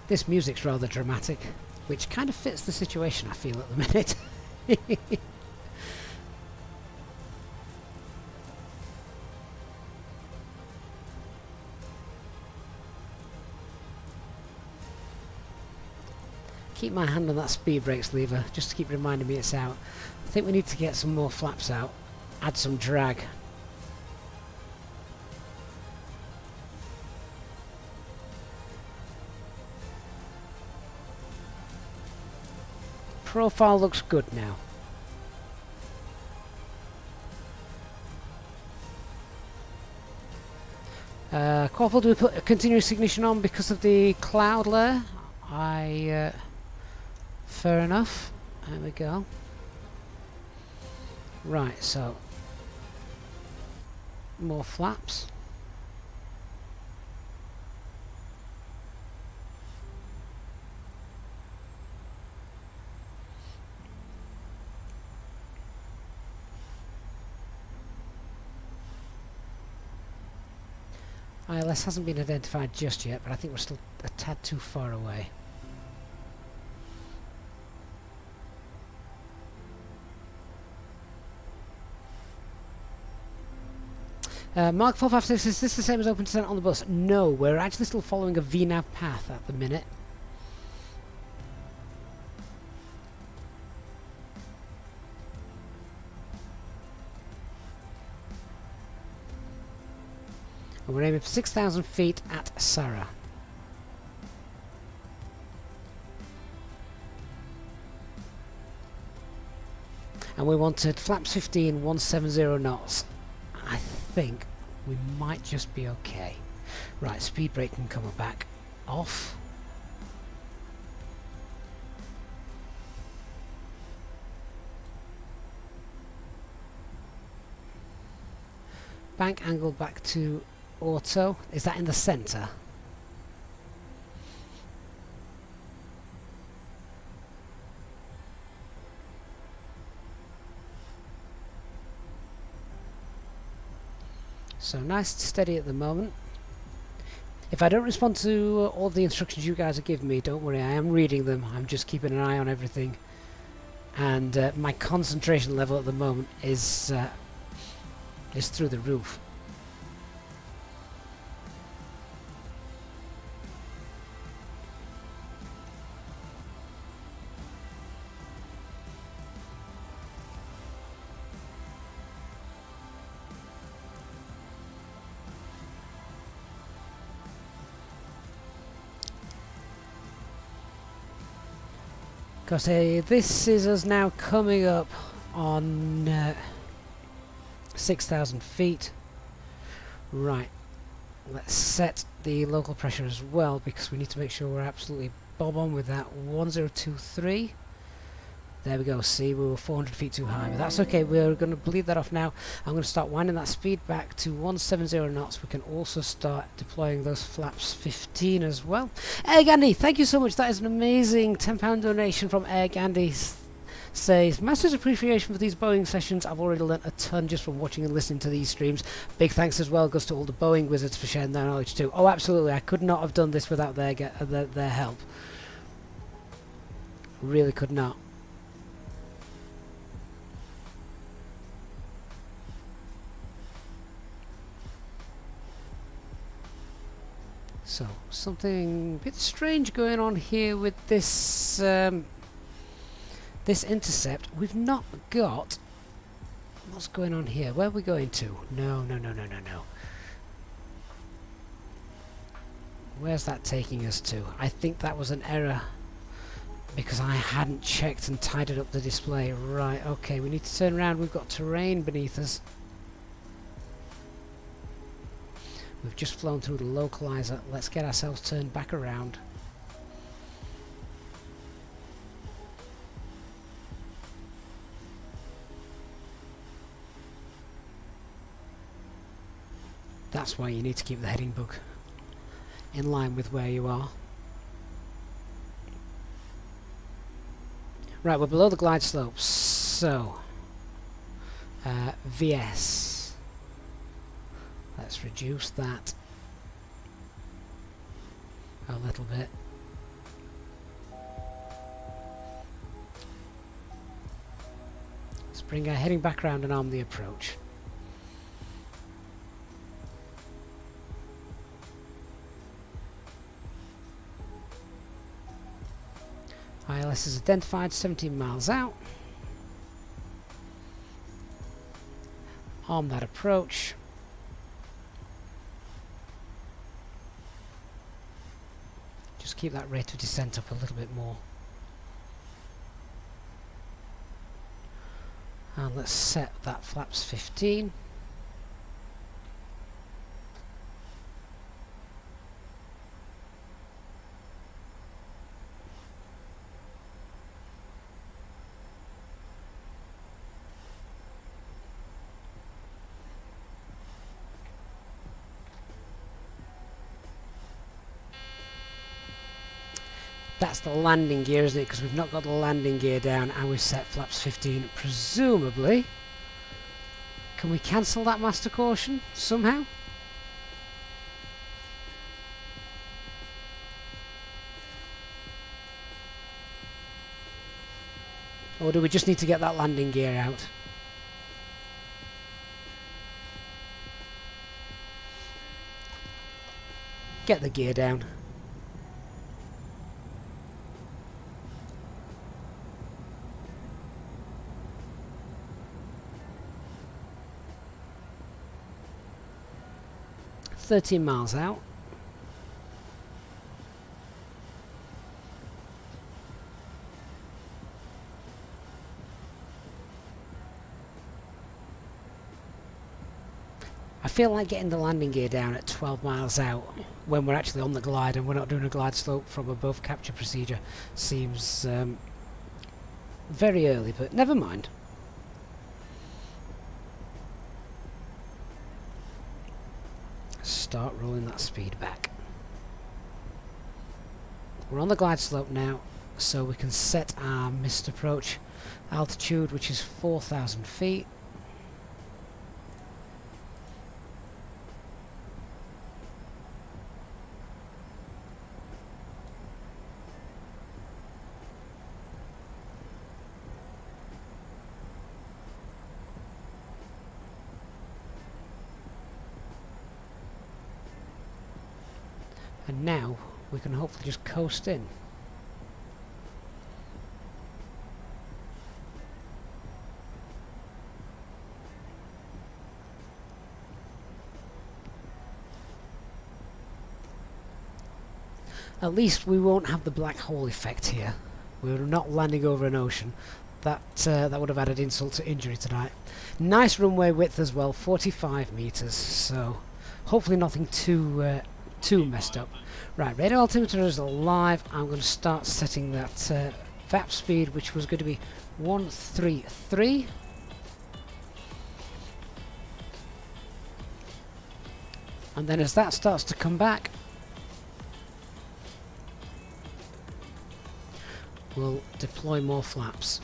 This music's rather dramatic, which kind of fits the situation I feel at the minute. Keep my hand on that speed brakes lever, just to keep reminding me it's out. I think we need to get some more flaps out, add some drag. Profile looks good now. Quaffle, do we put a continuous ignition on because of the cloud layer? Fair enough. There we go. Right, so more flaps. ILS hasn't been identified just yet, but I think we're still a tad too far away. Mark 456, is this the same as open descent on the bus? No, we're actually still following a VNAV path at the minute. And we're aiming for 6,000 feet at Sarah. And we wanted flaps 15, 170 knots. I think we might just be okay. Right, speed brake can come back off. Bank angle back to auto. Is that in the center? So nice and steady at the moment. If I don't respond to all the instructions you guys are giving me, don't worry, I am reading them. I'm just keeping an eye on everything. And my concentration level at the moment is through the roof. Because this is us now coming up on 6,000 feet. Right, let's set the local pressure as well because we need to make sure we're absolutely bob on with that. 1023. There we go, see, we were 400 feet too high, but that's okay, we're going to bleed that off now. I'm going to start winding that speed back to 170 knots. We can also start deploying those flaps 15 as well. Air Gandhi, thank you so much, that is an amazing £10 donation from Air Gandhi. says, massive appreciation for these Boeing sessions. I've already learnt a ton just from watching and listening to these streams. Big thanks as well goes to all the Boeing wizards for sharing their knowledge too. Oh, absolutely. I could not have done this without their help. Really could not. So, something a bit strange going on here with this this intercept. We've not got... What's going on here? Where are we going to? No. Where's that taking us to? I think that was an error because I hadn't checked and tidied up the display. Right, okay, we need to turn around. We've got terrain beneath us. We've just flown through the localizer. Let's get ourselves turned back around. That's why you need to keep the heading book in line with where you are. Right, we're below the glide slopes, so VS. Let's reduce that a little bit. Let's bring our heading back around and arm the approach. ILS is identified 17 miles out. Arm that approach. Just keep that rate of descent up a little bit more. And let's set that flaps 15. That's the landing gear, isn't it? Because we've not got the landing gear down and we've set flaps 15. Presumably, can we cancel that master caution somehow? Or do we just need to get that landing gear out? Get the gear down. $13 miles out. I feel like getting the landing gear down at 12 miles out when we're actually on the glide and we're not doing a glide slope from above capture procedure seems very early, but never mind. Start rolling that speed back. We're on the glide slope now, so we can set our missed approach altitude, which is 4,000 feet. And now we can hopefully just coast in. At least we won't have the black hole effect here. We're not landing over an ocean. That would have added insult to injury tonight. Nice runway width as well, 45 meters. So hopefully nothing too messed up. Right, radar altimeter is alive. I'm going to start setting that VAP speed, which was going to be 133. And then as that starts to come back, we'll deploy more flaps.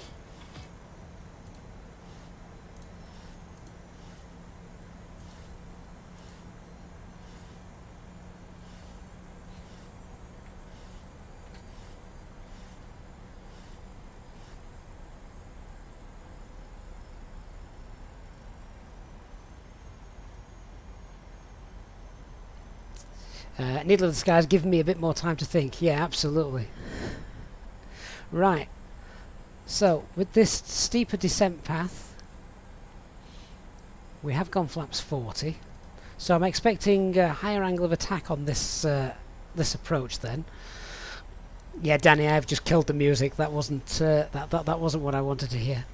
Needle of the Sky's given me a bit more time to think. Yeah, absolutely. Right. So, with this steeper descent path, we have gone flaps 40. So I'm expecting a higher angle of attack on this this approach then. Yeah, Danny, I've just killed the music. That wasn't that wasn't what I wanted to hear.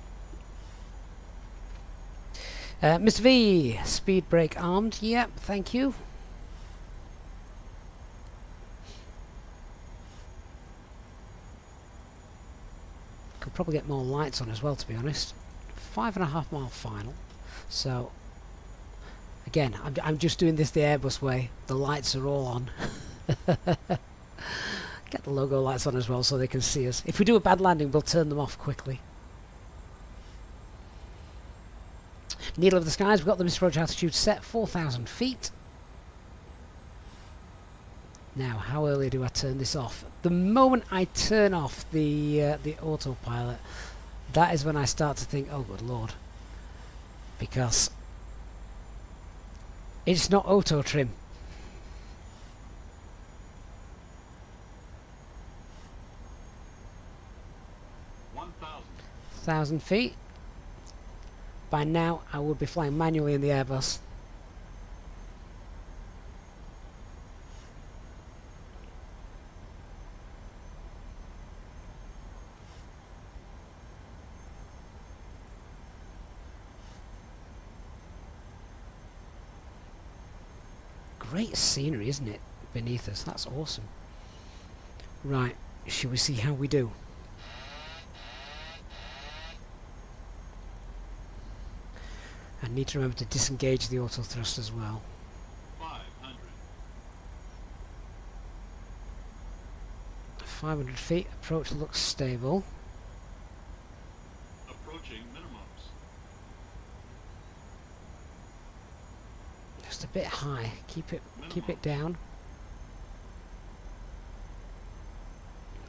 Mr. V, speed brake armed. Yep, thank you. Could probably get more lights on as well, to be honest. 5.5 mile final. So again, I'm just doing this the Airbus way. The lights are all on. Get the logo lights on as well so they can see us. If we do a bad landing, we'll turn them off quickly. Needle of the Skies, we've got the misapproach altitude set, 4,000 feet. Now, how early do I turn this off? The moment I turn off the autopilot, that is when I start to think, oh good lord. Because it's not auto trim. 1,000 feet. By now I would be flying manually in the Airbus. Great scenery, isn't it, beneath us? That's awesome. Right, shall we see how we do? I need to remember to disengage the auto thrust as well. 500. 500 feet, approach looks stable. Approaching minimums. Just a bit high. Keep it down.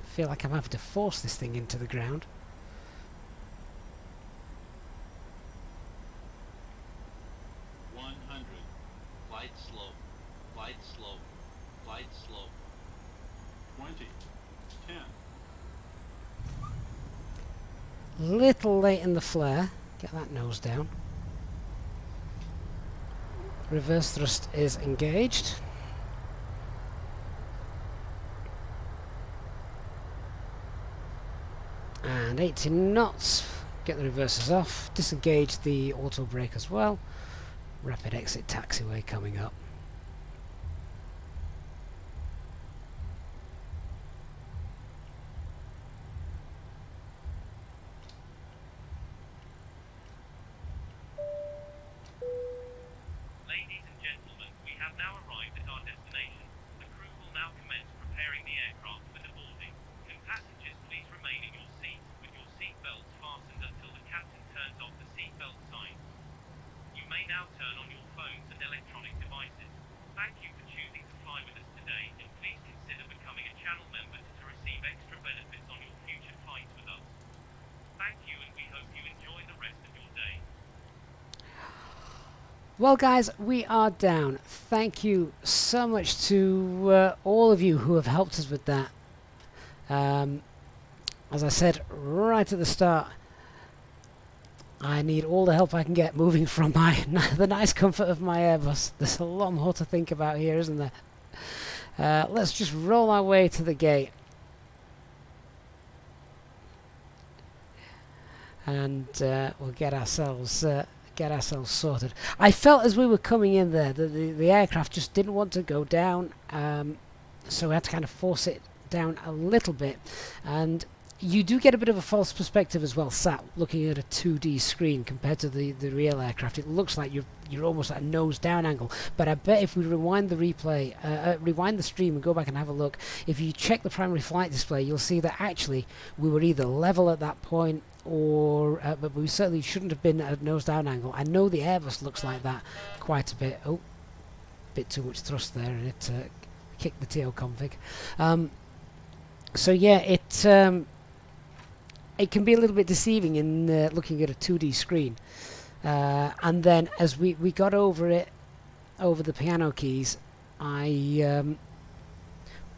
I feel like I'm having to force this thing into the ground. Flight slow. Flight slow. Flight slow. 20. 10. Little late in the flare. Get that nose down. Reverse thrust is engaged. And 80 knots. Get the reversers off. Disengage the auto brake as well. Rapid exit taxiway coming up. Ladies and gentlemen, we have now arrived at our destination. The crew will now commence preparing the aircraft for deboarding. Can passengers please remain in your seats with your seat belts fastened until the captain turns off the seat belt sign. You may now turn on your phones and electronic devices. Thank you for choosing to fly with us today, and please consider becoming a channel member to receive extra benefits on your future flights with us. Thank you, and we hope you enjoy the rest of your day. Well guys, we are down. Thank you so much to all of you who have helped us with that. As I said right at the start, I need all the help I can get moving from the nice comfort of my Airbus. There's a lot more to think about here, isn't there? Let's just roll our way to the gate. And we'll get ourselves sorted. I felt as we were coming in there that the aircraft just didn't want to go down, so we had to kind of force it down a little bit. And you do get a bit of a false perspective as well, sat looking at a 2D screen compared to the real aircraft. It looks like you're almost at a nose down angle. But I bet if we rewind the replay, rewind the stream and go back and have a look, if you check the primary flight display, you'll see that actually we were either level at that point, or but we certainly shouldn't have been at a nose down angle. I know the Airbus looks like that quite a bit. Oh, bit too much thrust there, and it kicked the TO config. So yeah, it can be a little bit deceiving in looking at a 2D screen. And then as we got over the piano keys, I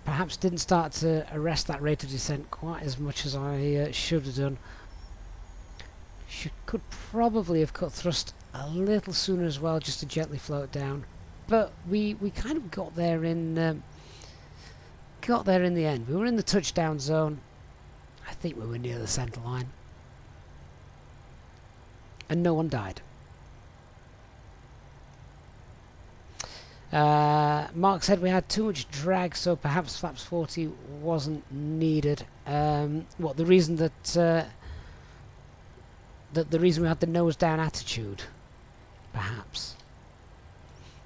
perhaps didn't start to arrest that rate of descent quite as much as I should have done. Could probably have cut thrust a little sooner as well, just to gently float down. But we kind of got there in the end. We were in the touchdown zone. I think we were near the centre line, and no one died. Mark said we had too much drag, so perhaps flaps 40 wasn't needed. What, the reason that the reason we had the nose down attitude? Perhaps.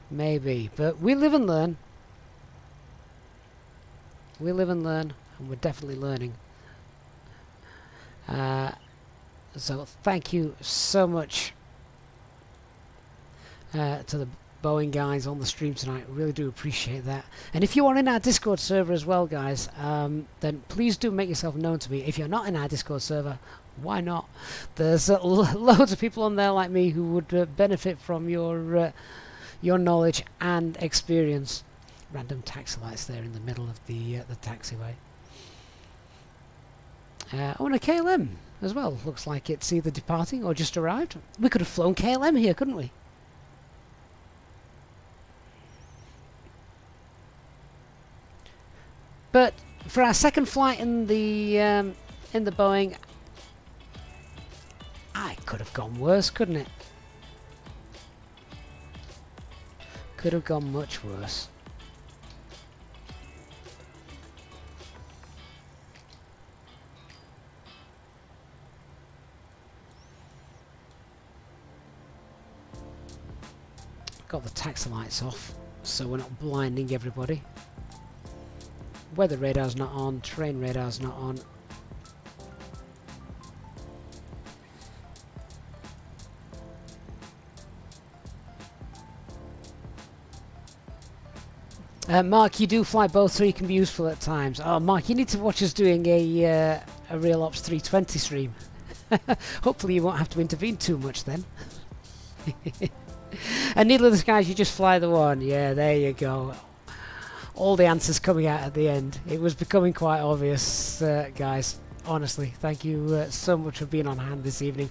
Maybe. But we live and learn. We live and learn, and we're definitely learning. So thank you so much to the Boeing guys on the stream tonight. Really do appreciate that. And if you are in our Discord server as well, guys, then please do make yourself known to me. If you're not in our Discord server, why not? There's loads of people on there like me who would benefit from your knowledge and experience. Random taxi lights there in the middle of the taxiway. Oh, and a KLM as well. Looks like it's either departing or just arrived. We could have flown KLM here, couldn't we? But for our second flight in the Boeing, I could have gone worse, couldn't it? Could have gone much worse. Got the taxi lights off, so we're not blinding everybody. Weather radar's not on, train radar's not on. Mark, you do fly both, so you can be useful at times. Oh, Mark, you need to watch us doing a Real Ops 320 stream. Hopefully you won't have to intervene too much then. And needless guys, you just fly the one. Yeah, there you go. All the answers coming out at the end. It was becoming quite obvious, guys. Honestly, thank you so much for being on hand this evening.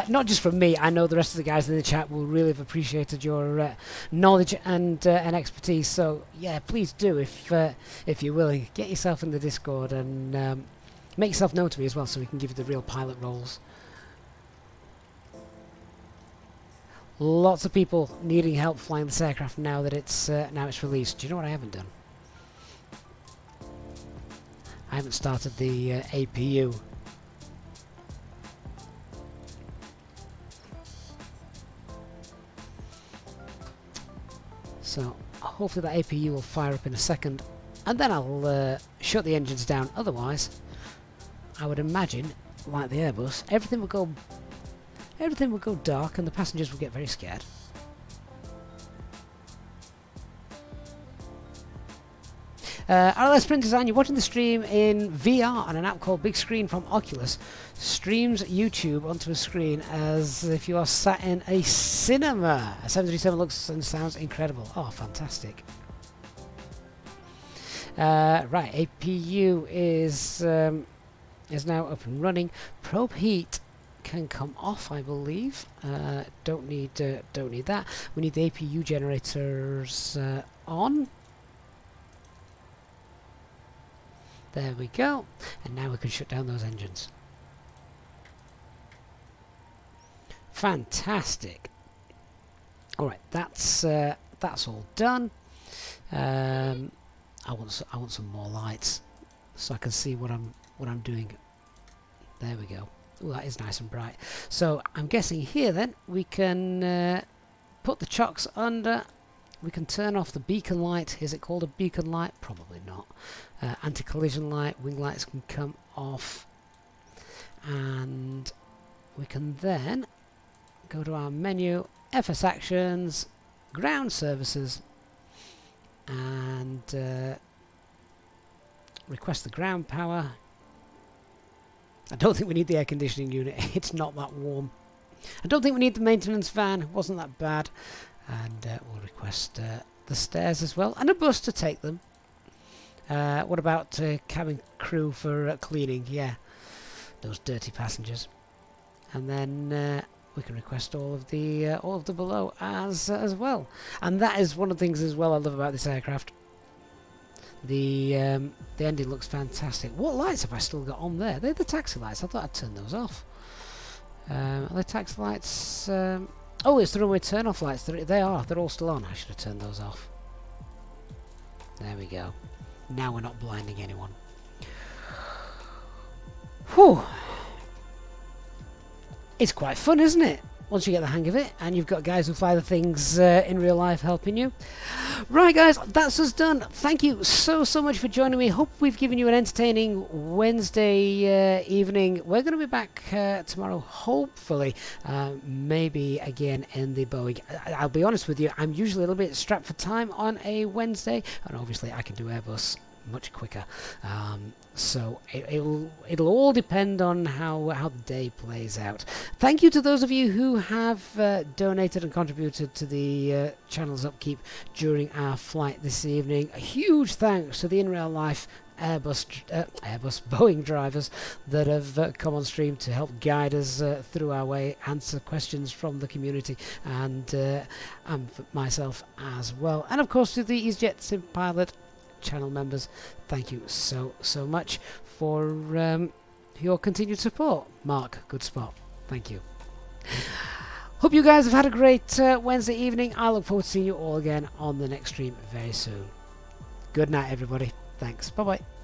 Not just from me, I know the rest of the guys in the chat will really have appreciated your knowledge and expertise. So yeah, please do, if you're willing, get yourself in the Discord and make yourself known to me as well, so we can give you the real pilot roles. Lots of people needing help flying this aircraft now that it's released. Do you know what I haven't done? I haven't started the APU. So hopefully that APU will fire up in a second, and then I'll shut the engines down. Otherwise, I would imagine, like the Airbus, everything will go dark and the passengers will get very scared. RLS Print Design, you're watching the stream in VR on an app called Big Screen from Oculus. Streams YouTube onto a screen as if you are sat in a cinema. A 737 looks and sounds incredible. Oh, fantastic. Right, APU is now up and running. Probe heat can come off, I believe. Don't need that. We need the APU generators on. There we go. And now we can shut down those engines. Fantastic. All right, that's all done. I want some more lights so I can see what I'm doing. There we go. Oh, that is nice and bright. So I'm guessing here then we can put the chocks under. We can turn off the beacon light. Is it called a beacon light? Probably not. Anti-collision light, wing lights can come off. And we can then go to our menu, FS Actions, Ground Services, and request the ground power. I don't think we need the air conditioning unit. It's not that warm. I don't think we need the maintenance van. It wasn't that bad. And we'll request the stairs as well, and a bus to take them. What about cabin crew for cleaning? Yeah, those dirty passengers. And then we can request all of the below as well. And that is one of the things as well I love about this aircraft. The ending looks fantastic. What lights have I still got on there? They're the taxi lights. I thought I'd turn those off. Are they taxi lights? Oh, it's the runway turn-off lights. They are. They're all still on. I should have turned those off. There we go. Now we're not blinding anyone. Whew. It's quite fun, isn't it? Once you get the hang of it, and you've got guys who fly the things in real life helping you. Right, guys, that's us done. Thank you so much for joining me. Hope we've given you an entertaining Wednesday evening. We're going to be back tomorrow, hopefully, maybe again in the Boeing. I'll be honest with you, I'm usually a little bit strapped for time on a Wednesday, and obviously I can do Airbus much quicker. So it'll all depend on how the day plays out. Thank you to those of you who have donated and contributed to the channel's upkeep during our flight this evening. A huge thanks to the in real life Airbus Boeing drivers that have come on stream to help guide us through our way, answer questions from the community, and myself as well. And of course to the Easyjet Sim Pilot channel members, thank you so much for your continued support. Mark, good spot. Thank you. Hope you guys have had a great Wednesday evening. I look forward to seeing you all again on the next stream very soon. Good night, everybody. Thanks. Bye bye.